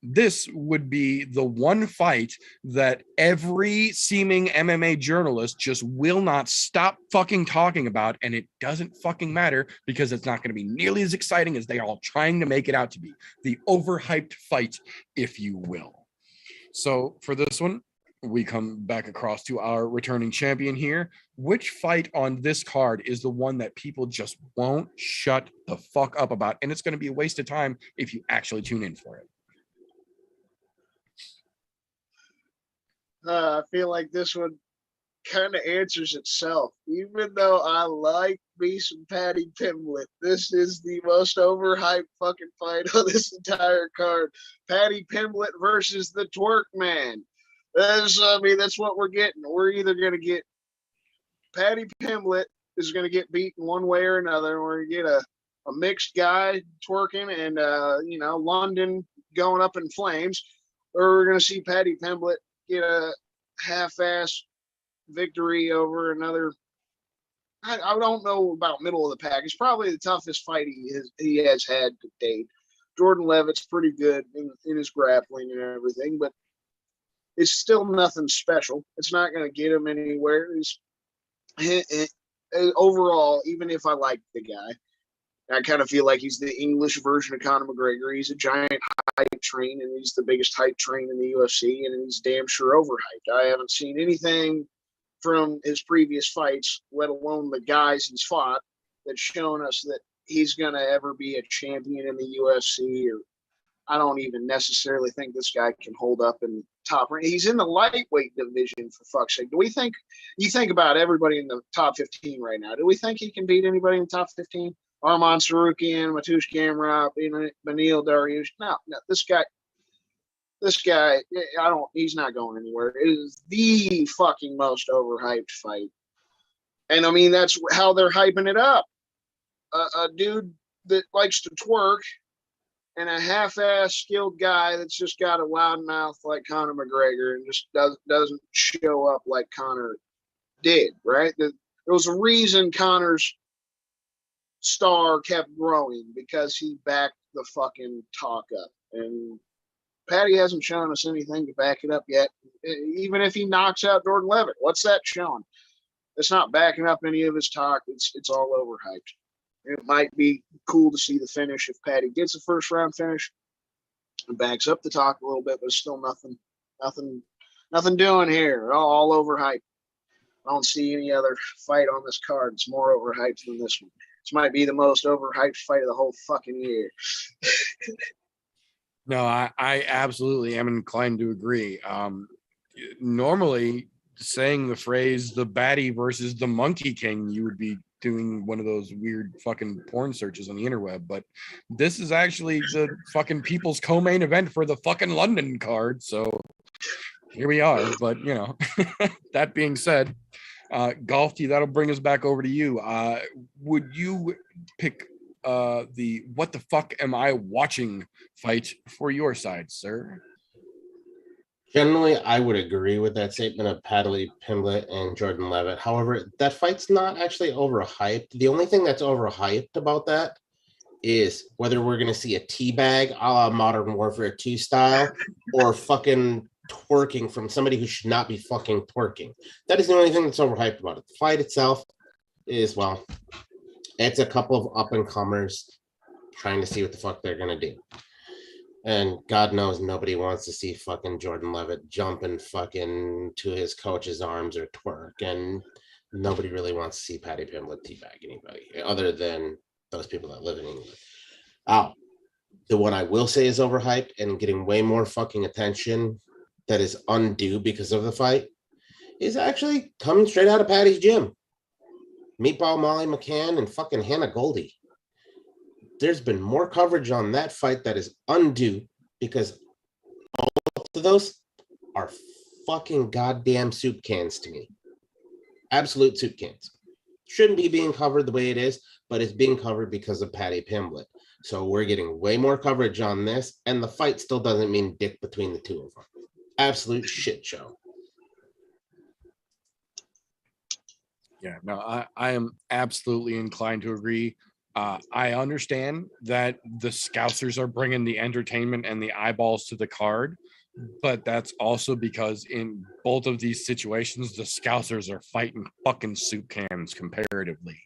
This would be the one fight that every seeming MMA journalist just will not stop fucking talking about, and it doesn't fucking matter because it's not going to be nearly as exciting as they are all trying to make it out to be. The overhyped fight, if you will. So for this one, we come back across to our returning champion here. Which fight on this card is the one that people just won't shut the fuck up about? And it's going to be a waste of time if you actually tune in for it. I feel like this one kind of answers itself. Even though I like me some Paddy Pimblett, this is the most overhyped fucking fight on this entire card. Paddy Pimblett versus the Twerk Man. That's what we're getting. We're either going to get Paddy Pimblett is going to get beaten one way or another. We're going to get a mixed guy twerking and, London going up in flames. Or we're going to see Paddy Pimblett get a half-ass victory over another. I don't know about middle of the pack. It's probably the toughest fight he has had to date. Jordan Levitt's pretty good in his grappling and everything, but it's still nothing special. It's not going to get him anywhere. Overall, even if I like the guy, I kind of feel like he's the English version of Conor McGregor. He's a giant hype train, and he's the biggest hype train in the UFC, and he's damn sure overhyped. I haven't seen anything from his previous fights, let alone the guys he's fought, that's shown us that he's going to ever be a champion in the UFC. Or I don't even necessarily think this guy can hold up in top rank. He's in the lightweight division, for fuck's sake. You think about everybody in the top 15 right now. Do we think he can beat anybody in the top 15? Arman Sarukian, Mateusz Gamrot, Beneil Dariush. No, this guy, he's not going anywhere. It is the fucking most overhyped fight. And I mean, that's how they're hyping it up. A dude that likes to twerk and a half-ass skilled guy that's just got a loud mouth like Conor McGregor and just doesn't show up like Conor did, right? There was a reason Conor's star kept growing, because he backed the fucking talk up. And Paddy hasn't shown us anything to back it up yet. Even if he knocks out Jordan Levitt, what's that showing? It's not backing up any of his talk. It's all overhyped. It might be cool to see the finish if Paddy gets a first round finish and backs up the talk a little bit, but it's still nothing doing here. All overhyped. I don't see any other fight on this card that's more overhyped than this one. This might be the most overhyped fight of the whole fucking year. No, I absolutely am inclined to agree. Normally, saying the phrase "the baddie versus the monkey king," you would be doing one of those weird fucking porn searches on the interweb, but this is actually the fucking people's co-main event for the fucking London card. So here we are. But that being said, Golfty, that'll bring us back over to you. Would you pick the "what the fuck am I watching" fight for your side, sir? Generally, I would agree with that statement of Paddy Pimblett and Jordan Levitt. However, that fight's not actually overhyped. The only thing that's overhyped about that is whether we're going to see a teabag a la Modern Warfare 2 style or fucking twerking from somebody who should not be fucking twerking. That is the only thing that's overhyped about it. The fight itself is, well, it's a couple of up-and-comers trying to see what the fuck they're going to do. And God knows nobody wants to see fucking Jordan Levitt jumping fucking to his coach's arms or twerk. And nobody really wants to see Paddy Pimblett teabag anybody other than those people that live in England. The one I will say is overhyped and getting way more fucking attention that is undue because of the fight is actually coming straight out of Paddy's gym. Meatball Molly McCann and fucking Hannah Goldie. There's been more coverage on that fight that is undue because both of those are fucking goddamn soup cans to me. Absolute soup cans. Shouldn't be being covered the way it is, but it's being covered because of Paddy Pimblett. So we're getting way more coverage on this, and the fight still doesn't mean dick between the two of them. Absolute shit show. Yeah, no, I am absolutely inclined to agree. I understand that the Scousers are bringing the entertainment and the eyeballs to the card, but that's also because in both of these situations, the Scousers are fighting fucking soup cans comparatively.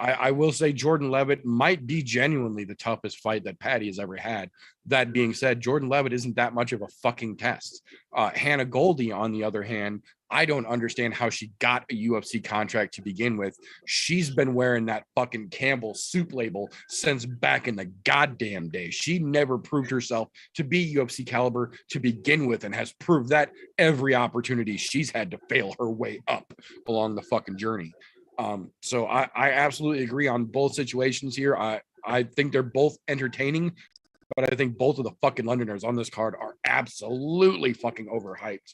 I will say Jordan Levitt might be genuinely the toughest fight that Patty has ever had. That being said, Jordan Levitt isn't that much of a fucking test. Hannah Goldie, on the other hand, I don't understand how she got a UFC contract to begin with. She's been wearing that fucking Campbell soup label since back in the goddamn day. She never proved herself to be UFC caliber to begin with and has proved that every opportunity she's had to fail her way up along the fucking journey. So I absolutely agree on both situations here. I think they're both entertaining, but I think both of the fucking Londoners on this card are absolutely fucking overhyped.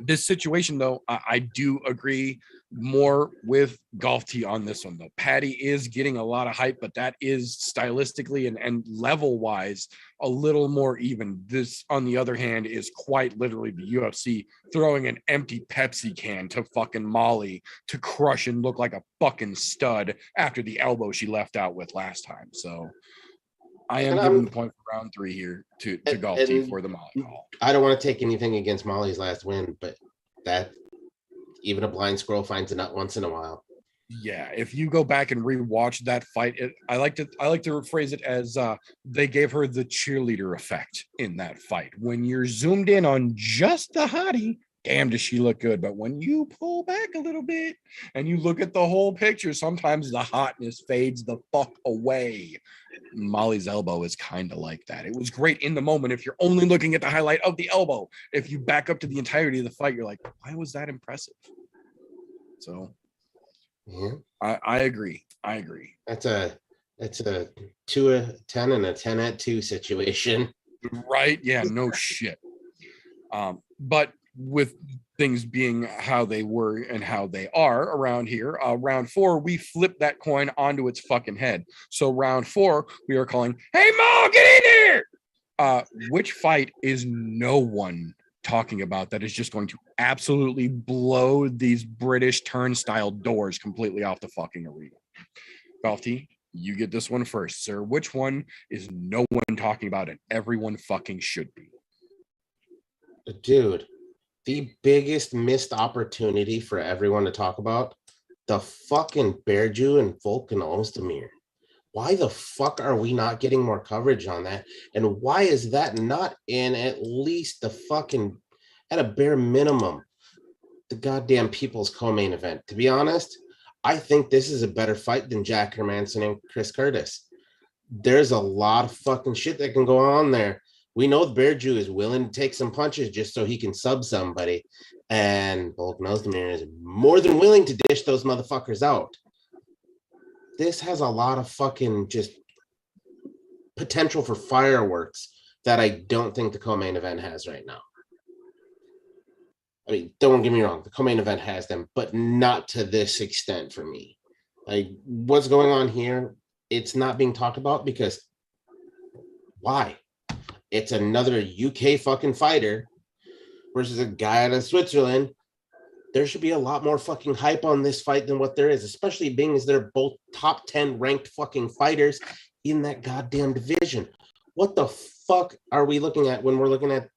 This situation, though, I do agree more with Golf Tee on this one, though. Patty is getting a lot of hype, but that is stylistically and level wise a little more even. This, on the other hand, is quite literally the UFC throwing an empty Pepsi can to fucking Molly to crush and look like a fucking stud after the elbow she left out with last time. So I am giving the point for round 3 here to Golf Tee for the Molly call. I don't want to take anything against Molly's last win, but that even a blind squirrel finds a nut once in a while. Yeah, if you go back and rewatch that fight, I like to rephrase it as they gave her the cheerleader effect in that fight. When you're zoomed in on just the hottie, damn, does she look good? But when you pull back a little bit and you look at the whole picture, sometimes the hotness fades the fuck away. Molly's elbow is kind of like that. It was great in the moment if you're only looking at the highlight of the elbow. If you back up to the entirety of the fight, you're like, why was that impressive? So yeah, I agree. That's a 2 at 10 and a 10 at 2 situation. Right? Yeah, no shit. But with things being how they were and how they are around here, round 4, we flip that coin onto its fucking head. So round 4, we are calling, hey, Mo, get in here! Which fight is no one talking about that is just going to absolutely blow these British turnstile doors completely off the fucking arena? Golf Tee, you get this one first, sir. Which one is no one talking about and everyone fucking should be? Dude, the biggest missed opportunity for everyone to talk about, the fucking Bear Jew and Volkan Ozdemir. Why the fuck are we not getting more coverage on that? And why is that not in at least the fucking, at a bare minimum, the goddamn People's Co-Main event? To be honest, I think this is a better fight than Jack Hermanson and Chris Curtis. There's a lot of fucking shit that can go on there. We know the Bear Jew is willing to take some punches just so he can sub somebody. And Volkan Ozdemir is more than willing to dish those motherfuckers out. This has a lot of fucking just potential for fireworks that I don't think the co-main event has right now. I mean, don't get me wrong, the co-main event has them, but not to this extent for me. Like, what's going on here? It's not being talked about because why? It's another UK fucking fighter versus a guy out of Switzerland. There should be a lot more fucking hype on this fight than what there is, especially being as they're both top 10 ranked fucking fighters in that goddamn division. What the fuck are we looking at when we're looking at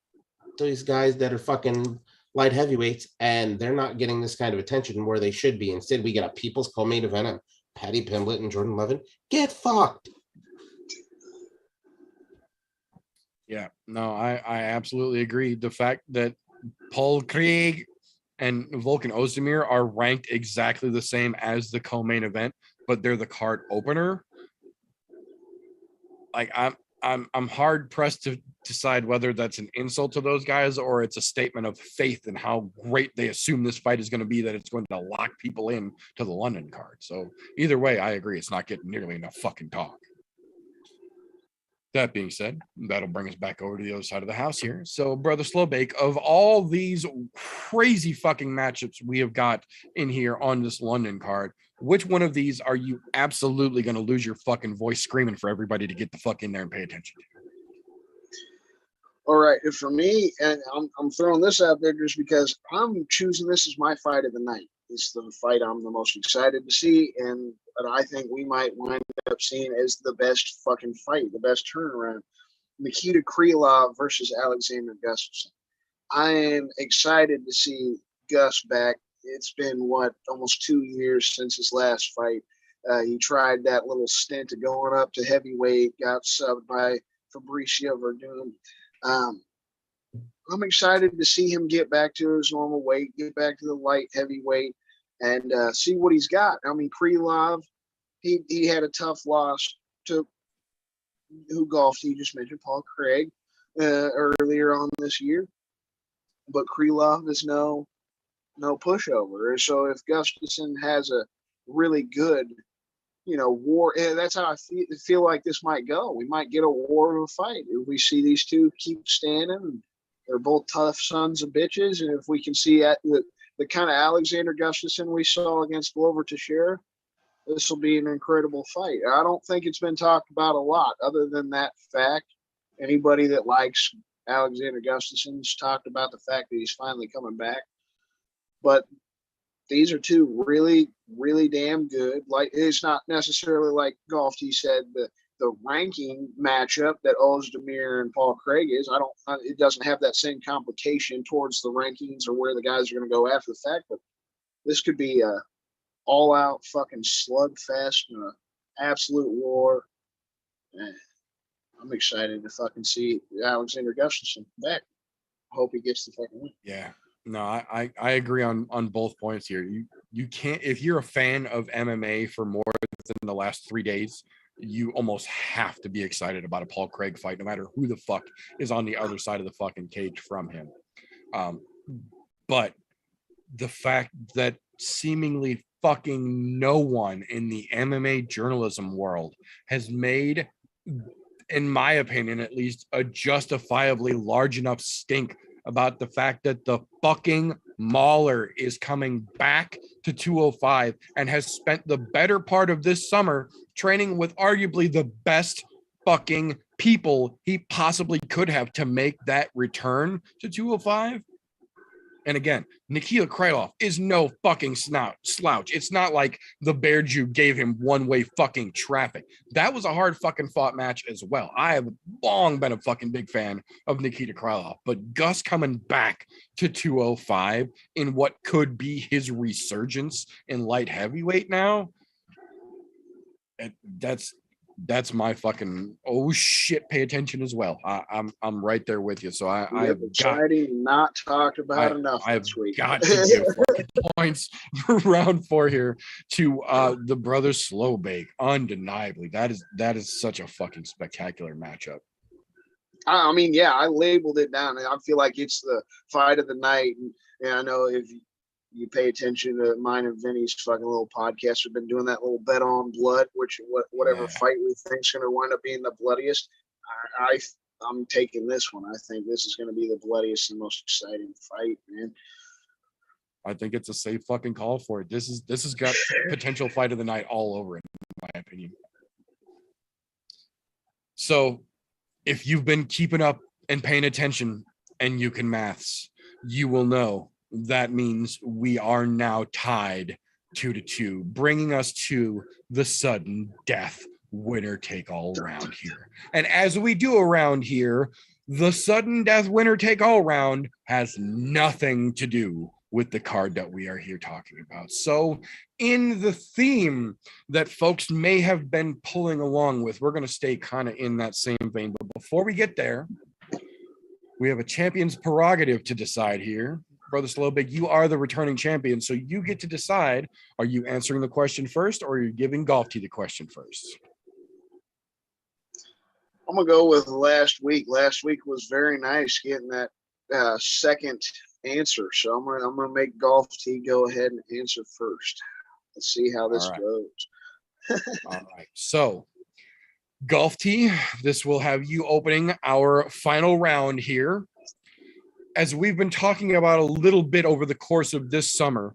these guys that are fucking light heavyweights and they're not getting this kind of attention where they should be? Instead, we get a People's Co-Main event on Paddy Pimblett and Jordan Levin. Get fucked. Yeah, no, I absolutely agree. The fact that Paul Craig and Volkan Ozdemir are ranked exactly the same as the co-main event, but they're the card opener. Like, I'm hard pressed to decide whether that's an insult to those guys or it's a statement of faith in how great they assume this fight is going to be, that it's going to lock people in to the London card. So either way, I agree. It's not getting nearly enough fucking talk. That being said, that'll bring us back over to the other side of the house here. So, Brother Slowbake, of all these crazy fucking matchups we have got in here on this London card, which one of these are you absolutely going to lose your fucking voice screaming for everybody to get the fuck in there and pay attention to? All right, and for me, and I'm throwing this out there just because I'm choosing this as my fight of the night. is the fight I'm the most excited to see, and I think we might wind up seeing as the best fucking fight, the best turnaround. Nikita Krylov versus Alexander Gustafsson. I am excited to see Gus back. It's been almost 2 years since his last fight. He tried that little stint of going up to heavyweight, got subbed by Fabricio Verdun. I'm excited to see him get back to his normal weight, get back to the light heavyweight, and see what he's got. I mean, Krylov, he had a tough loss to who golfed. He just mentioned Paul Craig earlier on this year, but Krylov is no pushover. So if Gustafsson has a really good, war, that's how I feel like this might go. We might get a war of a fight if we see these two keep standing. They're both tough sons of bitches, and if we can see the kind of Alexander Gustafsson we saw against Glover Teixeira, this will be an incredible fight. I don't think it's been talked about a lot other than that fact. Anybody that likes Alexander Gustafsson's talked about the fact that he's finally coming back. But these are two really, really damn good. Like, it's not necessarily like Golfty said, the ranking matchup that Ozdemir and Paul Craig is. It doesn't have that same complication towards the rankings or where the guys are going to go after the fact. But this could be a all-out fucking slugfest and an absolute war. I'm excited to fucking see Alexander Gustafsson back. Hope he gets the fucking win. Yeah. No, I agree on both points here. You can't, if you're a fan of MMA for more than the last 3 days, you almost have to be excited about a Paul Craig fight, no matter who the fuck is on the other side of the fucking cage from him. But the fact that seemingly fucking no one in the MMA journalism world has made, in my opinion at least, a justifiably large enough stink about the fact that the fucking Mauler is coming back to 205 and has spent the better part of this summer training with arguably the best fucking people he possibly could have to make that return to 205. And again, Nikita Krylov is no fucking slouch. It's not like the Bear Jew gave him one-way fucking traffic. That was a hard fucking fought match as well. I have long been a fucking big fan of Nikita Krylov, but Gus coming back to 205 in what could be his resurgence in light heavyweight now, that's my fucking oh shit, pay attention as well. I'm right there with you. So I've exciting, not talked about enough. I've this week. got to give points for round 4 here to the brothers Slow Bake. Undeniably, that is such a fucking spectacular matchup. I mean, yeah, I labeled it down, and I feel like it's the fight of the night. And I know if you pay attention to mine and Vinny's fucking little podcast, we've been doing that little bet on blood, whatever fight we think is going to wind up being the bloodiest. I'm taking this one. I think this is going to be the bloodiest and most exciting fight, man. I think it's a safe fucking call for it. This has got potential fight of the night all over it, in my opinion. So if you've been keeping up and paying attention and you can maths, you will know that means we are now tied 2-2, bringing us to the sudden death winner take all round here. And as we do around here, the sudden death winner take all round has nothing to do with the card that we are here talking about. So in the theme that folks may have been pulling along with, we're going to stay kind of in that same vein. But before we get there, we have a champion's prerogative to decide here. Brother Slowbig, you are the returning champion, so you get to decide, are you answering the question first or are you giving Golfty the question first? I'm going to go with last week. Last week was very nice getting that second answer, so I'm going to make Golfty go ahead and answer first. Let's see how this goes. All right, so Golfty, this will have you opening our final round here. As we've been talking about a little bit over the course of this summer,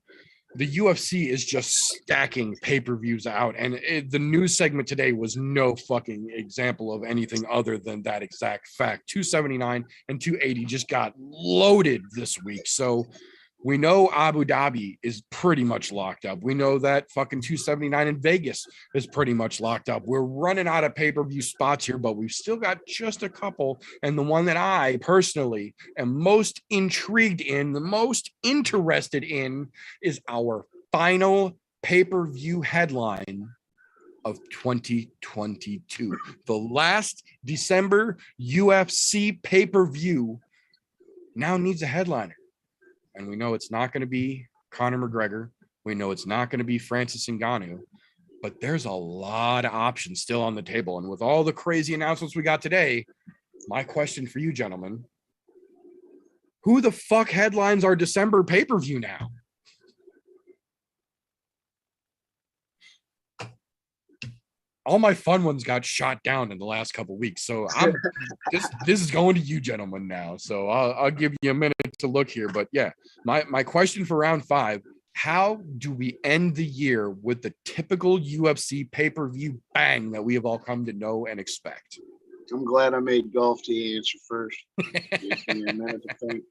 the UFC is just stacking pay-per-views out. And the news segment today was no fucking example of anything other than that exact fact. 279 and 280 just got loaded this week. So We know Abu Dhabi is pretty much locked up. We know that fucking 279 in Vegas is pretty much locked up. We're running out of pay-per-view spots here, but we've still got just a couple. And the one that I personally am most intrigued in, the most interested in, is our final pay-per-view headline of 2022. The last December UFC pay-per-view now needs a headliner. And we know it's not going to be Conor McGregor. We know it's not going to be Francis Ngannou. But there's a lot of options still on the table. And with all the crazy announcements we got today, my question for you, gentlemen, who the fuck headlines our December pay-per-view now? All my fun ones got shot down in the last couple of weeks. So this is going to you gentlemen now. So I'll give you a minute to look here. But yeah, my question for round 5, how do we end the year with the typical UFC pay-per-view bang that we have all come to know and expect? I'm glad I made Golf T answer first. Gives me a minute to think.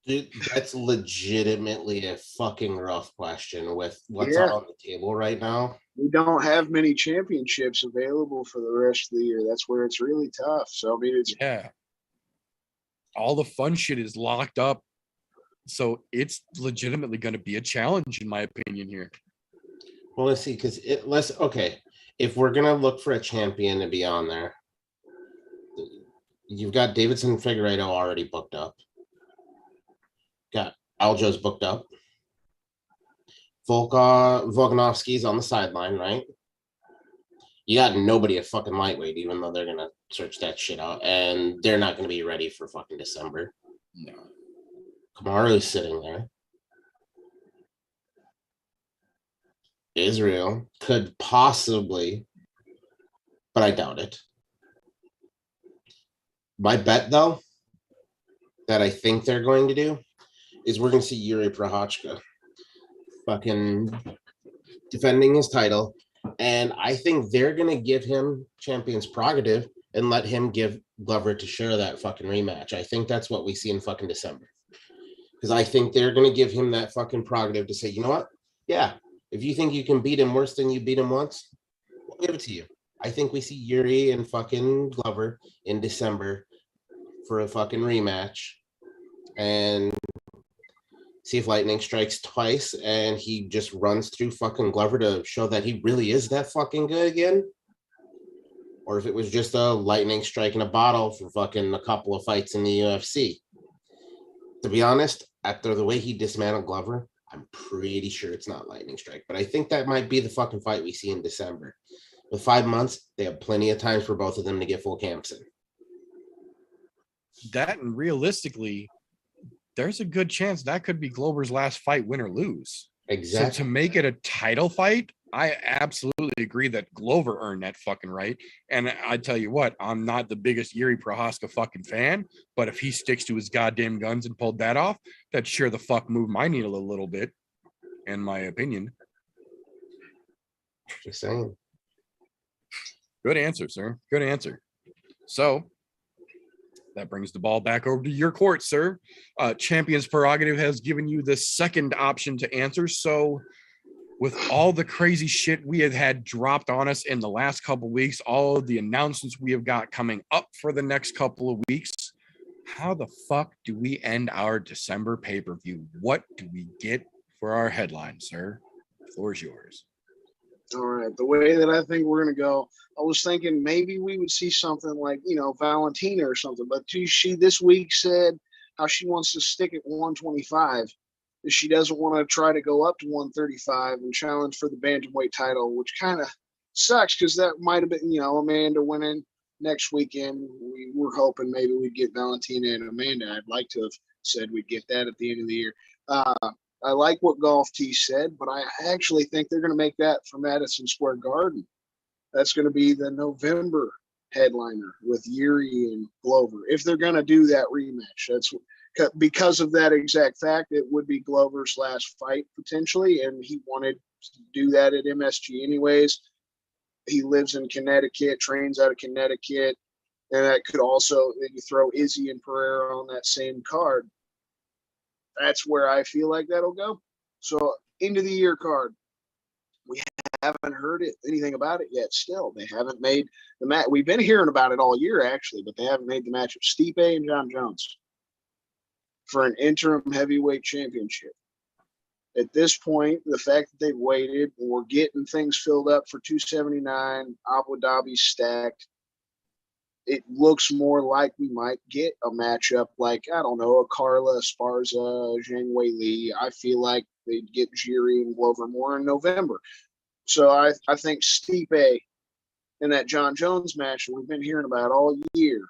Dude, that's legitimately a fucking rough question with what's Yeah. on the table right now. We don't have many championships available for the rest of the year. That's where it's really tough. So I mean, it's Yeah. All the fun shit is locked up. So it's legitimately going to be a challenge, in my opinion, here. Well, let's see, because if we're gonna look for a champion to be on there, you've got Davidson Figueiredo already booked up. Got Aljo's booked up. Volkanovski's on the sideline, right? You got nobody at fucking lightweight, even though they're gonna search that shit out, and they're not gonna be ready for fucking December. No. Kamaru's sitting there. Israel could possibly, but I doubt it. My bet, though, that I think they're going to do is we're going to see Yuri Prochazka fucking defending his title. And I think they're going to give him champion's prerogative and let him give Glover to share that fucking rematch. I think that's what we see in fucking December. Because I think they're going to give him that fucking prerogative to say, you know what? Yeah, if you think you can beat him worse than you beat him once, we'll give it to you. I think we see Yuri and fucking Glover in December for a fucking rematch. And see if lightning strikes twice and he just runs through fucking Glover to show that he really is that fucking good again. Or if it was just a lightning strike in a bottle for fucking a couple of fights in the UFC. To be honest, after the way he dismantled Glover, I'm pretty sure it's not lightning strike. But I think that might be the fucking fight we see in December. With 5 months, they have plenty of time for both of them to get full camps in. That, and realistically, there's a good chance that could be Glover's last fight, win or lose. Exactly. So to make it a title fight, I absolutely agree that Glover earned that fucking right. And I tell you what, I'm not the biggest Yuri Prochazka fucking fan, but if he sticks to his goddamn guns and pulled that off, that sure the fuck moved my needle a little bit, in my opinion. Just saying. Good answer, sir. Good answer. So that brings the ball back over to your court, sir. Champion's prerogative has given you the second option to answer. So with all the crazy shit we have had dropped on us in the last couple of weeks, all of the announcements we have got coming up for the next couple of weeks, how the fuck do we end our December pay-per-view? What do we get for our headline, sir? The floor is yours. all right. The way that I think we're going to go, I was thinking maybe we would see something like, Valentina or something. But she this week said how she wants to stick at 125. She doesn't want to try to go up to 135 and challenge for the bantamweight title, which kind of sucks because that might have been, Amanda winning next weekend. We were hoping maybe we'd get Valentina and Amanda. I'd like to have said we'd get that at the end of the year. I like what Golf T said, but I actually think they're going to make that for Madison Square Garden. That's going to be the November headliner with Yuri and Glover. If they're going to do that rematch, that's because of that exact fact. It would be Glover's last fight potentially, and he wanted to do that at MSG anyways. He lives in Connecticut, trains out of Connecticut, and that could also, then you throw Izzy and Pereira on that same card. That's where I feel like that'll go. So into the year card, we haven't heard anything about it yet. Still, they haven't made the match. We've been hearing about it all year, actually, but they haven't made the match of Stipe and John Jones for an interim heavyweight championship. At this point, the fact that they've waited, we're getting things filled up for 279, Abu Dhabi stacked. It looks more like we might get a matchup like, I don't know, a Carla Esparza, Zhang Wei Li. I feel like they'd get Jiri and Glover more in November. So I think Stipe in that John Jones match that we've been hearing about all year,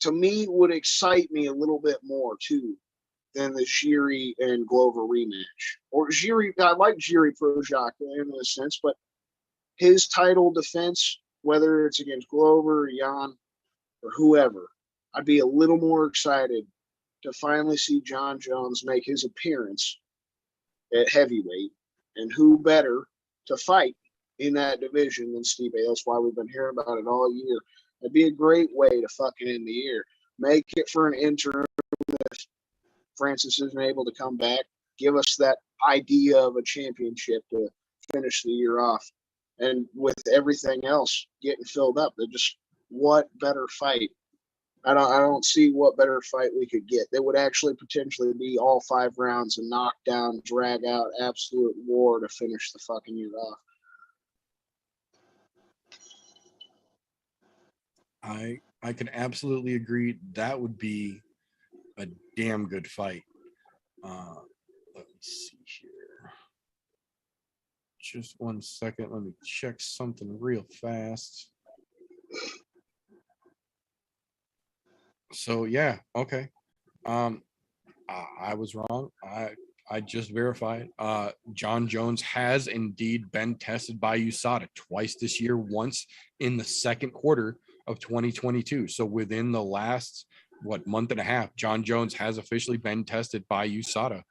to me, would excite me a little bit more, too, than the Jiri and Glover rematch. Or Jiri, I like Jiri Prochazka in a sense, but his title defense, whether it's against Glover or Jan or whoever, I'd be a little more excited to finally see John Jones make his appearance at heavyweight. And who better to fight in that division than Stipe? That's why we've been hearing about it all year. It'd be a great way to fucking end the year. Make it for an interim if Francis isn't able to come back. Give us that idea of a championship to finish the year off. And with everything else getting filled up, they're just, what better fight? I don't see what better fight we could get. They would actually potentially be all 5 rounds and knockdown, drag out, absolute war to finish the fucking year off. I can absolutely agree. That would be a damn good fight. Let me see here. Just 1 second. Let me check something real fast. So yeah, okay. I was wrong. I just verified. John Jones has indeed been tested by USADA twice this year, once in the second quarter of 2022. So within the last month and a half, John Jones has officially been tested by USADA.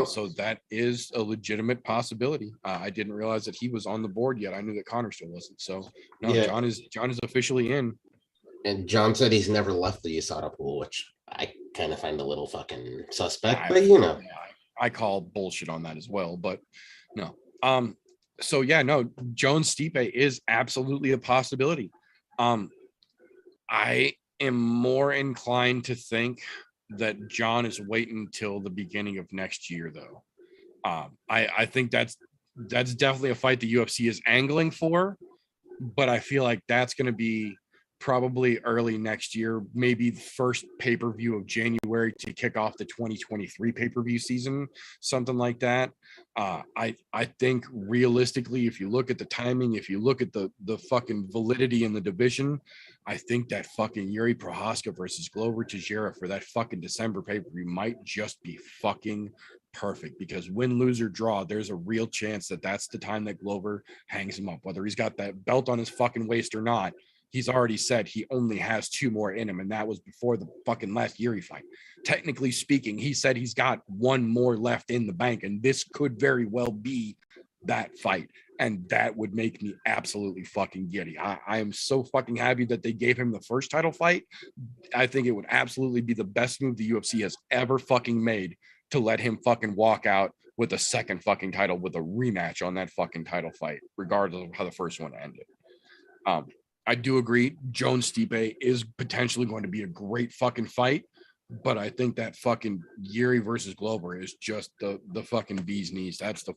So that is a legitimate possibility. I didn't realize that he was on the board yet. I knew that Connor still wasn't. So no, yeah. John is officially in. And John said he's never left the USADA pool, which I kind of find a little fucking suspect, but you know. I call bullshit on that as well, but no. So yeah, no, Jones Stipe is absolutely a possibility. I am more inclined to think that John is waiting till the beginning of next year, though. I think that's definitely a fight the UFC is angling for, but I feel like that's going to be probably early next year, maybe the first pay-per-view of January to kick off the 2023 pay-per-view season, something like that. I think realistically, if you look at the timing, if you look at the fucking validity in the division, I think that fucking Yuri Prochazka versus Glover Teixeira for that fucking December pay-per-view might just be fucking perfect, because win, lose, or draw, there's a real chance that that's the time that Glover hangs him up, whether he's got that belt on his fucking waist or not. He's already said he only has 2 more in him, and that was before the fucking last Yuri fight. Technically speaking, he said he's got 1 more left in the bank, and this could very well be that fight. And that would make me absolutely fucking giddy. I am so fucking happy that they gave him the first title fight. I think it would absolutely be the best move the UFC has ever fucking made to let him fucking walk out with a second fucking title with a rematch on that fucking title fight, regardless of how the first one ended. I do agree, Jones Stipe is potentially going to be a great fucking fight, but I think that fucking Yuri versus Glover is just the fucking bee's knees. That's the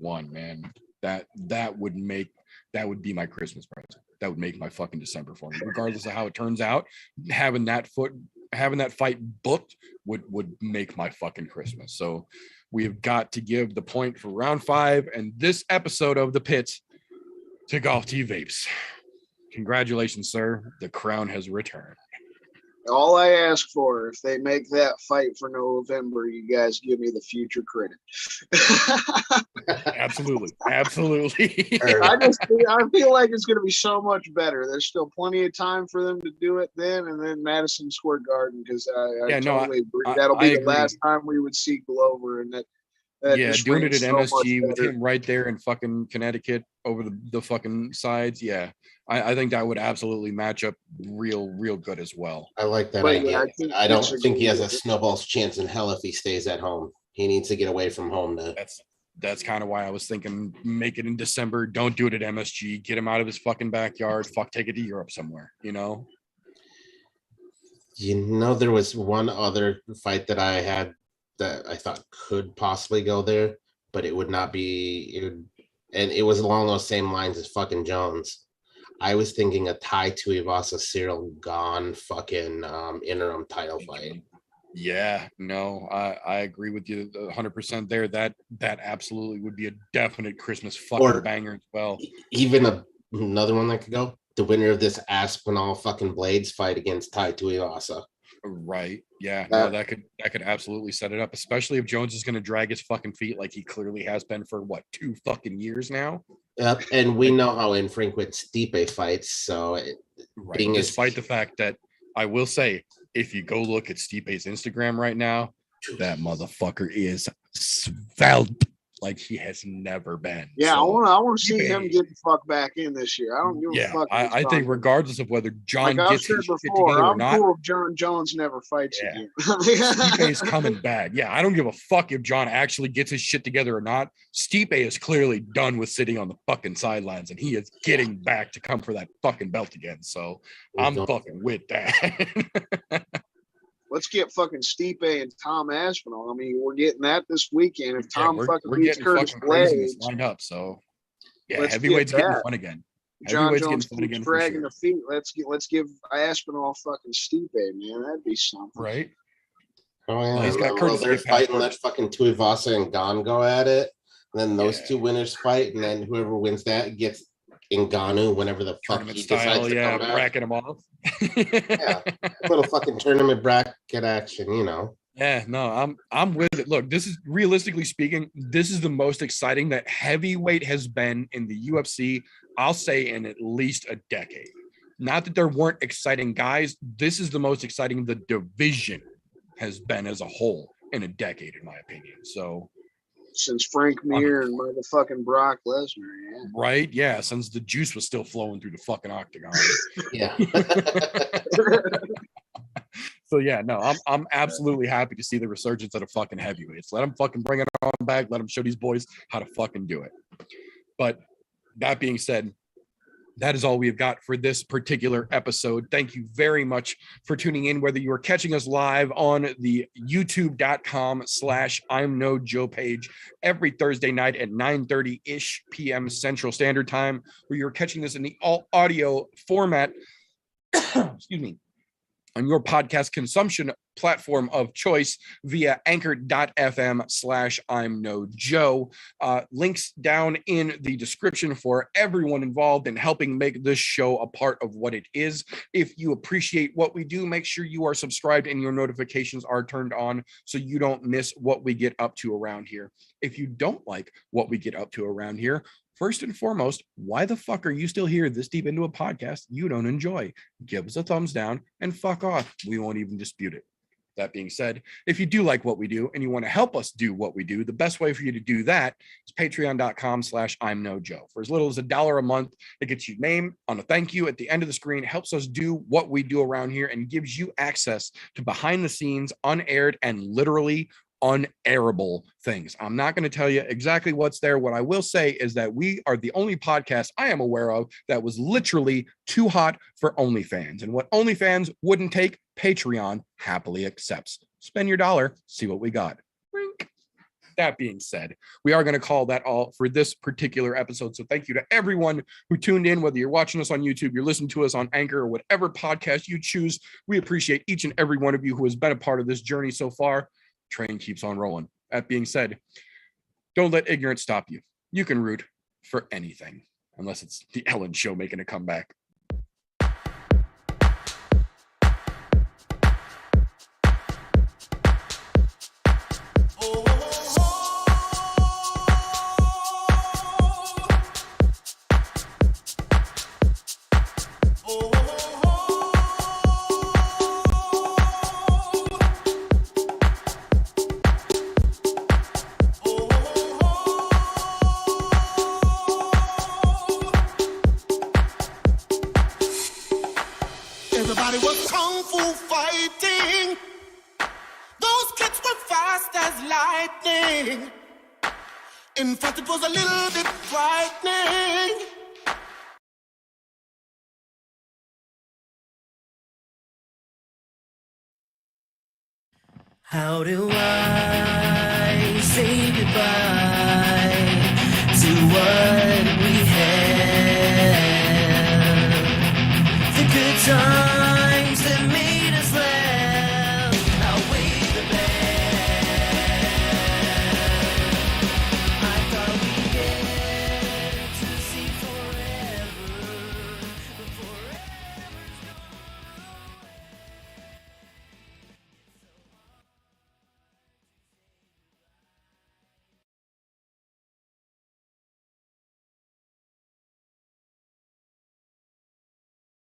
one, man. That would be my Christmas present. That would make my fucking December for me, regardless of how it turns out. Having that fight booked would make my fucking Christmas. So we have got to give the point for round 5 and this episode of The Pits to Golf T Vapes. Congratulations, sir. The crown has returned. All I ask for, if they make that fight for November, you guys give me the future credit. Absolutely. I feel like it's going to be so much better. There's still plenty of time for them to do it then, and then Madison Square Garden, because I totally agree. That'll be the last time we would see Glover, and that That Yeah, just doing it ran at so much MSG with better. him right there in fucking Connecticut over the fucking sides. Yeah, I think that would absolutely match up real good as well. I like that But, idea. yeah, I think I it's don't a think he has good- a snowball's chance in hell if he stays at home. He needs to get away from home to. That's kind of why I was thinking make it in December. Don't do it at MSG. Get him out of his fucking backyard. Take it to Europe somewhere, you know? There was one other fight that I had that I thought could possibly go there, but it would not be. And it was along those same lines as fucking Jones. I was thinking a Tai Tuivasa Cyril Gane fucking interim title fight. Yeah, no, I agree with you 100% there. That absolutely would be a definite Christmas fucking banger as well. Even another one that could go. The winner of this Aspinall fucking Blades fight against Tai Tuivasa. Right. Yeah. No, that could absolutely set it up, especially if Jones is going to drag his fucking feet like he clearly has been for what, 2 fucking years now. Yep, and we know how infrequent Stipe fights. So, Despite the fact that I will say, if you go look at Stipe's Instagram right now, that motherfucker is svelte like he has never been. Yeah, so, I want to see him get the fuck back in this year. I don't give a fuck. I think regardless of whether John like I've gets said his shit before, together or I'm not, cool if John Jones never fights again. Stipe's coming back. Yeah, I don't give a fuck if John actually gets his shit together or not. Stipe is clearly done with sitting on the fucking sidelines, and he is getting back to come for that fucking belt again. So I'm fucking with that. Let's get fucking Stipe and Tom Aspinall. I mean, we're getting that this weekend. If Tom fucking we're beats getting Curtis fucking craziness Blades, lined up. So yeah, let's heavyweight's get getting that. fun again. John Heavyweight's Jones getting fun again keeps for dragging sure. the feet. Let's give Aspinall fucking Stipe, man. That'd be something. Right. Oh yeah, Well, he's got well, Curtis they're to get fighting. past Let fucking Tuivasa and Gane go at it. And then those two winners fight, and then whoever wins that gets Ngannou whenever the fuck Tournament he style, decides to come back. bracking them off. Yeah, little fucking tournament bracket action, Yeah, no, I'm with it. Look, this is realistically speaking, this is the most exciting that heavyweight has been in the UFC, I'll say in at least a decade. Not that there weren't exciting guys. This is the most exciting the division has been as a whole in a decade, in my opinion. So since Frank Mir and motherfucking Brock Lesnar, yeah. Right? Yeah, since the juice was still flowing through the fucking octagon. Yeah. So yeah, no, I'm absolutely happy to see the resurgence of the fucking heavyweights. Let them fucking bring it on back. Let them show these boys how to fucking do it. But that being said, that is all we've got for this particular episode. Thank you very much for tuning in, whether you are catching us live on the youtube.com/I'mNoJoe page every Thursday night at 9:30-ish p.m. Central Standard Time, or you're catching this in the all audio format, excuse me, on your podcast consumption platform of choice via anchor.fm/I'mNoJoe. Links down in the description for everyone involved in helping make this show a part of what it is. If you appreciate what we do, make sure you are subscribed and your notifications are turned on so you don't miss what we get up to around here. If you don't like what we get up to around here, first and foremost, why the fuck are you still here this deep into a podcast you don't enjoy? Give us a thumbs down and fuck off. We won't even dispute it. That being said, if you do like what we do and you want to help us do what we do, the best way for you to do that is patreon.com/I'mNoJoe. For as little as $1 a month, it gets your name on a thank you at the end of the screen, helps us do what we do around here, and gives you access to behind the scenes, unaired, and literally unairable things. I'm not going to tell you exactly what's there. What I will say is that we are the only podcast I am aware of that was literally too hot for OnlyFans. And what OnlyFans wouldn't take, Patreon happily accepts. Spend your dollar, see what we got. Wink. That being said, we are going to call that all for this particular episode. So thank you to everyone who tuned in, whether you're watching us on YouTube, you're listening to us on Anchor, or whatever podcast you choose. We appreciate each and every one of you who has been a part of this journey so far. Train keeps on rolling. That being said, don't let ignorance stop you. You can root for anything, unless it's the Ellen Show making a comeback. God, it was kung fu fighting. Those kids were fast as lightning. In fact, it was a little bit frightening. How do I say goodbye to what we had? The good times